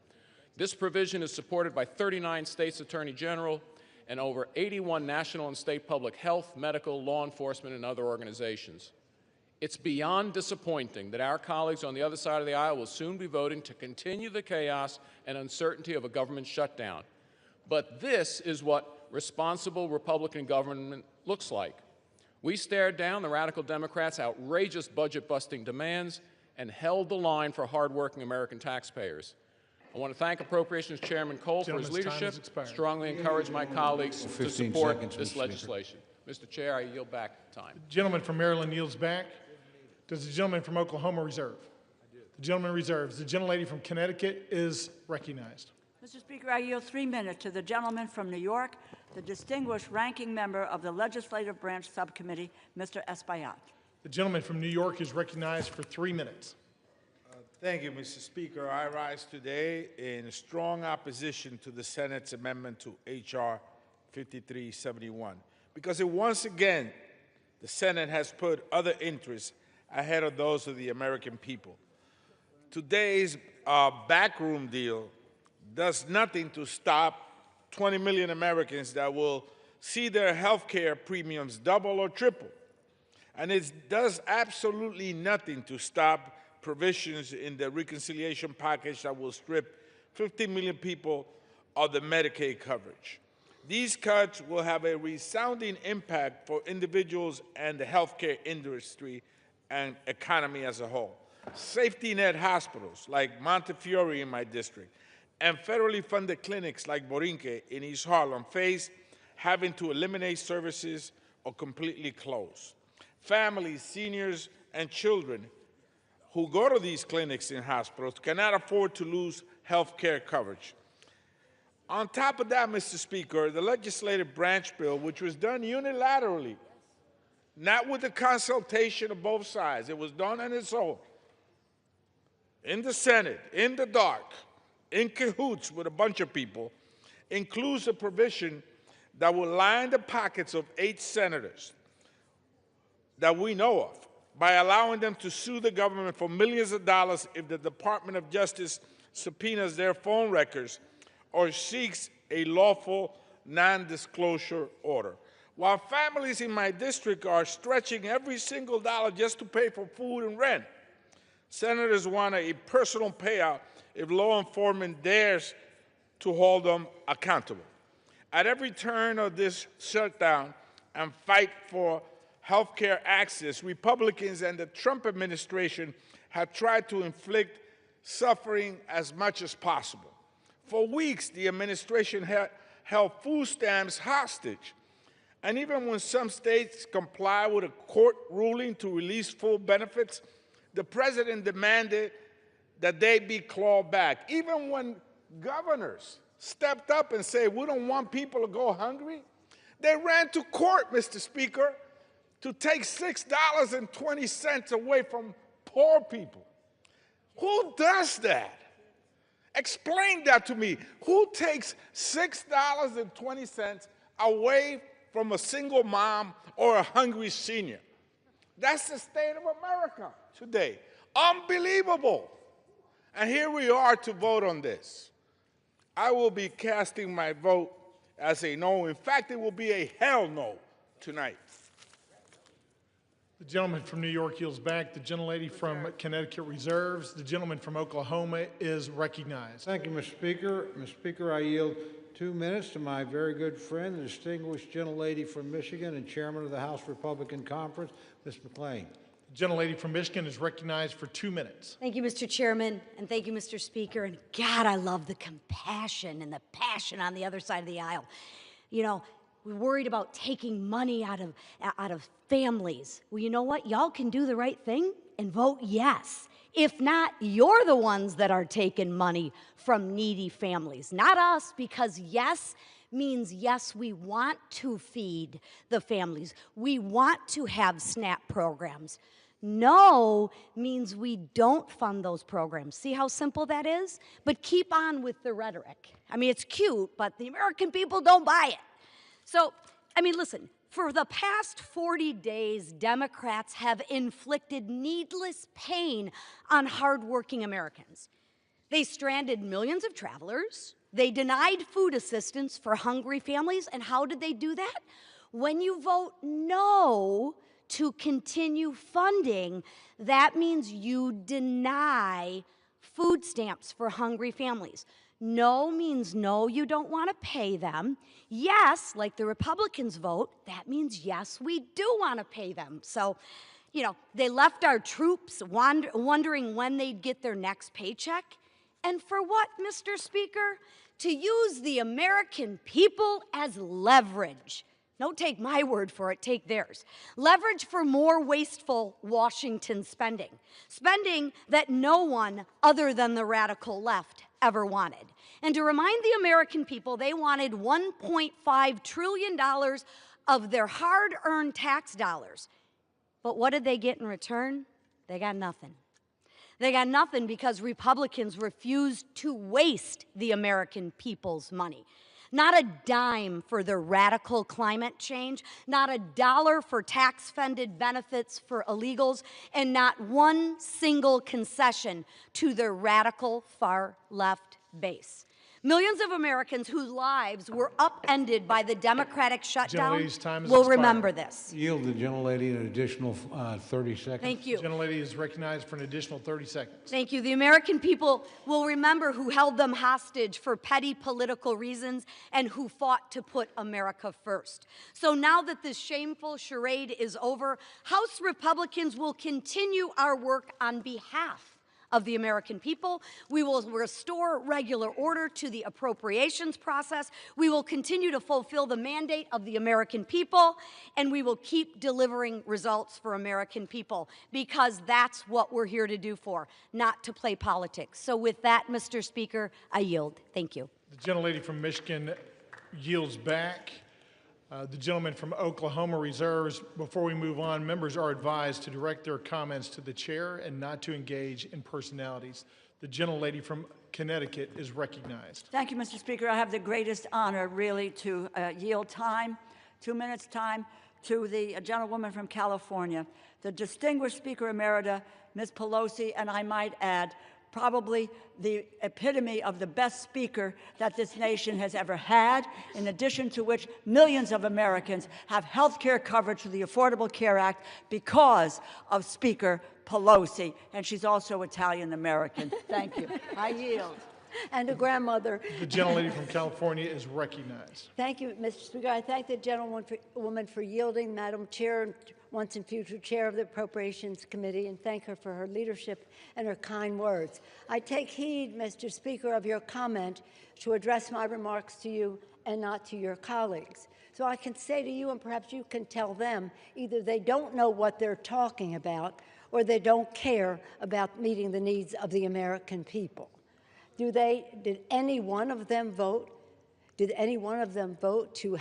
This provision is supported by 39 states' attorney general and over 81 national and state public health, medical, law enforcement, and other organizations. It's beyond disappointing that our colleagues on the other side of the aisle will soon be voting to continue the chaos and uncertainty of a government shutdown. But this is what responsible Republican government looks like. We stared down the radical Democrats' outrageous budget-busting demands and held the line for hardworking American taxpayers. I want to thank Appropriations Chairman Cole for his leadership, strongly encourage my colleagues to support this legislation. Mr. Chair, I yield back time. The gentleman from Maryland yields back. Does the gentleman from Oklahoma reserve? I do. The gentleman reserves. The gentlelady from Connecticut is recognized. Mr. Speaker, I yield 3 minutes to the gentleman from New York, the distinguished ranking member of the Legislative Branch Subcommittee, Mr. Espaillat. The gentleman from New York is recognized for 3 minutes. Thank you, Mr. Speaker. I rise today in strong opposition to the Senate's amendment to H.R. 5371 because once again, the Senate has put other interests ahead of those of the American people. Today's backroom deal does nothing to stop 20 million Americans that will see their health care premiums double or triple. And it does absolutely nothing to stop provisions in the reconciliation package that will strip 50 million people of the Medicaid coverage. These cuts will have a resounding impact for individuals and the healthcare industry and economy as a whole. Safety net hospitals like Montefiore in my district and federally funded clinics like Borinque in East Harlem face having to eliminate services or completely close. Families, seniors, and children who go to these clinics and hospitals cannot afford to lose health care coverage. On top of that, Mr. Speaker, the legislative branch bill, which was done unilaterally, not with the consultation of both sides, it was done on its own, in the Senate, in the dark, in cahoots with a bunch of people, includes a provision that will line the pockets of 8 senators that we know of by allowing them to sue the government for millions of dollars if the Department of Justice subpoenas their phone records or seeks a lawful non-disclosure order. While families in my district are stretching every single dollar just to pay for food and rent, senators want a personal payout if law enforcement dares to hold them accountable. At every turn of this shutdown and fight for health care access, Republicans and the Trump administration have tried to inflict suffering as much as possible. For weeks, the administration held food stamps hostage. And even when some states comply with a court ruling to release full benefits, the president demanded that they be clawed back. Even when governors stepped up and said, we don't want people to go hungry, they ran to court, Mr. Speaker, to take $6.20 away from poor people. Who does that? Explain that to me. Who takes $6.20 away from a single mom or a hungry senior? That's the state of America today. Unbelievable. And here we are to vote on this. I will be casting my vote as a no. In fact, it will be a hell no tonight. The gentleman from New York yields back. The gentlelady from Connecticut reserves. The gentleman from Oklahoma is recognized. Thank you, Mr. Speaker. Mr. Speaker, I yield 2 minutes to my very good friend, the distinguished gentlelady from Michigan and chairman of the House Republican Conference, Ms. McClain. The gentlelady from Michigan is recognized for 2 minutes. Thank you, Mr. Chairman, and thank you, Mr. Speaker. And God, I love the compassion and the passion on the other side of the aisle. You know, we're worried about taking money out of families. Well, you know what? Y'all can do the right thing and vote yes. If not, you're the ones that are taking money from needy families, not us, because yes means yes, we want to feed the families. We want to have SNAP programs. No means we don't fund those programs. See how simple that is? But keep on with the rhetoric. I mean, it's cute, but the American people don't buy it. So, I mean, listen, for the past 40 days, Democrats have inflicted needless pain on hardworking Americans. They stranded millions of travelers. They denied food assistance for hungry families. And how did they do that? When you vote no to continue funding, that means you deny food stamps for hungry families. No means no, you don't want to pay them. Yes, like the Republicans vote, that means yes, we do want to pay them. So, you know, they left our troops wondering when they'd get their next paycheck. And for what, Mr. Speaker? To use the American people as leverage. Don't take my word for it, take theirs. Leverage for more wasteful Washington spending. Spending that no one other than the radical left ever wanted. And to remind the American people, they wanted $1.5 trillion of their hard-earned tax dollars. But what did they get in return? They got nothing. They got nothing because Republicans refused to waste the American people's money. Not a dime for their radical climate change, not a dollar for tax-funded benefits for illegals, and not one single concession to their radical far-left base. Millions of Americans whose lives were upended by the Democratic shutdown will remember this. Yield the gentlelady an additional 30 seconds. Thank you. The gentlelady is recognized for an additional 30 seconds. Thank you. The American people will remember who held them hostage for petty political reasons and who fought to put America first. So now that this shameful charade is over, House Republicans will continue our work on behalf of the American people. We will restore regular order to the appropriations process. We will continue to fulfill the mandate of the American people, and we will keep delivering results for American people, because that's what we're here to do for, not to play politics. So with that, Mr. Speaker, I yield. Thank you. The gentlelady from Michigan yields back. The gentleman from Oklahoma reserves. Before we move on, members are advised to direct their comments to the chair and not to engage in personalities. The gentlelady from Connecticut is recognized. Thank you, Mr. Speaker. I have the greatest honor, really, to yield time, 2 minutes time, to the gentlewoman from California, the distinguished Speaker Emerita, Ms. Pelosi, and I might add, probably the epitome of the best speaker that this nation has ever had, in addition to which millions of Americans have health care coverage through the Affordable Care Act because of Speaker Pelosi, and she's also Italian-American. Thank you. I yield. And a grandmother. The gentlelady from California is recognized. Thank you, Mr. Speaker. I thank the gentlewoman for yielding, Madam Chair, and once and future Chair of the Appropriations Committee, and thank her for her leadership and her kind words. I take heed, Mr. Speaker, of your comment to address my remarks to you and not to your colleagues. So I can say to you, and perhaps you can tell them, either they don't know what they're talking about or they don't care about meeting the needs of the American people. Did any one of them vote? Did any one of them vote to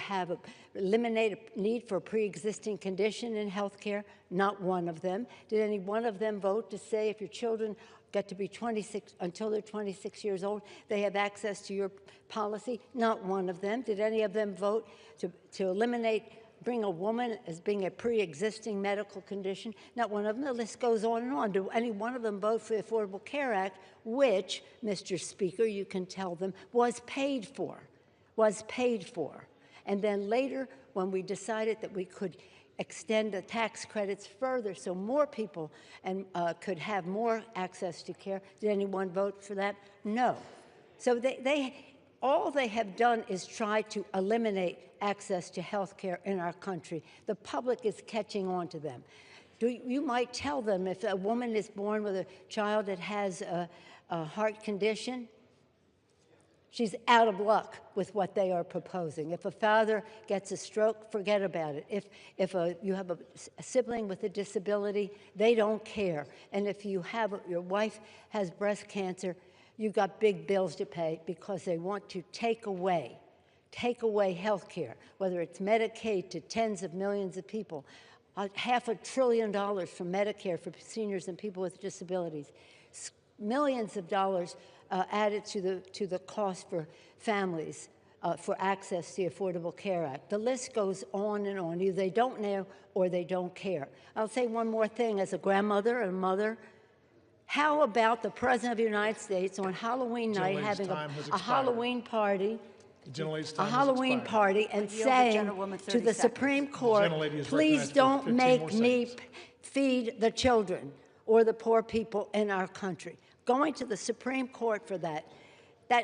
eliminate a need for a pre-existing condition in health care? Not one of them. Did any one of them vote to say if your children get to be 26, until they're 26 years old, they have access to your policy? Not one of them. Did any of them vote to bring a woman as being a pre-existing medical condition? Not one of them. The list goes on and on. Do any one of them vote for the Affordable Care Act, which, Mr. Speaker, you can tell them, was paid for? And then later, when we decided that we could extend the tax credits further so more people could have more access to care, did anyone vote for that? No. So all they have done is try to eliminate access to health care in our country. The public is catching on to them. You might tell them if a woman is born with a child that has a heart condition, she's out of luck with what they are proposing. If a father gets a stroke, forget about it. If you have a sibling with a disability, they don't care. And if your wife has breast cancer, you've got big bills to pay because they want to take away health care, whether it's Medicaid to tens of millions of people, $500 billion from Medicare for seniors and people with disabilities, millions of dollars added to the cost for families for access to the Affordable Care Act. The list goes on and on. Either they don't know or they don't care. I'll say one more thing as a grandmother and mother. How about the President of the United States on Halloween night having a Halloween party? And saying to the Supreme Court, please don't make me feed the children or the poor people in our country. Going to the Supreme Court for that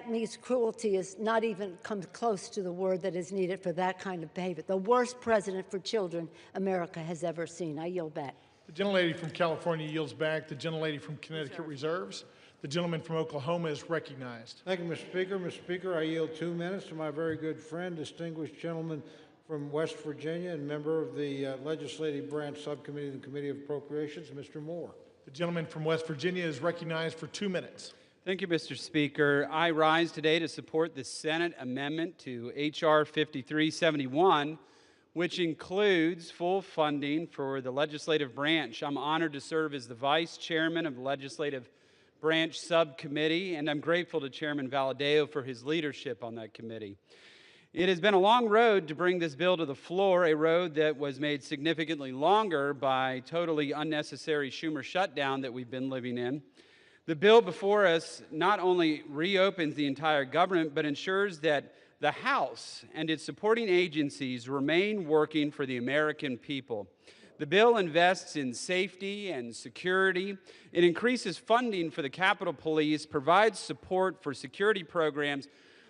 means cruelty is not even comes close to the word that is needed for that kind of behavior. The worst president for children America has ever seen. I yield back. The gentlelady from California yields back. The gentlelady from Connecticut reserves. The gentleman from Oklahoma is recognized. Thank you, Mr. Speaker. Mr. Speaker, I yield 2 minutes to my very good friend, distinguished gentleman from West Virginia and member of the Legislative Branch Subcommittee and Committee of Appropriations, Mr. Moore. The gentleman from West Virginia is recognized for 2 minutes. Thank you, Mr. Speaker. I rise today to support the Senate amendment to H.R. 5371, which includes full funding for the legislative branch. I'm honored to serve as the vice chairman of the Legislative Branch Subcommittee, and I'm grateful to Chairman Valadao for his leadership on that committee. It has been a long road to bring this bill to the floor, a road that was made significantly longer by totally unnecessary Schumer shutdown that we've been living in. The bill before us not only reopens the entire government, but ensures that the House and its supporting agencies remain working for the American people. The bill invests in safety and security. It increases funding for the Capitol Police, provides support for security programs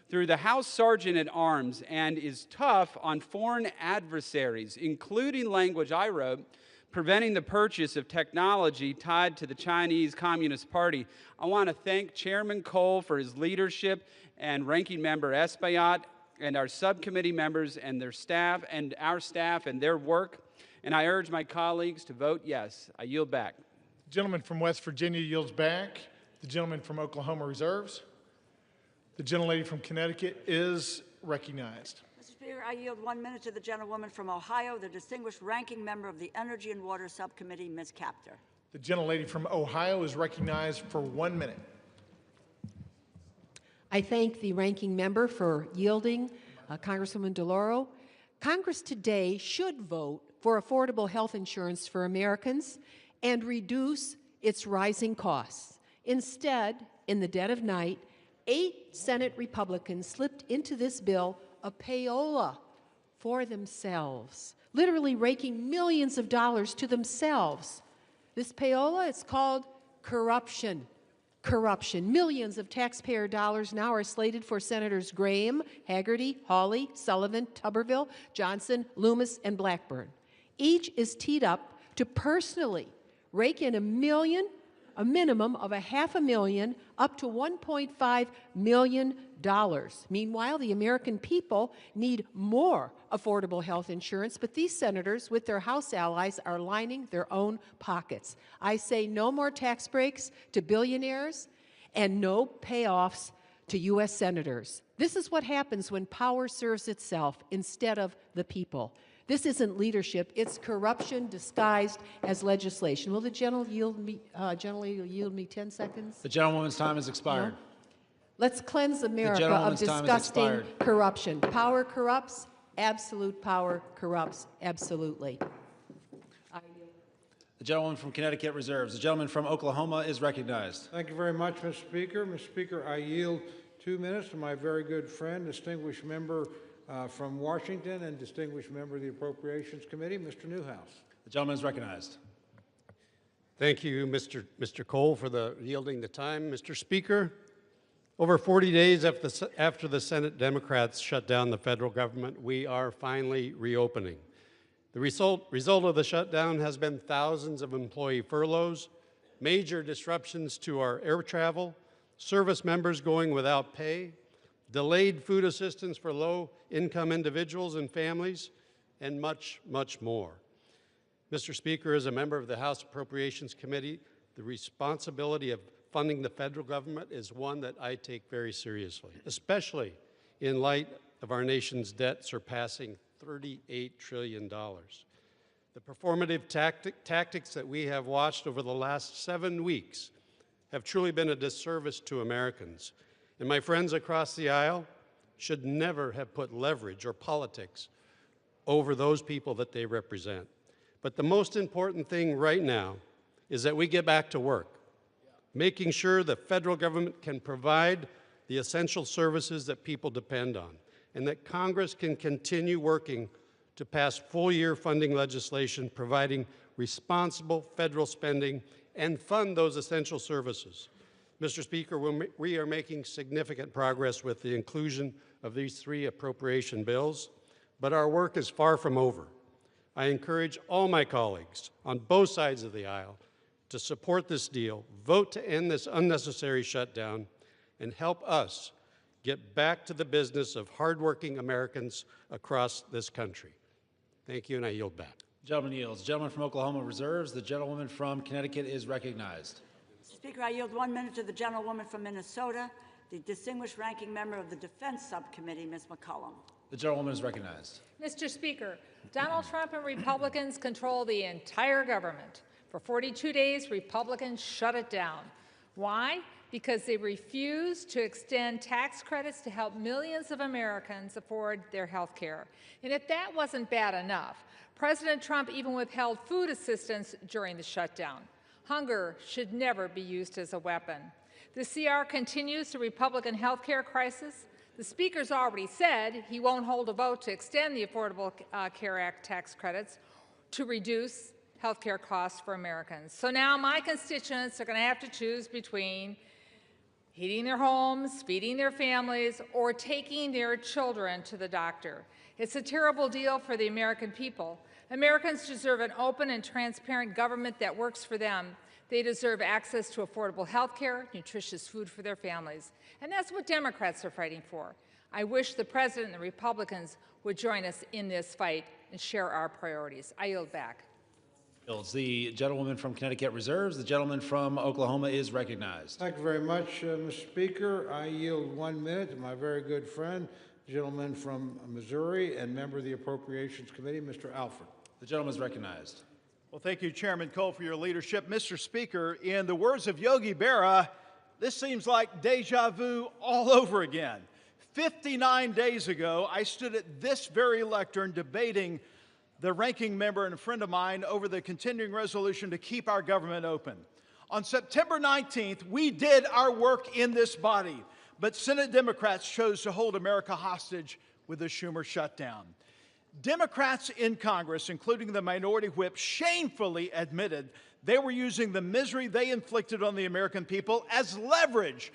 through the House Sergeant at Arms, and is tough on foreign adversaries, including language I wrote, preventing the purchase of technology tied to the Chinese Communist Party. I want to thank Chairman Cole for his leadership and Ranking Member Espaillat and our subcommittee members and their staff and our staff and their work. And I urge my colleagues to vote yes. I yield back. The gentleman from West Virginia yields back. The gentleman from Oklahoma reserves. The gentlelady from Connecticut is recognized. Mr. Speaker, I yield 1 minute to the gentlewoman from Ohio, the distinguished ranking member of the Energy and Water Subcommittee, Ms. Capter. The gentlelady from Ohio is recognized for 1 minute. I thank the ranking member for yielding, Congresswoman DeLauro. Congress today should vote for affordable health insurance for Americans and reduce its rising costs. Instead, in the dead of night, 8 Senate Republicans slipped into this bill a payola for themselves, literally raking millions of dollars to themselves. This payola, it's called corruption. Corruption. Millions of taxpayer dollars now are slated for Senators Graham, Hagerty, Hawley, Sullivan, Tuberville, Johnson, Loomis, and Blackburn. Each is teed up to personally rake in a minimum of $500,000 up to $1.5 million. Meanwhile, the American people need more affordable health insurance, but these senators, with their House allies, are lining their own pockets. I say no more tax breaks to billionaires and no payoffs to U.S. senators. This is what happens when power serves itself instead of the people. This isn't leadership, it's corruption disguised as legislation. Will the gentleman yield me 10 seconds? The gentlewoman's time has expired. No? Let's cleanse America of disgusting corruption. Power corrupts, absolute power corrupts, absolutely. The gentleman from Connecticut reserves. The gentleman from Oklahoma is recognized. Thank you very much, Mr. Speaker. Mr. Speaker, I yield 2 minutes to my very good friend, distinguished member from Washington and distinguished member of the Appropriations Committee, Mr. Newhouse. The gentleman is recognized. Thank you, Mr. Cole, for yielding the time. Mr. Speaker, over 40 days after the Senate Democrats shut down the federal government, we are finally reopening. The result of the shutdown has been thousands of employee furloughs, major disruptions to our air travel, service members going without pay, delayed food assistance for low-income individuals and families, and much, much more. Mr. Speaker, as a member of the House Appropriations Committee, the responsibility of funding the federal government is one that I take very seriously, especially in light of our nation's debt surpassing $38 trillion. The performative tactics that we have watched over the last 7 weeks have truly been a disservice to Americans. And my friends across the aisle should never have put leverage or politics over those people that they represent. But the most important thing right now is that we get back to work, making sure the federal government can provide the essential services that people depend on, and that Congress can continue working to pass full-year funding legislation providing responsible federal spending and fund those essential services. Mr. Speaker, we are making significant progress with the inclusion of these 3 appropriation bills, but our work is far from over. I encourage all my colleagues on both sides of the aisle to support this deal, vote to end this unnecessary shutdown, and help us get back to the business of hardworking Americans across this country. Thank you, and I yield back. The gentleman yields. The gentleman from Oklahoma reserves. The gentlewoman from Connecticut is recognized. Speaker, I yield 1 minute to the gentlewoman from Minnesota, the distinguished ranking member of the Defense Subcommittee, Ms. McCollum. The gentlewoman is recognized. Mr. Speaker, Donald Trump and Republicans control the entire government. For 42 days, Republicans shut it down. Why? Because they refuse to extend tax credits to help millions of Americans afford their health care. And if that wasn't bad enough, President Trump even withheld food assistance during the shutdown. Hunger should never be used as a weapon. The CR continues the Republican health care crisis. The Speaker's already said he won't hold a vote to extend the Affordable Care Act tax credits to reduce health care costs for Americans. So now my constituents are going to have to choose between heating their homes, feeding their families, or taking their children to the doctor. It's a terrible deal for the American people. Americans deserve an open and transparent government that works for them. They deserve access to affordable health care, nutritious food for their families. And that's what Democrats are fighting for. I wish the President and the Republicans would join us in this fight and share our priorities. I yield back. The gentlewoman from Connecticut reserves. The gentleman from Oklahoma is recognized. Thank you very much, Mr. Speaker. I yield 1 minute to my very good friend, the gentleman from Missouri and member of the Appropriations Committee, Mr. Alford. The gentleman is recognized. Well, thank you, Chairman Cole, for your leadership. Mr. Speaker, in the words of Yogi Berra, this seems like deja vu all over again. 59 days ago, I stood at this very lectern debating the ranking member and a friend of mine over the continuing resolution to keep our government open. On September 19th, we did our work in this body, but Senate Democrats chose to hold America hostage with the Schumer shutdown. Democrats in Congress, including the minority whip, shamefully admitted they were using the misery they inflicted on the American people as leverage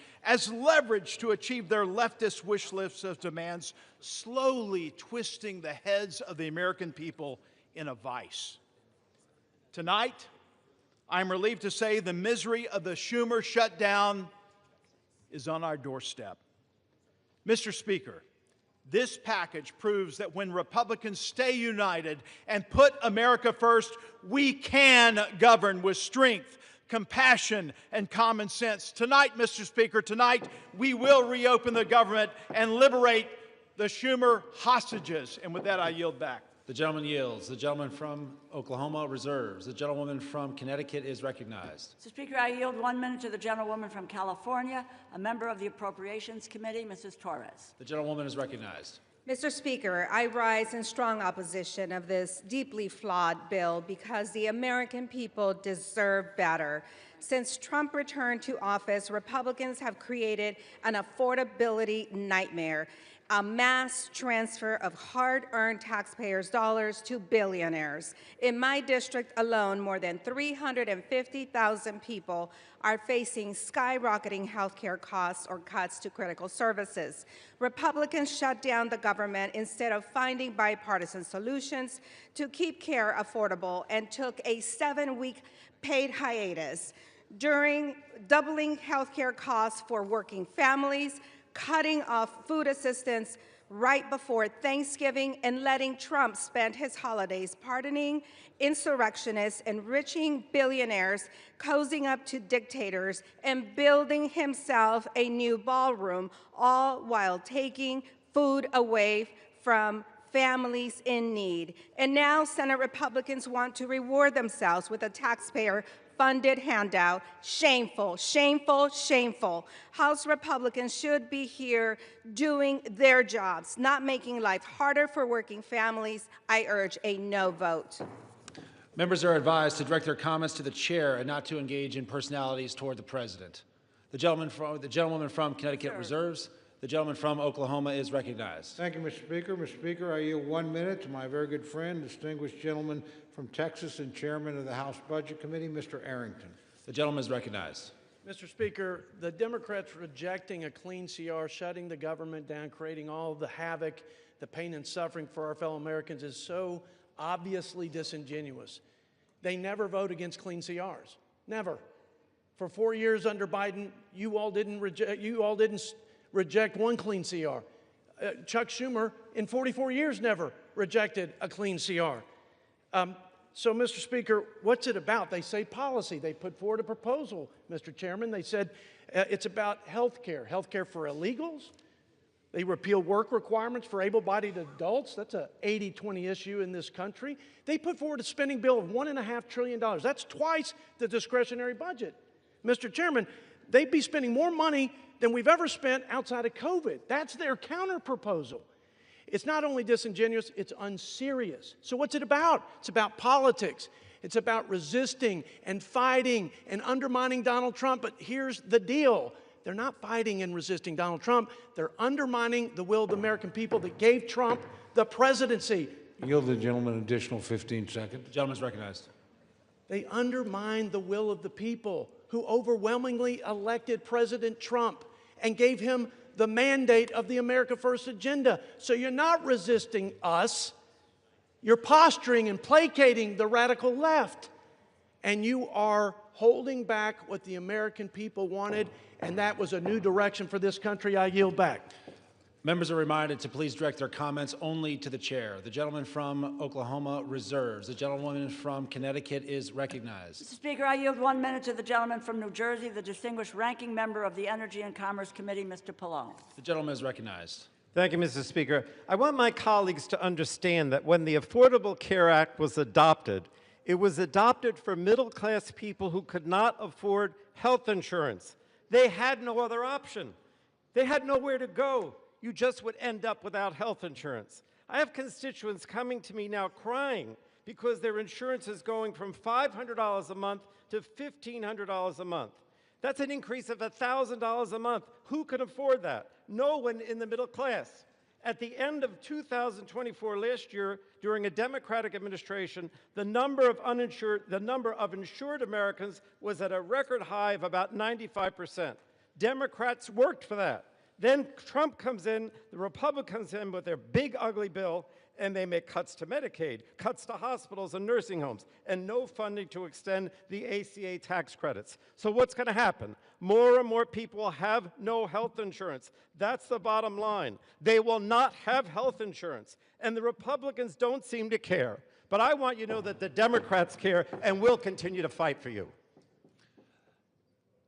to achieve their leftist wish list of demands, slowly twisting the heads of the American people in a vice. Tonight, I'm relieved to say the misery of the Schumer shutdown is on our doorstep. Mr. Speaker, this package proves that when Republicans stay united and put America first, we can govern with strength, compassion, and common sense. Tonight, Mr. Speaker, tonight we will reopen the government and liberate the Schumer hostages. And with that, I yield back. The gentleman yields. The gentleman from Oklahoma reserves. The gentlewoman from Connecticut is recognized. Mr. Speaker, I yield 1 minute to the gentlewoman from California, a member of the Appropriations Committee, Mrs. Torres. The gentlewoman is recognized. Mr. Speaker, I rise in strong opposition of this deeply flawed bill because the American people deserve better. Since Trump returned to office, Republicans have created an affordability nightmare, a mass transfer of hard-earned taxpayers' dollars to billionaires. In my district alone, more than 350,000 people are facing skyrocketing health care costs or cuts to critical services. Republicans shut down the government instead of finding bipartisan solutions to keep care affordable and took a 7-week paid hiatus, during doubling health care costs for working families, cutting off food assistance right before Thanksgiving, and letting Trump spend his holidays pardoning insurrectionists, enriching billionaires, cozying up to dictators, and building himself a new ballroom, all while taking food away from families in need. And now Senate Republicans want to reward themselves with a taxpayer-funded handout. Shameful, shameful, shameful. House Republicans should be here doing their jobs, not making life harder for working families. I urge a no vote. Members are advised to direct their comments to the chair and not to engage in personalities toward the president. The gentlewoman from Connecticut reserves. The gentleman from Oklahoma is recognized. Thank you, Mr. Speaker. Mr. Speaker, I yield 1 minute to my very good friend, distinguished gentleman from Texas and chairman of the House Budget Committee, Mr. Arrington. The gentleman is recognized. Mr. Speaker, the Democrats rejecting a clean CR, shutting the government down, creating all the havoc, the pain and suffering for our fellow Americans is so obviously disingenuous. They never vote against clean CRs. Never. For 4 years under Biden, you all didn't reject one clean CR. Chuck Schumer, in 44 years, never rejected a clean CR. So, Mr. Speaker, what's it about? They say policy. They put forward a proposal, Mr. Chairman. They said it's about health care for illegals. They repeal work requirements for able-bodied adults. That's an 80-20 issue in this country. They put forward a spending bill of $1.5 trillion. That's twice the discretionary budget. Mr. Chairman, they'd be spending more money than we've ever spent outside of COVID. That's their counter-proposal. It's not only disingenuous, it's unserious. So what's it about? It's about politics. It's about resisting and fighting and undermining Donald Trump. But here's the deal. They're not fighting and resisting Donald Trump. They're undermining the will of the American people that gave Trump the presidency. Yield the gentleman an additional 15 seconds. The gentleman is recognized. They undermine the will of the people who overwhelmingly elected President Trump and gave him the mandate of the America First agenda. So you're not resisting us. You're posturing and placating the radical left. And you are holding back what the American people wanted, and that was a new direction for this country. I yield back. Members are reminded to please direct their comments only to the chair. The gentleman from Oklahoma reserves. The gentlewoman from Connecticut is recognized. Mr. Speaker, I yield 1 minute to the gentleman from New Jersey, the distinguished ranking member of the Energy and Commerce Committee, Mr. Pallone. The gentleman is recognized. Thank you, Mr. Speaker. I want my colleagues to understand that when the Affordable Care Act was adopted, it was adopted for middle-class people who could not afford health insurance. They had no other option. They had nowhere to go. You just would end up without health insurance. I have constituents coming to me now crying because their insurance is going from $500 a month to $1,500 a month. That's an increase of $1,000 a month. Who can afford that? No one in the middle class. At the end of 2024 last year, during a Democratic administration, the number of insured Americans was at a record high of about 95%. Democrats worked for that. Then Trump comes in, the Republicans come in with their big ugly bill, and they make cuts to Medicaid, cuts to hospitals and nursing homes, and no funding to extend the ACA tax credits. So what's going to happen? More and more people will have no health insurance. That's the bottom line. They will not have health insurance, and the Republicans don't seem to care. But I want you to know that the Democrats care and will continue to fight for you.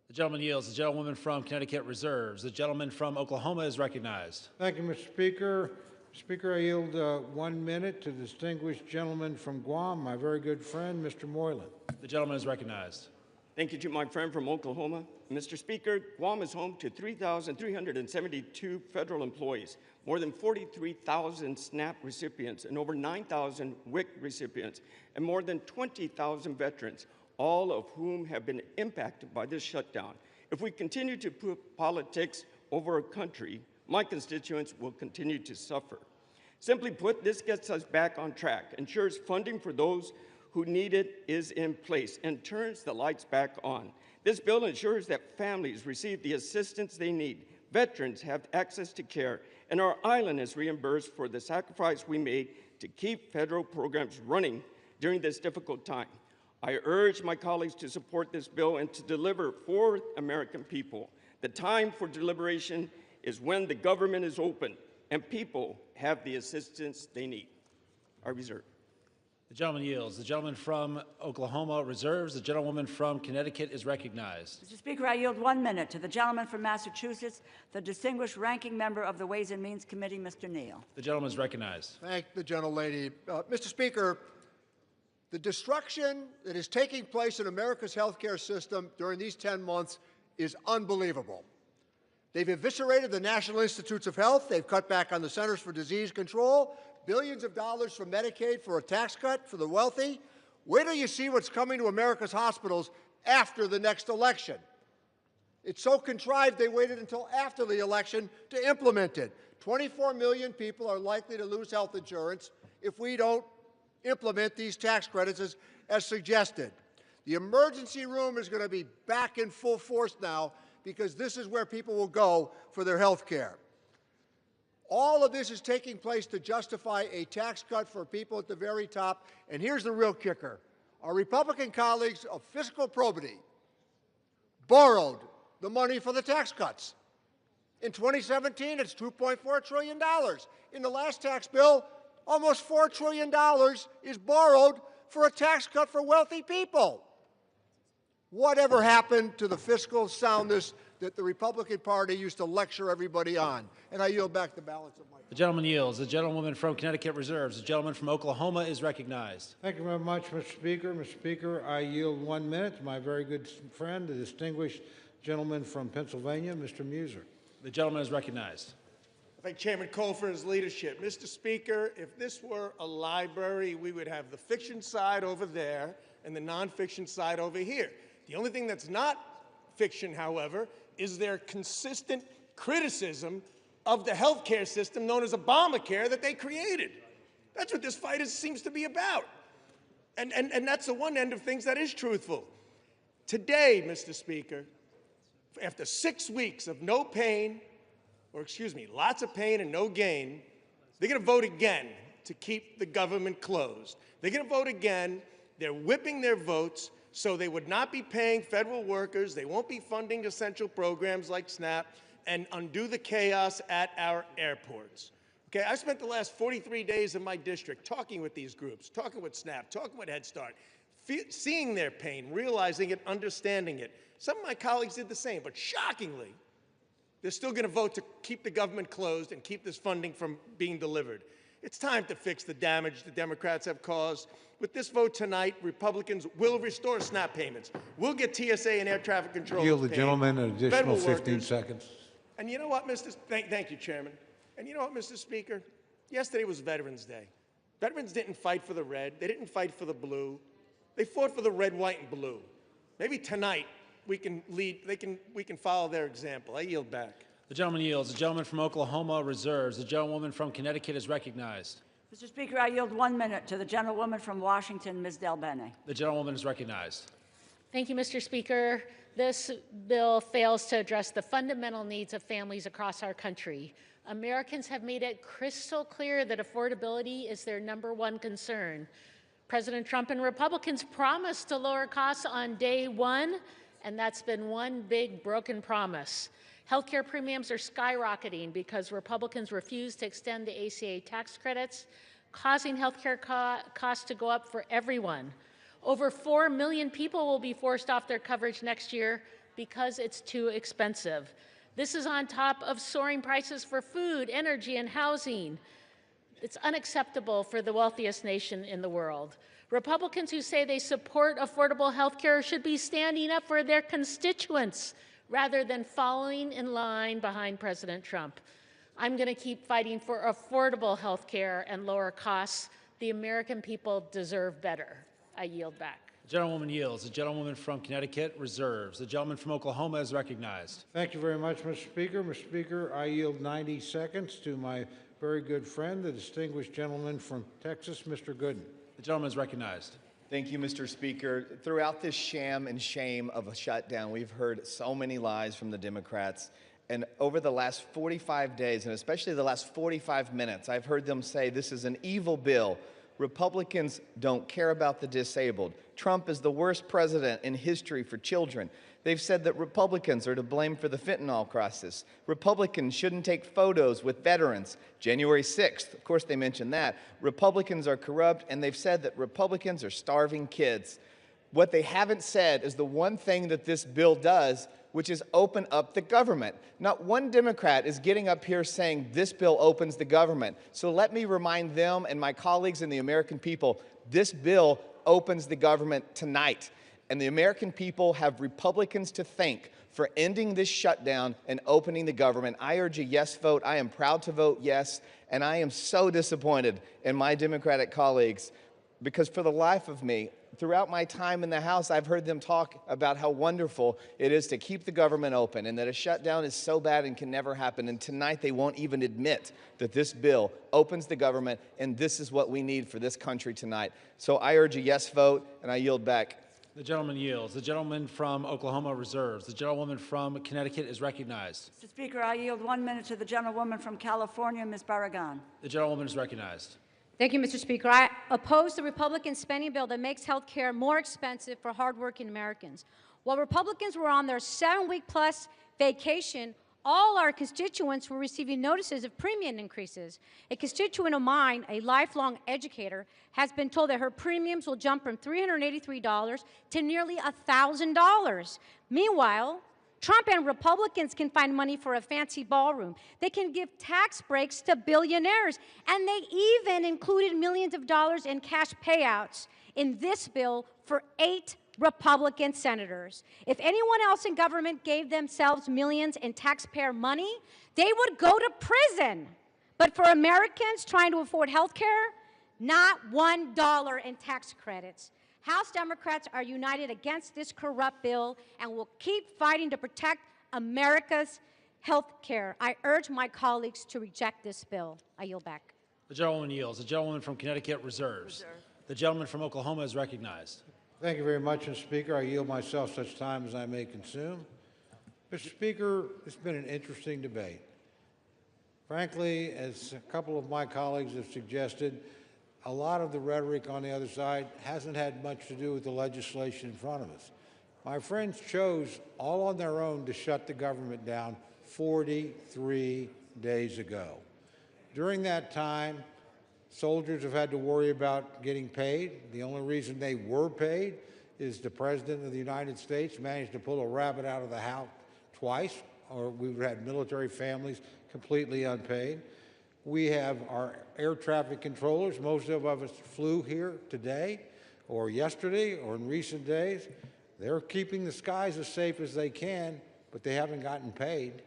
The gentleman yields. The gentlewoman from Connecticut reserves. The gentleman from Oklahoma is recognized. Thank you, Mr. Speaker. Speaker, I yield 1 minute to the distinguished gentleman from Guam, my very good friend, Mr. Moylan. The gentleman is recognized. Thank you to my friend from Oklahoma. Mr. Speaker, Guam is home to 3,372 federal employees, more than 43,000 SNAP recipients, and over 9,000 WIC recipients, and more than 20,000 veterans, all of whom have been impacted by this shutdown. If we continue to put politics over our country, my constituents will continue to suffer. Simply put, this gets us back on track, ensures funding for those who need it is in place, and turns the lights back on. This bill ensures that families receive the assistance they need, veterans have access to care, and our island is reimbursed for the sacrifice we made to keep federal programs running during this difficult time. I urge my colleagues to support this bill and to deliver for American people. The time for deliberation is when the government is open and people have the assistance they need. I reserve. The gentleman yields. The gentleman from Oklahoma reserves. The gentlewoman from Connecticut is recognized. Mr. Speaker, I yield 1 minute to the gentleman from Massachusetts, the distinguished ranking member of the Ways and Means Committee, Mr. Neal. The gentleman is recognized. Thank the gentlelady. Mr. Speaker, the destruction that is taking place in America's healthcare system during these 10 months is unbelievable. They've eviscerated the National Institutes of Health. They've cut back on the Centers for Disease Control, billions of dollars from Medicaid for a tax cut for the wealthy. Where do you see what's coming to America's hospitals after the next election? It's so contrived they waited until after the election to implement it. 24 million people are likely to lose health insurance if we don't implement these tax credits as suggested. The emergency room is going to be back in full force now because this is where people will go for their health care. All of this is taking place to justify a tax cut for people at the very top. And here's the real kicker. Our Republican colleagues of fiscal probity borrowed the money for the tax cuts. In 2017, it's $2.4 trillion. In the last tax bill, almost $4 trillion is borrowed for a tax cut for wealthy people. Whatever happened to the fiscal soundness that the Republican Party used to lecture everybody on? And I yield back the balance of my time. The gentleman yields. The gentlewoman from Connecticut reserves. The gentleman from Oklahoma is recognized. Thank you very much, Mr. Speaker. Mr. Speaker, I yield 1 minute to my very good friend, the distinguished gentleman from Pennsylvania, Mr. Muser. The gentleman is recognized. I thank Chairman Cole for his leadership. Mr. Speaker, if this were a library, we would have the fiction side over there and the nonfiction side over here. The only thing that's not fiction, however, is their consistent criticism of the health care system known as Obamacare that they created. That's what this fight seems to be about. And that's the one end of things that is truthful. Today, Mr. Speaker, after 6 weeks of no pain, or excuse me, lots of pain and no gain, they're going to vote again to keep the government closed. They're going to vote again. They're whipping their votes so they would not be paying federal workers. They won't be funding essential programs like SNAP and undo the chaos at our airports. Okay, I spent the last 43 days in my district talking with these groups, talking with SNAP, talking with Head Start, seeing their pain, realizing it, understanding it. Some of my colleagues did the same, but shockingly, they're still going to vote to keep the government closed and keep this funding from being delivered. It's time to fix the damage the Democrats have caused. With this vote tonight, Republicans will restore SNAP payments. We'll get TSA and air traffic control. Yield the gentleman an additional 15 seconds. And you know what, thank you, Chairman. And you know what, Mr. Speaker? Yesterday was Veterans Day. Veterans didn't fight for the red. They didn't fight for the blue. They fought for the red, white, and blue. Maybe tonight we can follow their example. I yield back. The gentleman yields. The gentleman from Oklahoma reserves. The gentlewoman from Connecticut is recognized. Mr. Speaker, I yield 1 minute to the gentlewoman from Washington, Ms. Del Bene. The gentlewoman is recognized. Thank you, Mr. Speaker. This bill fails to address the fundamental needs of families across our country. Americans have made it crystal clear that affordability is their #1 concern. President Trump and Republicans promised to lower costs on day one, and that's been one big broken promise. Healthcare premiums are skyrocketing because Republicans refuse to extend the ACA tax credits, causing healthcare costs to go up for everyone. Over 4 million people will be forced off their coverage next year because it's too expensive. This is on top of soaring prices for food, energy, and housing. It's unacceptable for the wealthiest nation in the world. Republicans who say they support affordable health care should be standing up for their constituents rather than following in line behind President Trump. I'm going to keep fighting for affordable health care and lower costs. The American people deserve better. I yield back. The gentlewoman yields. The gentlewoman from Connecticut reserves. The gentleman from Oklahoma is recognized. Thank you very much, Mr. Speaker. Mr. Speaker, I yield 90 seconds to my very good friend, the distinguished gentleman from Texas, Mr. Gooden. The gentleman is recognized. Thank you, Mr. Speaker. Throughout this sham and shame of a shutdown, we've heard so many lies from the Democrats. And over the last 45 days, and especially the last 45 minutes, I've heard them say this is an evil bill. Republicans don't care about the disabled. Trump is the worst president in history for children. They've said that Republicans are to blame for the fentanyl crisis. Republicans shouldn't take photos with veterans. January 6th, of course they mentioned that. Republicans are corrupt, and they've said that Republicans are starving kids. What they haven't said is the one thing that this bill does, which is open up the government. Not one Democrat is getting up here saying this bill opens the government. So let me remind them and my colleagues and the American people, this bill opens the government tonight. And the American people have Republicans to thank for ending this shutdown and opening the government. I urge a yes vote. I am proud to vote yes, and I am so disappointed in my Democratic colleagues because for the life of me, throughout my time in the House, I've heard them talk about how wonderful it is to keep the government open and that a shutdown is so bad and can never happen. And tonight they won't even admit that this bill opens the government, and this is what we need for this country tonight. So I urge a yes vote, and I yield back. The gentleman yields. The gentleman from Oklahoma reserves. The gentlewoman from Connecticut is recognized. Mr. Speaker, I yield 1 minute to the gentlewoman from California, Ms. Barragan. The gentlewoman is recognized. Thank you, Mr. Speaker. I oppose the Republican spending bill that makes health care more expensive for hardworking Americans. While Republicans were on their 7-week-plus vacation, all our constituents were receiving notices of premium increases. A constituent of mine, a lifelong educator, has been told that her premiums will jump from $383 to nearly $1,000. Meanwhile, Trump and Republicans can find money for a fancy ballroom. They can give tax breaks to billionaires, and they even included millions of dollars in cash payouts in this bill for 8 Republican senators. If anyone else in government gave themselves millions in taxpayer money, they would go to prison. But for Americans trying to afford health care, not $1 in tax credits. House Democrats are united against this corrupt bill and will keep fighting to protect America's health care. I urge my colleagues to reject this bill. I yield back. The gentlewoman yields. The gentlewoman from Connecticut reserves. The gentleman from Oklahoma is recognized. Thank you very much, Mr. Speaker. I yield myself such time as I may consume. Mr. Speaker, it's been an interesting debate. Frankly, as a couple of my colleagues have suggested, a lot of the rhetoric on the other side hasn't had much to do with the legislation in front of us. My friends chose all on their own to shut the government down 43 days ago. During that time, soldiers have had to worry about getting paid. The only reason they were paid is the President of the United States managed to pull a rabbit out of the hat twice, or we've had military families completely unpaid. We have our air traffic controllers. Most of us flew here today or yesterday or in recent days. They're keeping the skies as safe as they can, but they haven't gotten paid.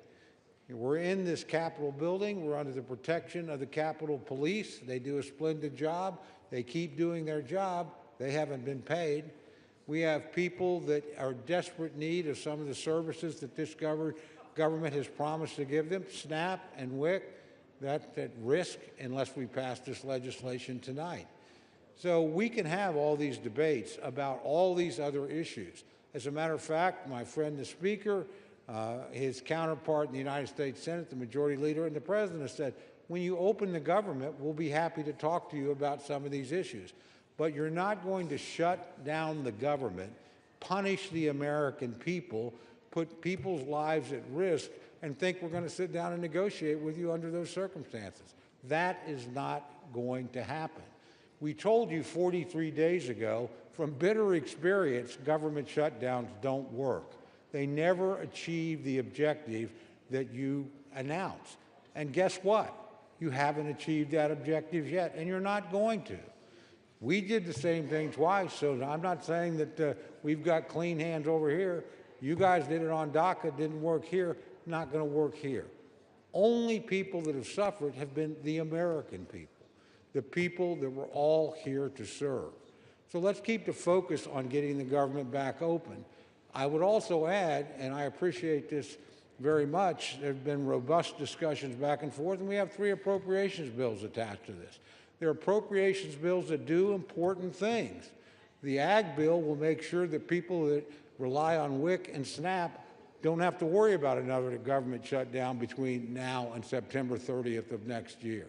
We're in this Capitol building. We're under the protection of the Capitol Police. They do a splendid job. They keep doing their job. They haven't been paid. We have people that are in desperate need of some of the services that this government has promised to give them. SNAP and WIC, that's at risk unless we pass this legislation tonight. So we can have all these debates about all these other issues. As a matter of fact, my friend the Speaker, his counterpart in the United States Senate, the Majority Leader, and the President have said, when you open the government, we'll be happy to talk to you about some of these issues. But you're not going to shut down the government, punish the American people, put people's lives at risk, and think we're going to sit down and negotiate with you under those circumstances. That is not going to happen. We told you 43 days ago, from bitter experience, government shutdowns don't work. They never achieve the objective that you announced. And guess what? You haven't achieved that objective yet, and you're not going to. We did the same thing twice, so I'm not saying that we've got clean hands over here. You guys did it on DACA, didn't work here, not going to work here. Only people that have suffered have been the American people, the people that we're all here to serve. So let's keep the focus on getting the government back open. I would also add, and I appreciate this very much, there have been robust discussions back and forth, and we have 3 appropriations bills attached to this. They're appropriations bills that do important things. The Ag bill will make sure that people that rely on WIC and SNAP don't have to worry about another government shutdown between now and September 30th of next year.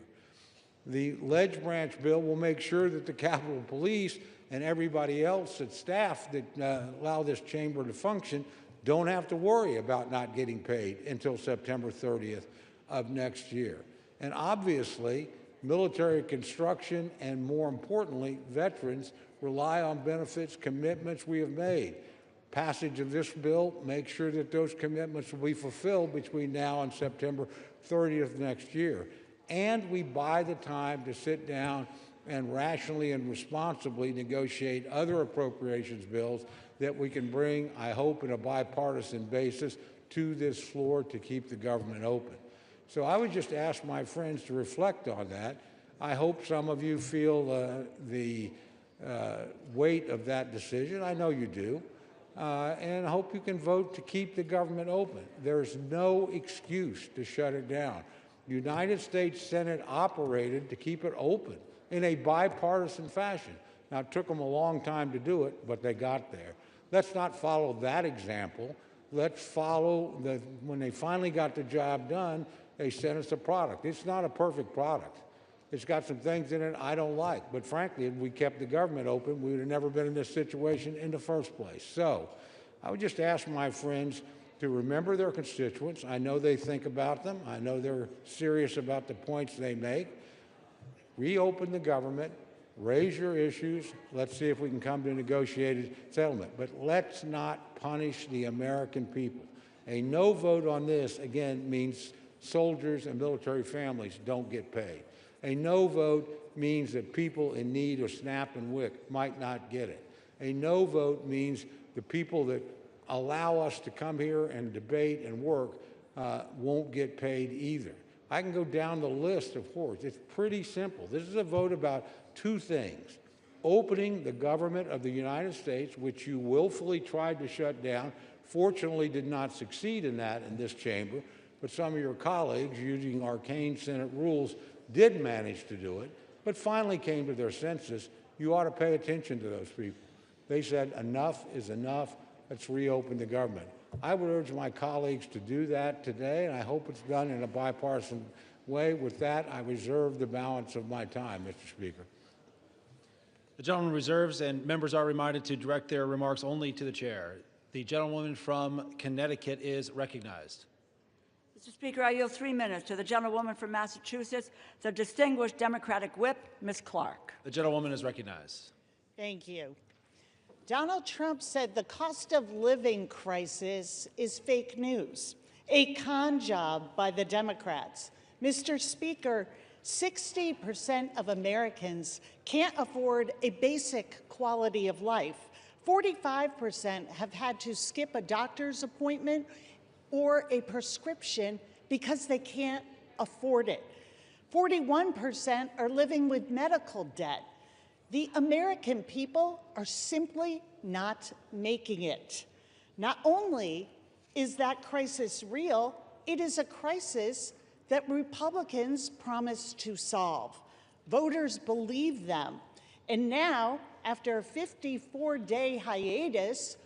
The Ledge Branch bill will make sure that the Capitol Police and everybody else at staff that allow this chamber to function don't have to worry about not getting paid until September 30th of next year. And obviously, military construction and, more importantly, veterans rely on benefits commitments we have made. Passage of this bill makes sure that those commitments will be fulfilled between now and September 30th next year. And we buy the time to sit down and rationally and responsibly negotiate other appropriations bills that we can bring, I hope, in a bipartisan basis to this floor to keep the government open. So I would just ask my friends to reflect on that. I hope some of you feel the weight of that decision. I know you do. And I hope you can vote to keep the government open. There's no excuse to shut it down. The United States Senate operated to keep it open in a bipartisan fashion. Now, it took them a long time to do it, but they got there. Let's not follow that example. Let's follow when they finally got the job done, they sent us a product. It's not a perfect product. It's got some things in it I don't like. But frankly, if we kept the government open, we would have never been in this situation in the first place. So I would just ask my friends to remember their constituents. I know they think about them. I know they're serious about the points they make. Reopen the government. Raise your issues. Let's see if we can come to a negotiated settlement. But let's not punish the American people. A no vote on this, again, means soldiers and military families don't get paid. A no vote means that people in need of SNAP and WIC might not get it. A no vote means the people that allow us to come here and debate and work won't get paid either. I can go down the list of horrors. It's pretty simple. This is a vote about 2 things. Opening the government of the United States, which you willfully tried to shut down, fortunately did not succeed in that in this chamber, but some of your colleagues, using arcane Senate rules, did manage to do it, but finally came to their senses. You ought to pay attention to those people. They said, enough is enough. Let's reopen the government. I would urge my colleagues to do that today, and I hope it's done in a bipartisan way. With that, I reserve the balance of my time, Mr. Speaker. The gentleman reserves, and members are reminded to direct their remarks only to the chair. The gentlewoman from Connecticut is recognized. Mr. Speaker, I yield 3 minutes to the gentlewoman from Massachusetts, the distinguished Democratic whip, Ms. Clark. The gentlewoman is recognized. Thank you. Donald Trump said the cost of living crisis is fake news, a con job by the Democrats. Mr. Speaker, 60% of Americans can't afford a basic quality of life. 45% have had to skip a doctor's appointment or a prescription because they can't afford it. 41% are living with medical debt. The American people are simply not making it. Not only is that crisis real, it is a crisis that Republicans promised to solve. Voters believe them. And now, after a 54-day hiatus,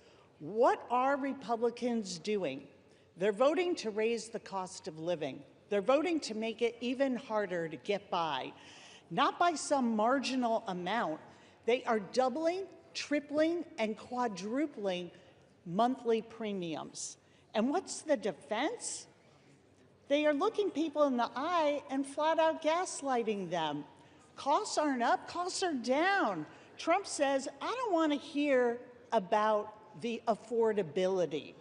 what are Republicans doing? They're voting to raise the cost of living. They're voting to make it even harder to get by. Not by some marginal amount. They are doubling, tripling, and quadrupling monthly premiums. And what's the defense? They are looking people in the eye and flat out gaslighting them. Costs aren't up, costs are down. Trump says, I don't want to hear about the affordability.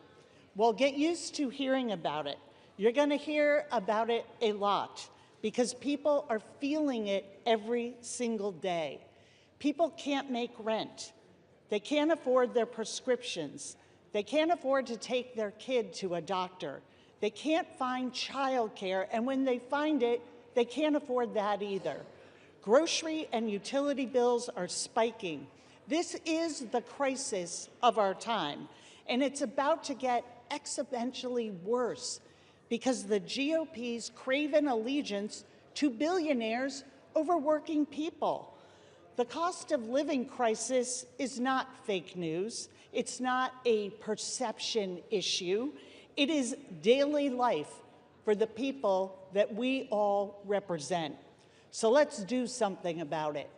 Well, get used to hearing about it. You're going to hear about it a lot because people are feeling it every single day. People can't make rent. They can't afford their prescriptions. They can't afford to take their kid to a doctor. They can't find childcare, and when they find it, they can't afford that either. Grocery and utility bills are spiking. This is the crisis of our time, and it's about to get exponentially worse because the GOP's craven allegiance to billionaires over working people. The cost of living crisis is not fake news. It's not a perception issue. It is daily life for the people that we all represent. So let's do something about it.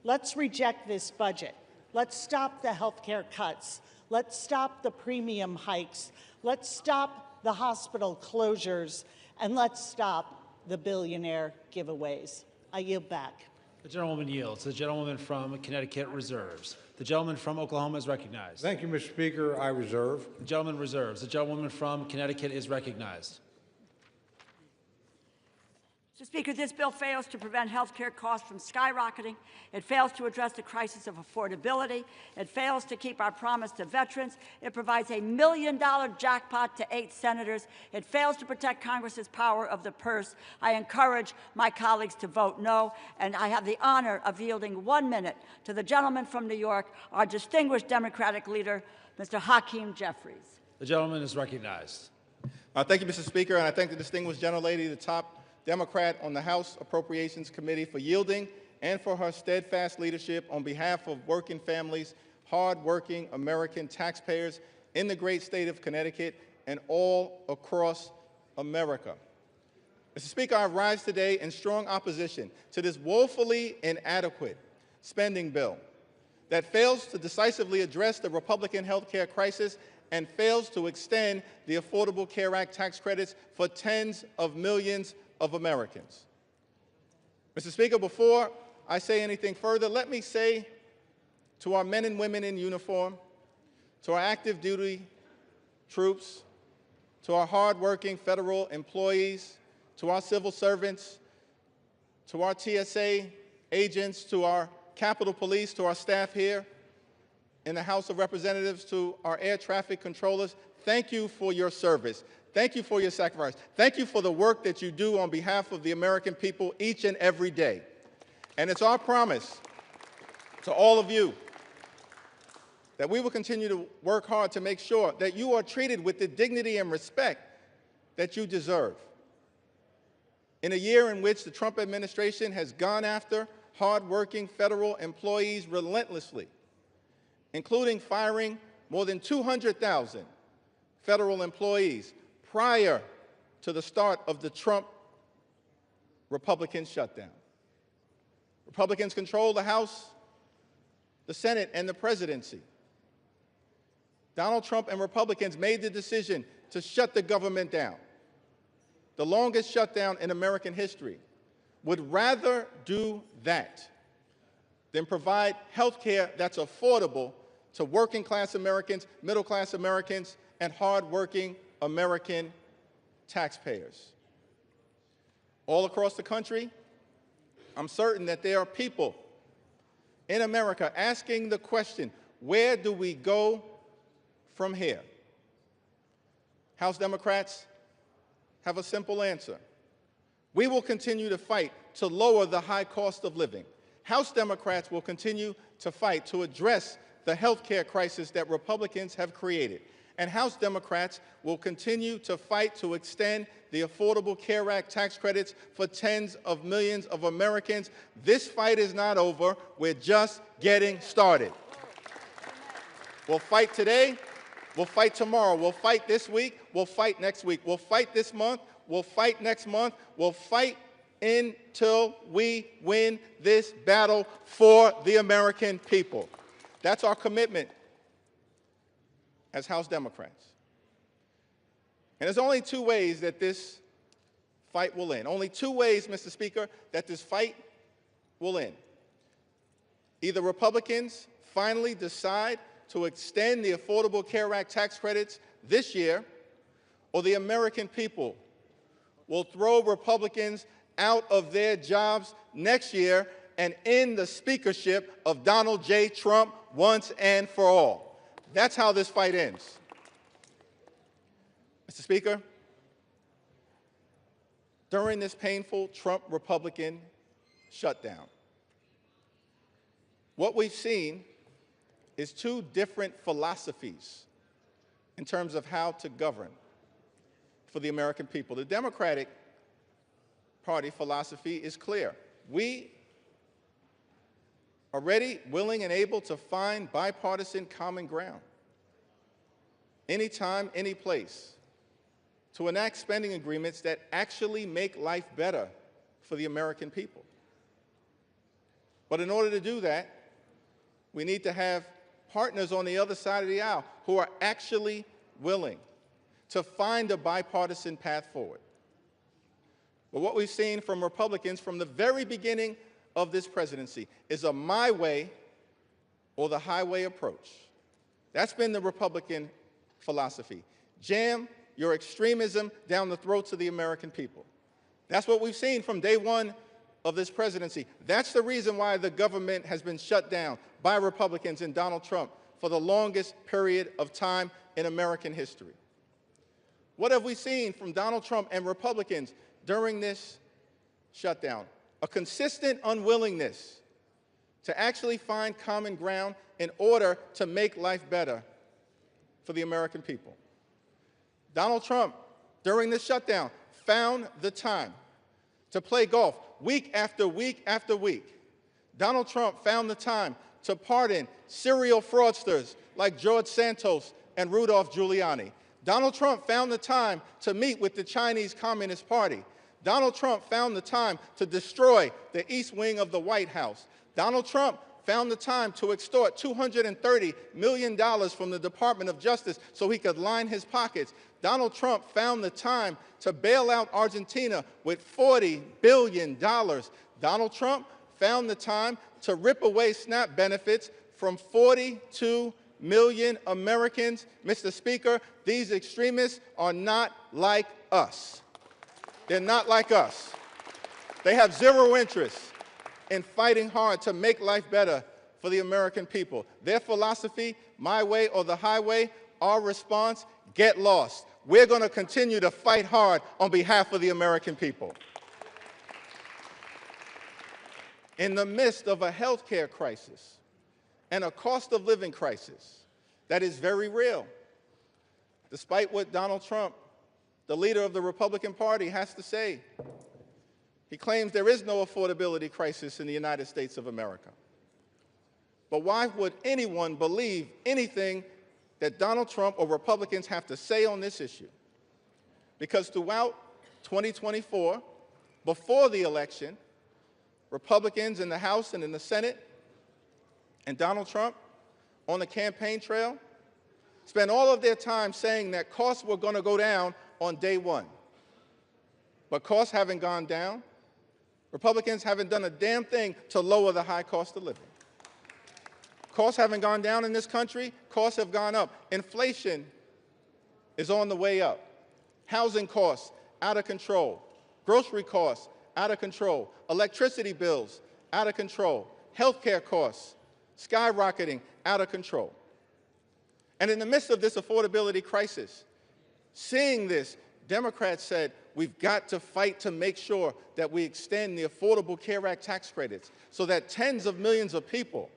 Let's reject this budget. Let's stop the healthcare cuts. Let's stop the premium hikes. Let's stop the hospital closures. And let's stop the billionaire giveaways. I yield back. The gentlewoman yields. The gentlewoman from Connecticut reserves. The gentleman from Oklahoma is recognized. Thank you, Mr. Speaker. I reserve. The gentleman reserves. The gentlewoman from Connecticut is recognized. Mr. Speaker, this bill fails to prevent health care costs from skyrocketing. It fails to address the crisis of affordability. It fails to keep our promise to veterans. It provides a $1 million jackpot to 8 senators. It fails to protect Congress's power of the purse. I encourage my colleagues to vote no, and I have the honor of yielding 1 minute to the gentleman from New York, our distinguished Democratic leader, Mr. Hakeem Jeffries. The gentleman is recognized. Thank you, Mr. Speaker, and I thank the distinguished gentlelady, the top Democrat on the House Appropriations Committee, for yielding and for her steadfast leadership on behalf of working families, hard-working American taxpayers in the great state of Connecticut and all across America. Mr. Speaker, I rise today in strong opposition to this woefully inadequate spending bill that fails to decisively address the Republican health care crisis and fails to extend the Affordable Care Act tax credits for tens of millions of Americans. Mr. Speaker, before I say anything further, let me say to our men and women in uniform, to our active duty troops, to our hardworking federal employees, to our civil servants, to our TSA agents, to our Capitol Police, to our staff here in the House of Representatives, to our air traffic controllers, thank you for your service. Thank you for your sacrifice. Thank you for the work that you do on behalf of the American people each and every day. And it's our promise to all of you that we will continue to work hard to make sure that you are treated with the dignity and respect that you deserve. In a year in which the Trump administration has gone after hardworking federal employees relentlessly, including firing more than 200,000 federal employees prior to the start of the Trump Republican shutdown. Republicans control the House, the Senate, and the presidency. Donald Trump and Republicans made the decision to shut the government down, the longest shutdown in American history. Would rather do that than provide health care that's affordable to working-class Americans, middle-class Americans, and hard-working American taxpayers. All across the country, I'm certain that there are people in America asking the question, where do we go from here? House Democrats, have a simple answer. We will continue to fight to lower the high cost of living. House Democrats will continue to fight to address the health care crisis that Republicans have created. And House Democrats will continue to fight to extend the Affordable Care Act tax credits for tens of millions of Americans. This fight is not over. We're just getting started. We'll fight today. We'll fight tomorrow. We'll fight this week. We'll fight next week. We'll fight this month. We'll fight next month. We'll fight until we win this battle for the American people. That's our commitment as House Democrats. And there's only two ways that this fight will end. Only two ways, Mr. Speaker, that this fight will end. Either Republicans finally decide to extend the Affordable Care Act tax credits this year, or the American people will throw Republicans out of their jobs next year and end the speakership of Donald J. Trump once and for all. That's how this fight ends. Mr. Speaker, during this painful Trump-Republican shutdown, what we've seen is two different philosophies in terms of how to govern for the American people. The Democratic Party philosophy is clear. We are ready, willing, and able to find bipartisan common ground anytime, any place, to enact spending agreements that actually make life better for the American people. But in order to do that, we need to have partners on the other side of the aisle who are actually willing to find a bipartisan path forward. But what we've seen from Republicans from the very beginning of this presidency is a my way or the highway approach. That's been the Republican philosophy. Jam your extremism down the throats of the American people. That's what we've seen from day one of this presidency. That's the reason why the government has been shut down by Republicans and Donald Trump for the longest period of time in American history. What have we seen from Donald Trump and Republicans during this shutdown? A consistent unwillingness to actually find common ground in order to make life better for the American people. Donald Trump, during this shutdown, found the time to play golf week after week after week. Donald Trump found the time to pardon serial fraudsters like George Santos and Rudolph Giuliani. Donald Trump found the time to meet with the Chinese Communist Party. Donald Trump found the time to destroy the East Wing of the White House. Donald Trump found the time to extort $230 million from the Department of Justice so he could line his pockets. Donald Trump found the time to bail out Argentina with $40 billion. Donald Trump found the time to rip away SNAP benefits from 42 million Americans. Mr. Speaker, these extremists are not like us. They're not like us. They have zero interest in fighting hard to make life better for the American people. Their philosophy, my way or the highway, our response, get lost. We're going to continue to fight hard on behalf of the American people. In the midst of a health care crisis and a cost of living crisis that is very real, despite what Donald Trump, the leader of the Republican Party, has to say. He claims there is no affordability crisis in the United States of America. But why would anyone believe anything that Donald Trump or Republicans have to say on this issue? Because throughout 2024, before the election, Republicans in the House and in the Senate and Donald Trump on the campaign trail spent all of their time saying that costs were going to go down on day one. But costs haven't gone down. Republicans haven't done a damn thing to lower the high cost of living. Costs haven't gone down in this country. Costs have gone up. Inflation is on the way up. Housing costs, out of control. Grocery costs, out of control. Electricity bills, out of control. Healthcare costs, skyrocketing, out of control. And in the midst of this affordability crisis, seeing this, Democrats said, we've got to fight to make sure that we extend the Affordable Care Act tax credits so that tens of millions of people,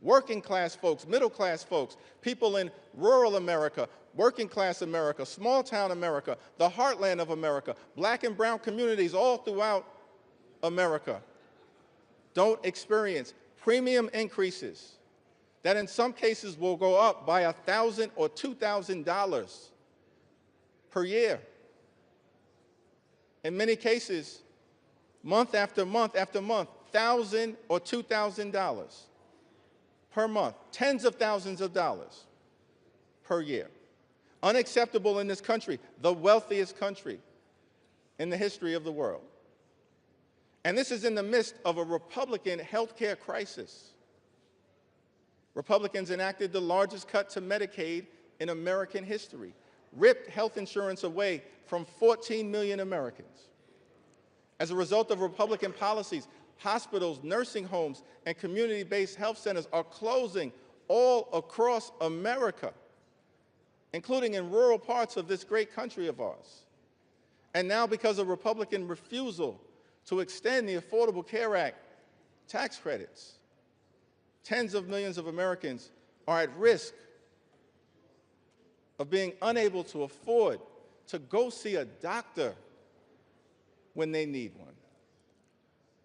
working class folks, middle class folks, people in rural America, working class America, small town America, the heartland of America, black and brown communities all throughout America don't experience premium increases that in some cases will go up by $1,000 or $2,000 per year. In many cases, month after month after month, $1,000 or $2,000 per month, tens of thousands of dollars per year. Unacceptable in this country, the wealthiest country in the history of the world. And this is in the midst of a Republican health care crisis. Republicans enacted the largest cut to Medicaid in American history, ripped health insurance away from 14 million Americans. As a result of Republican policies, hospitals, nursing homes, and community-based health centers are closing all across America, including in rural parts of this great country of ours. And now, because of Republican refusal to extend the Affordable Care Act tax credits, tens of millions of Americans are at risk of being unable to afford to go see a doctor when they need one.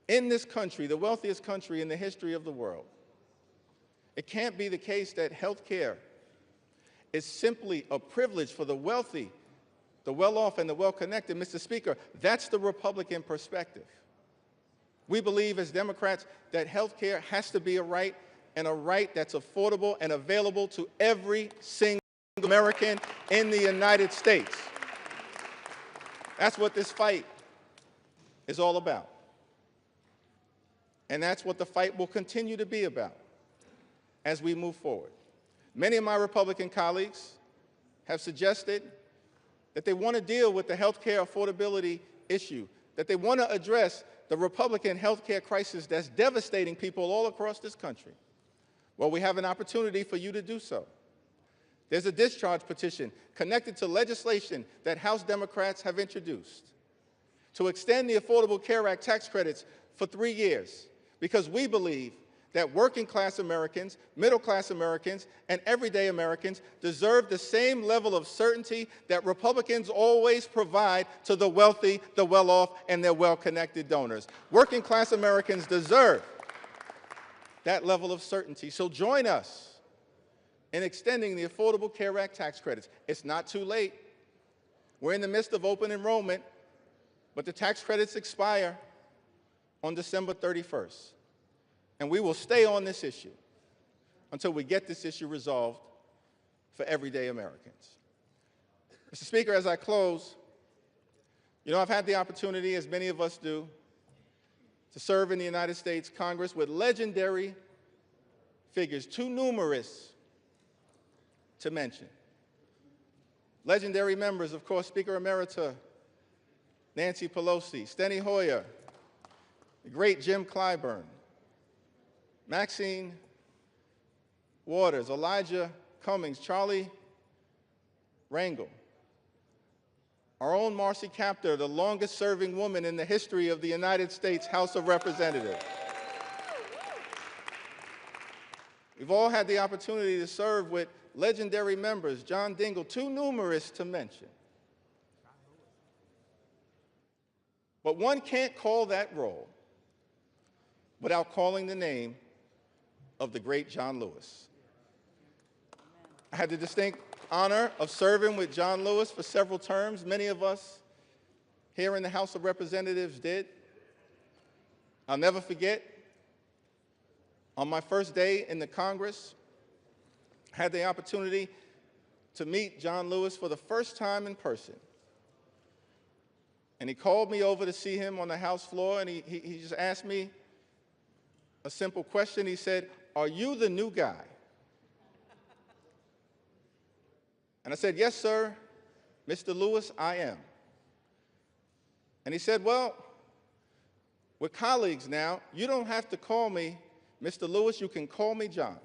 In this country, the wealthiest country in the history of the world, it can't be the case that health care is simply a privilege for the wealthy, the well-off, and the well-connected. Mr. Speaker, that's the Republican perspective. We believe as Democrats that health care has to be a right, and a right that's affordable and available to every single American in the United States. That's what this fight is all about. And that's what the fight will continue to be about as we move forward. Many of my Republican colleagues have suggested that they want to deal with the health care affordability issue, that they want to address the Republican health care crisis that's devastating people all across this country. Well, we have an opportunity for you to do so. There's a discharge petition connected to legislation that House Democrats have introduced to extend the Affordable Care Act tax credits for 3 years, because we believe that working class Americans, middle class Americans, and everyday Americans deserve the same level of certainty that Republicans always provide to the wealthy, the well-off, and their well-connected donors. Working class Americans deserve that level of certainty. So join us in extending the Affordable Care Act tax credits. It's not too late. We're in the midst of open enrollment, but the tax credits expire on December 31st. And we will stay on this issue until we get this issue resolved for everyday Americans. Mr. Speaker, as I close, I've had the opportunity, as many of us do, to serve in the United States Congress with legendary figures, too numerous to mention. Legendary members, of course, Speaker Emerita Nancy Pelosi, Steny Hoyer, the great Jim Clyburn, Maxine Waters, Elijah Cummings, Charlie Rangel, our own Marcy Kaptur, the longest-serving woman in the history of the United States House of Representatives. We've all had the opportunity to serve with legendary members, John Dingell, too numerous to mention. But one can't call that role without calling the name of the great John Lewis. I had the distinct honor of serving with John Lewis for several terms. Many of us here in the House of Representatives did. I'll never forget, on my first day in the Congress, I had the opportunity to meet John Lewis for the first time in person. And he called me over to see him on the House floor, and he just asked me a simple question. He said, "Are you the new guy?" And I said, "Yes, sir, Mr. Lewis, I am." And he said, "Well, we're colleagues now. You don't have to call me Mr. Lewis. You can call me John."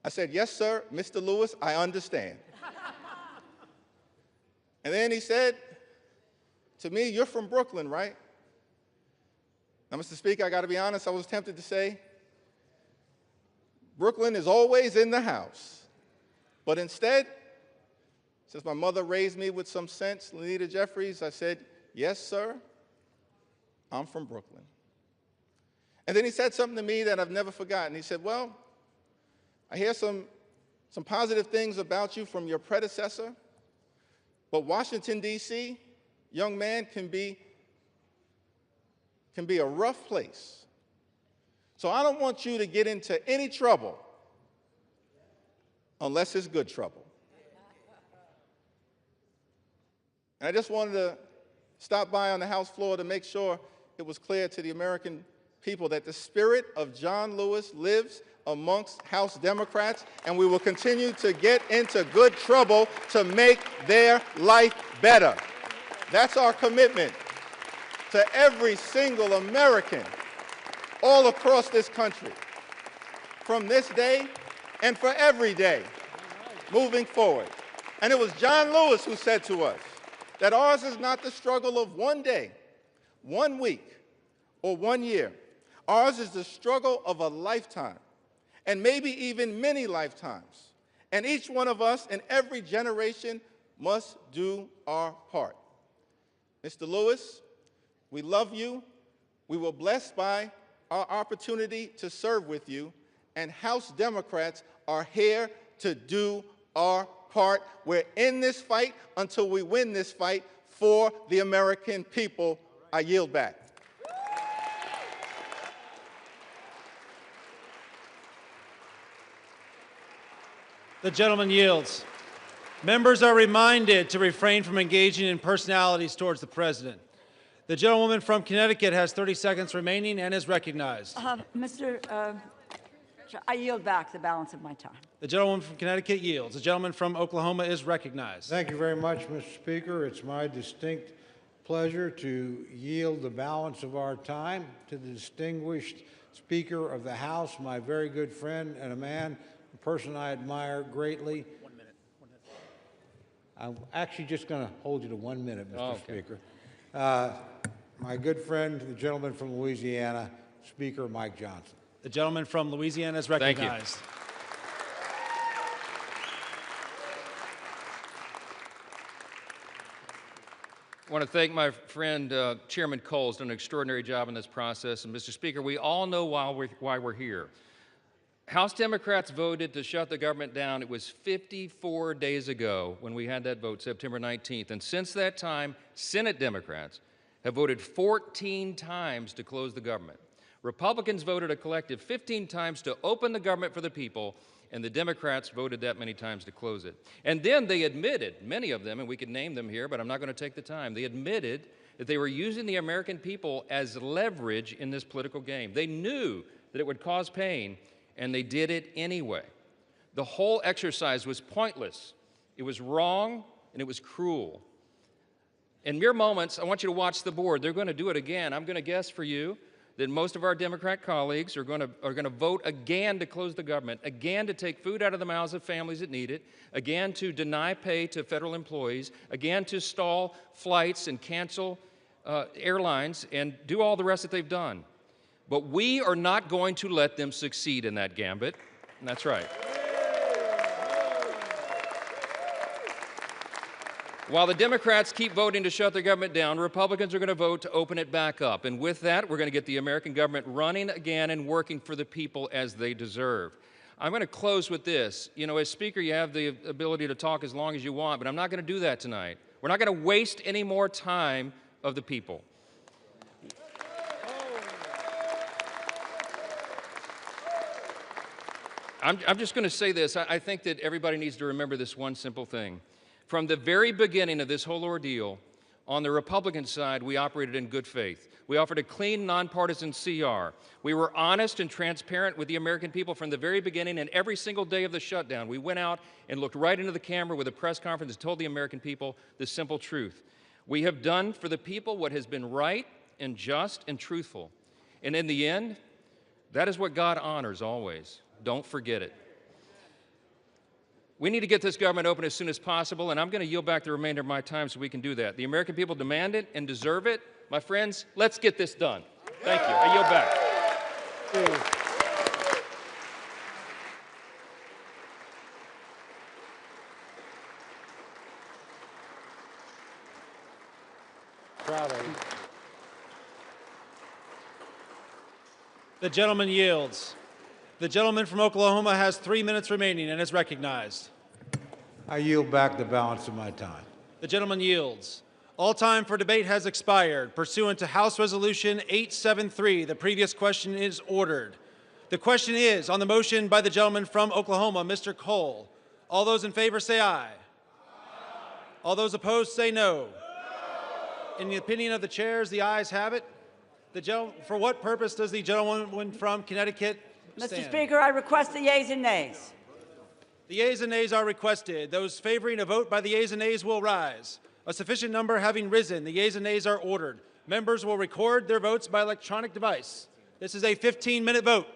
I said, "Yes, sir, Mr. Lewis, I understand." And then he said, to me, you're from Brooklyn, right? Now, Mr. Speaker, I got to be honest, I was tempted to say, Brooklyn is always in the house. But instead, since my mother raised me with some sense, Lenita Jeffries, I said, yes, sir, I'm from Brooklyn. And then he said something to me that I've never forgotten. He said, well, I hear some positive things about you from your predecessor, but Washington, D.C., young man, can be a rough place. So I don't want you to get into any trouble unless it's good trouble. And I just wanted to stop by on the House floor to make sure it was clear to the American people that the spirit of John Lewis lives amongst House Democrats, and we will continue to get into good trouble to make their life better. That's our commitment to every single American all across this country from this day and for every day moving forward. And it was John Lewis who said to us that ours is not the struggle of one day, 1 week, or 1 year. Ours is the struggle of a lifetime, and maybe even many lifetimes. And each one of us in every generation must do our part. Mr. Lewis, we love you. We were blessed by our opportunity to serve with you, and House Democrats are here to do our part. We're in this fight until we win this fight for the American people. I yield back. The gentleman yields. Members are reminded to refrain from engaging in personalities towards the president. The gentlewoman from Connecticut has 30 seconds remaining and is recognized. I yield back the balance of my time. The gentlewoman from Connecticut yields. The gentleman from Oklahoma is recognized. Thank you very much, Mr. Speaker. It's my distinct pleasure to yield the balance of our time to the distinguished Speaker of the House, my very good friend and a person I admire greatly. 1 minute. I'm actually just going to hold you to 1 minute, Mr. Okay. Speaker. My good friend, the gentleman from Louisiana, Speaker Mike Johnson. The gentleman from Louisiana is recognized. I want to thank my friend Chairman Cole's done an extraordinary job in this process. And Mr. Speaker, we all know why we're here. House Democrats voted to shut the government down. It was 54 days ago when we had that vote, September 19th. And since that time, Senate Democrats have voted 14 times to close the government. Republicans voted a collective 15 times to open the government for the people, and the Democrats voted that many times to close it. And then they admitted, many of them, and we could name them here, but I'm not going to take the time, they admitted that they were using the American people as leverage in this political game. They knew that it would cause pain, and they did it anyway. The whole exercise was pointless. It was wrong, and it was cruel. In mere moments, I want you to watch the board. They're going to do it again. I'm going to guess for you that most of our Democrat colleagues are going to vote again to close the government, again to take food out of the mouths of families that need it, again to deny pay to federal employees, again to stall flights and cancel airlines and do all the rest that they've done. But we are not going to let them succeed in that gambit. And that's right. While the Democrats keep voting to shut the government down, Republicans are going to vote to open it back up. And with that, we're going to get the American government running again and working for the people as they deserve. I'm going to close with this. You know, as Speaker, you have the ability to talk as long as you want, but I'm not going to do that tonight. We're not going to waste any more time of the people. I'm just going to say this. I think that everybody needs to remember this one simple thing. From the very beginning of this whole ordeal, on the Republican side, we operated in good faith. We offered a clean, nonpartisan CR. We were honest and transparent with the American people from the very beginning, and every single day of the shutdown, we went out and looked right into the camera with a press conference and told the American people the simple truth. We have done for the people what has been right and just and truthful. And in the end, that is what God honors always. Don't forget it. We need to get this government open as soon as possible, and I'm going to yield back the remainder of my time so we can do that. The American people demand it and deserve it. My friends, let's get this done. Thank you. I yield back. The gentleman yields. The gentleman from Oklahoma has 3 minutes remaining and is recognized. I yield back the balance of my time. The gentleman yields. All time for debate has expired. Pursuant to House Resolution 873, the previous question is ordered. The question is on the motion by the gentleman from Oklahoma, Mr. Cole. All those in favor say aye. All those opposed say no. In the opinion of the chairs, the ayes have it. For what purpose does the gentleman from Connecticut stand? Mr. Speaker, I request the yeas and nays. The yeas and nays are requested. Those favoring a vote by the yeas and nays will rise. A sufficient number having risen, the yeas and nays are ordered. Members will record their votes by electronic device. This is a 15-minute vote.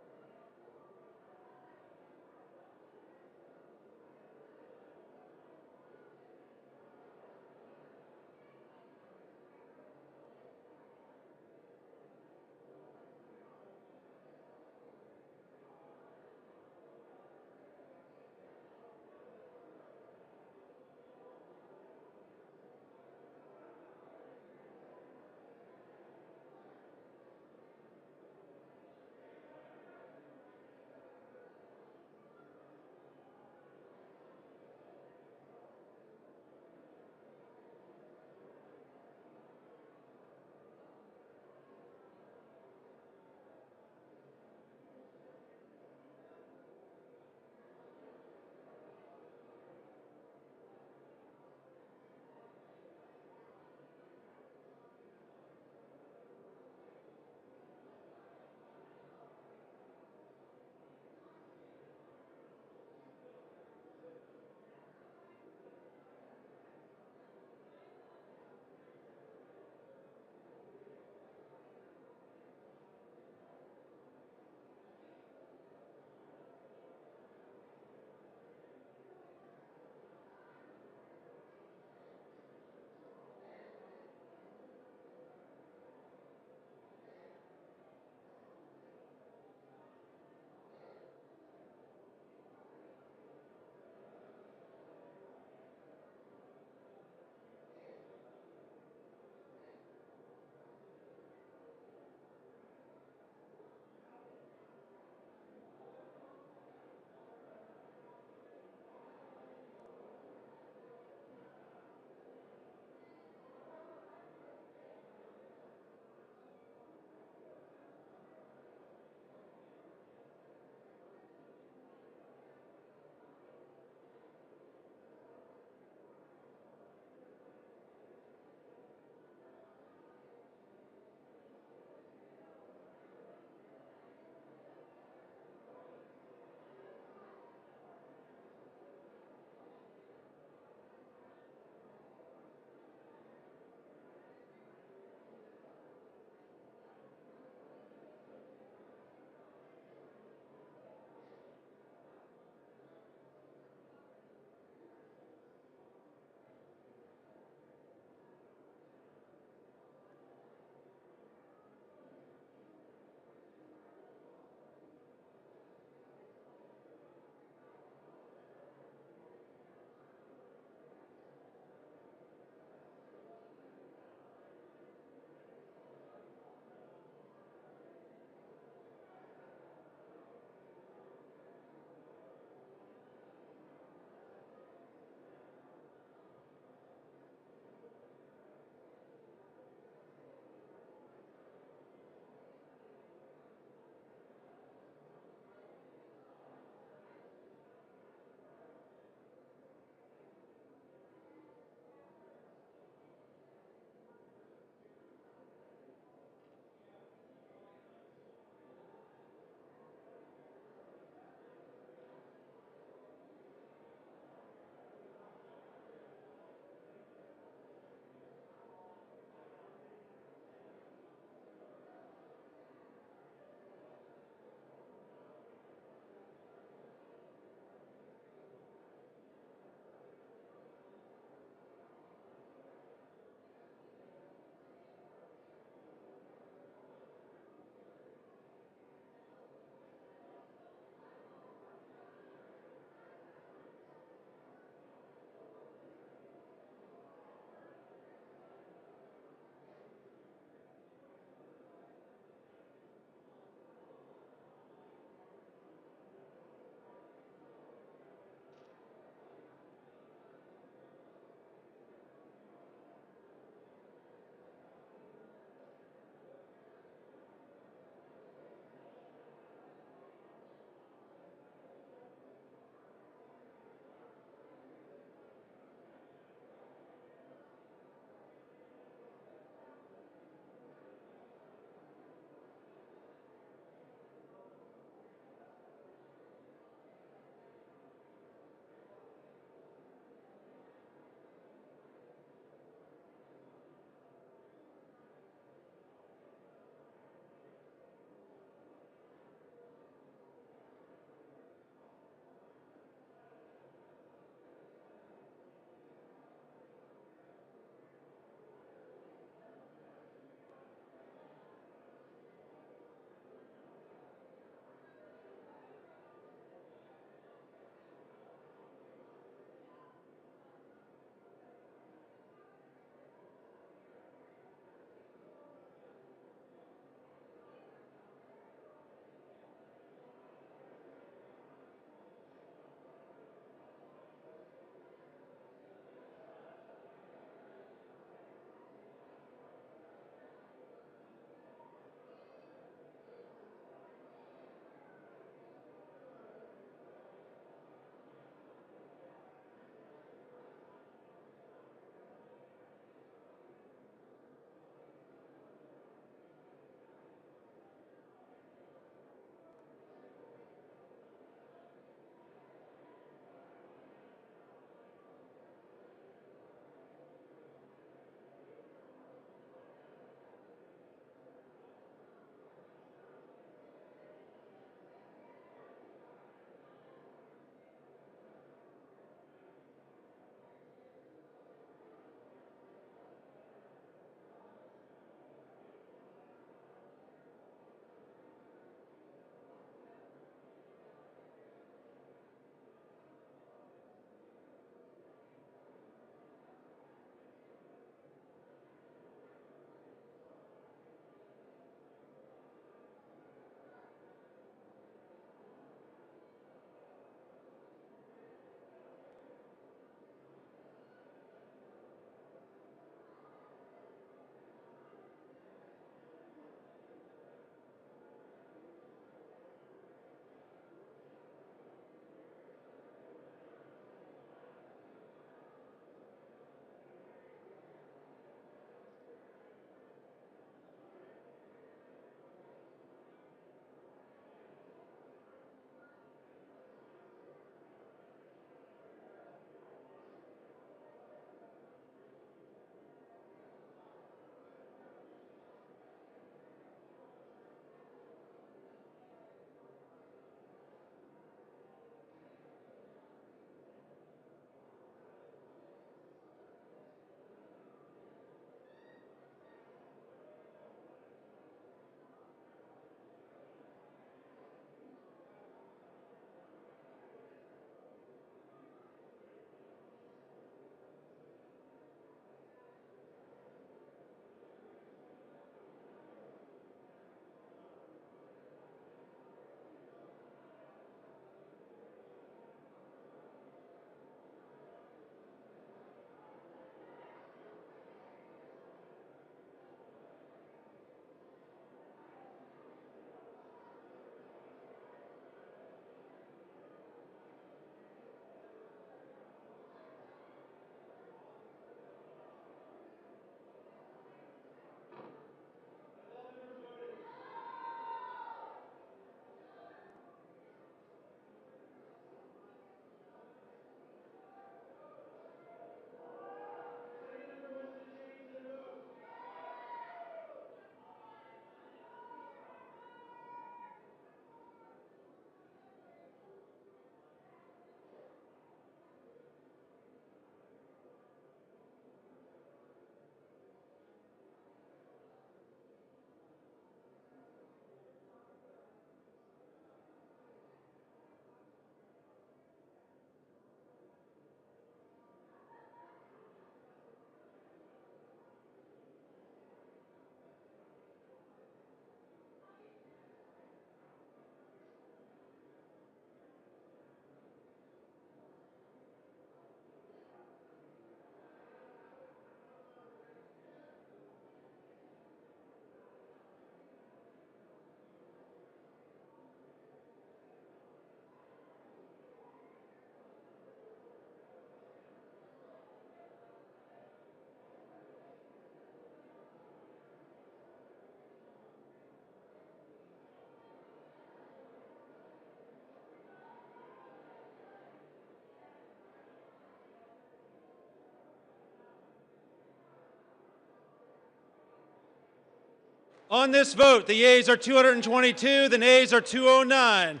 On this vote, the yeas are 222, the nays are 209.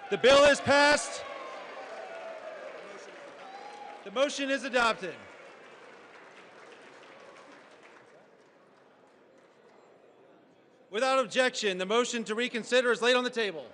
The bill is passed. The motion is adopted. Without objection, the motion to reconsider is laid on the table.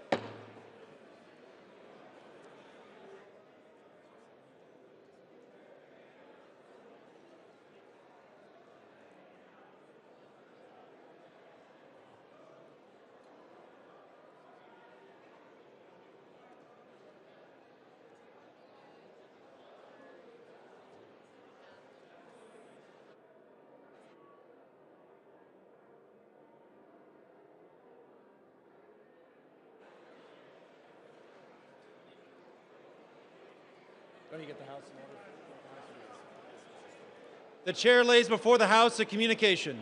The chair lays before the House a communication.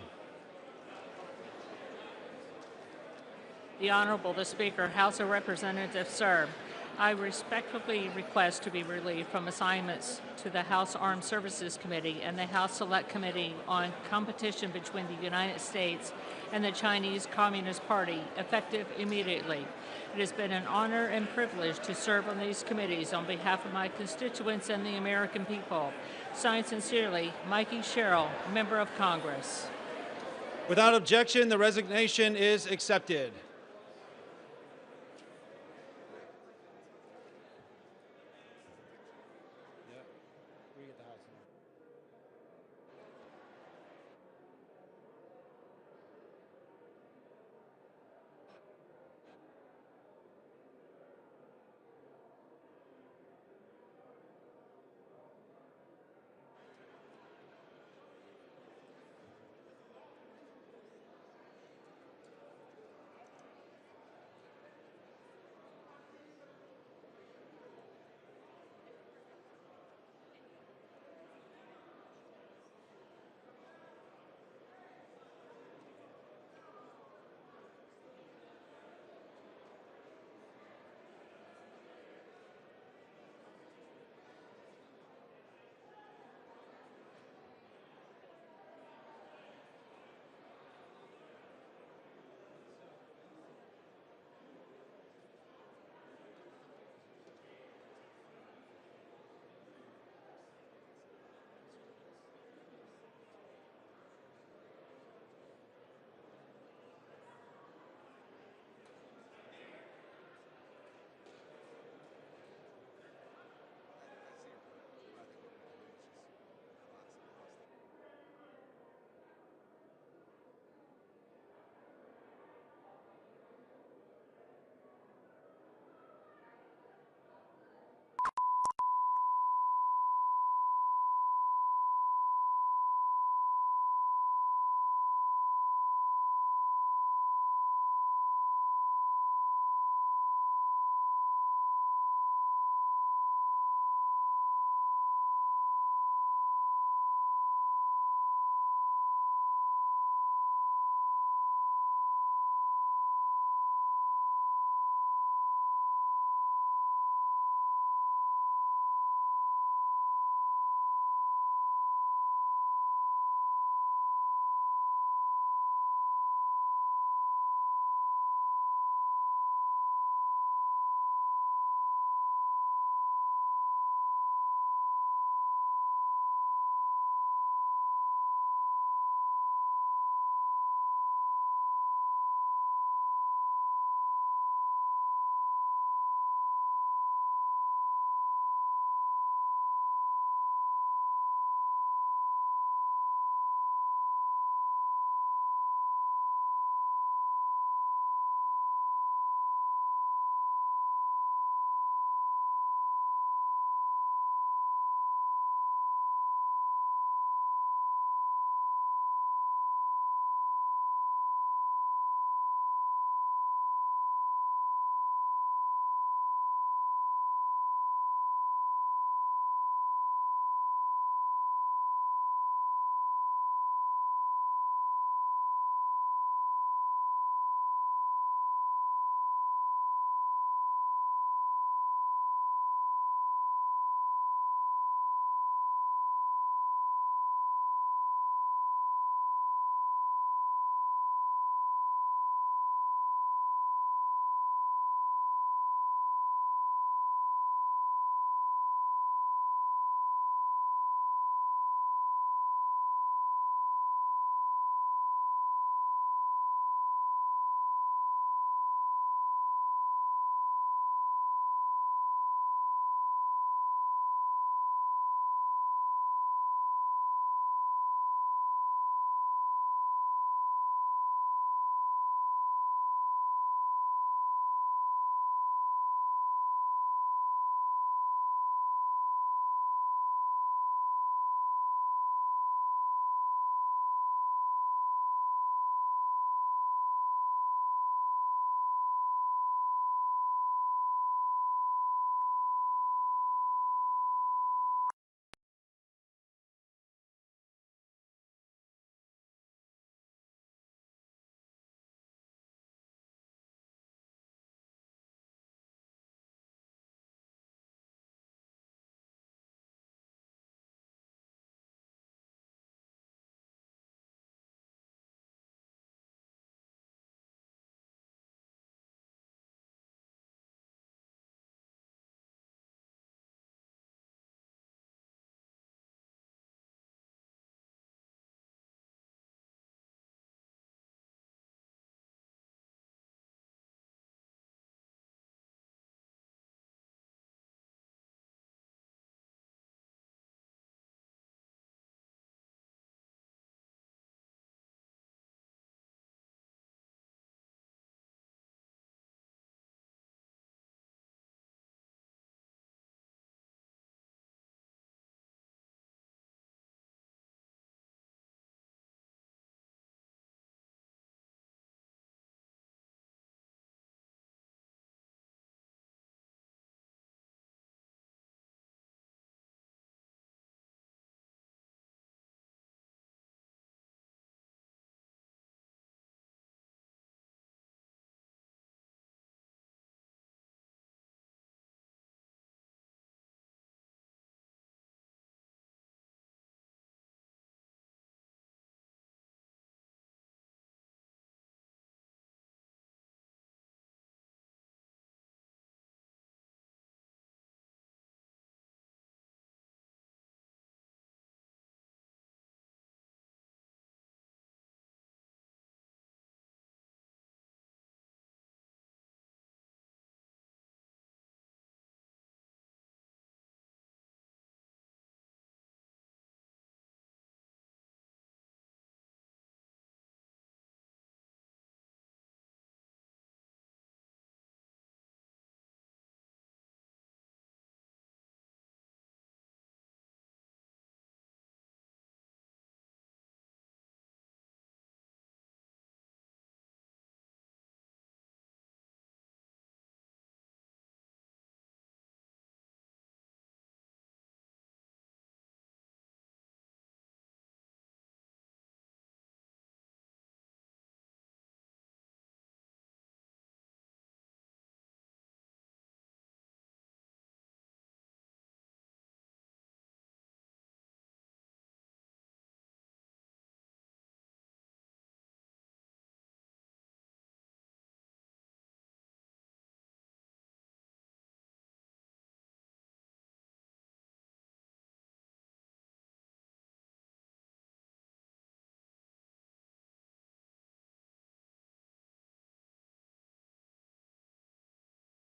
The Honorable the Speaker, House of Representatives, sir. I respectfully request to be relieved from assignments to the House Armed Services Committee and the House Select Committee on Competition between the United States and the Chinese Communist Party, effective immediately. It has been an honor and privilege to serve on these committees on behalf of my constituents and the American people. Signed sincerely, Mikey Sherrill, Member of Congress. Without objection, the resignation is accepted.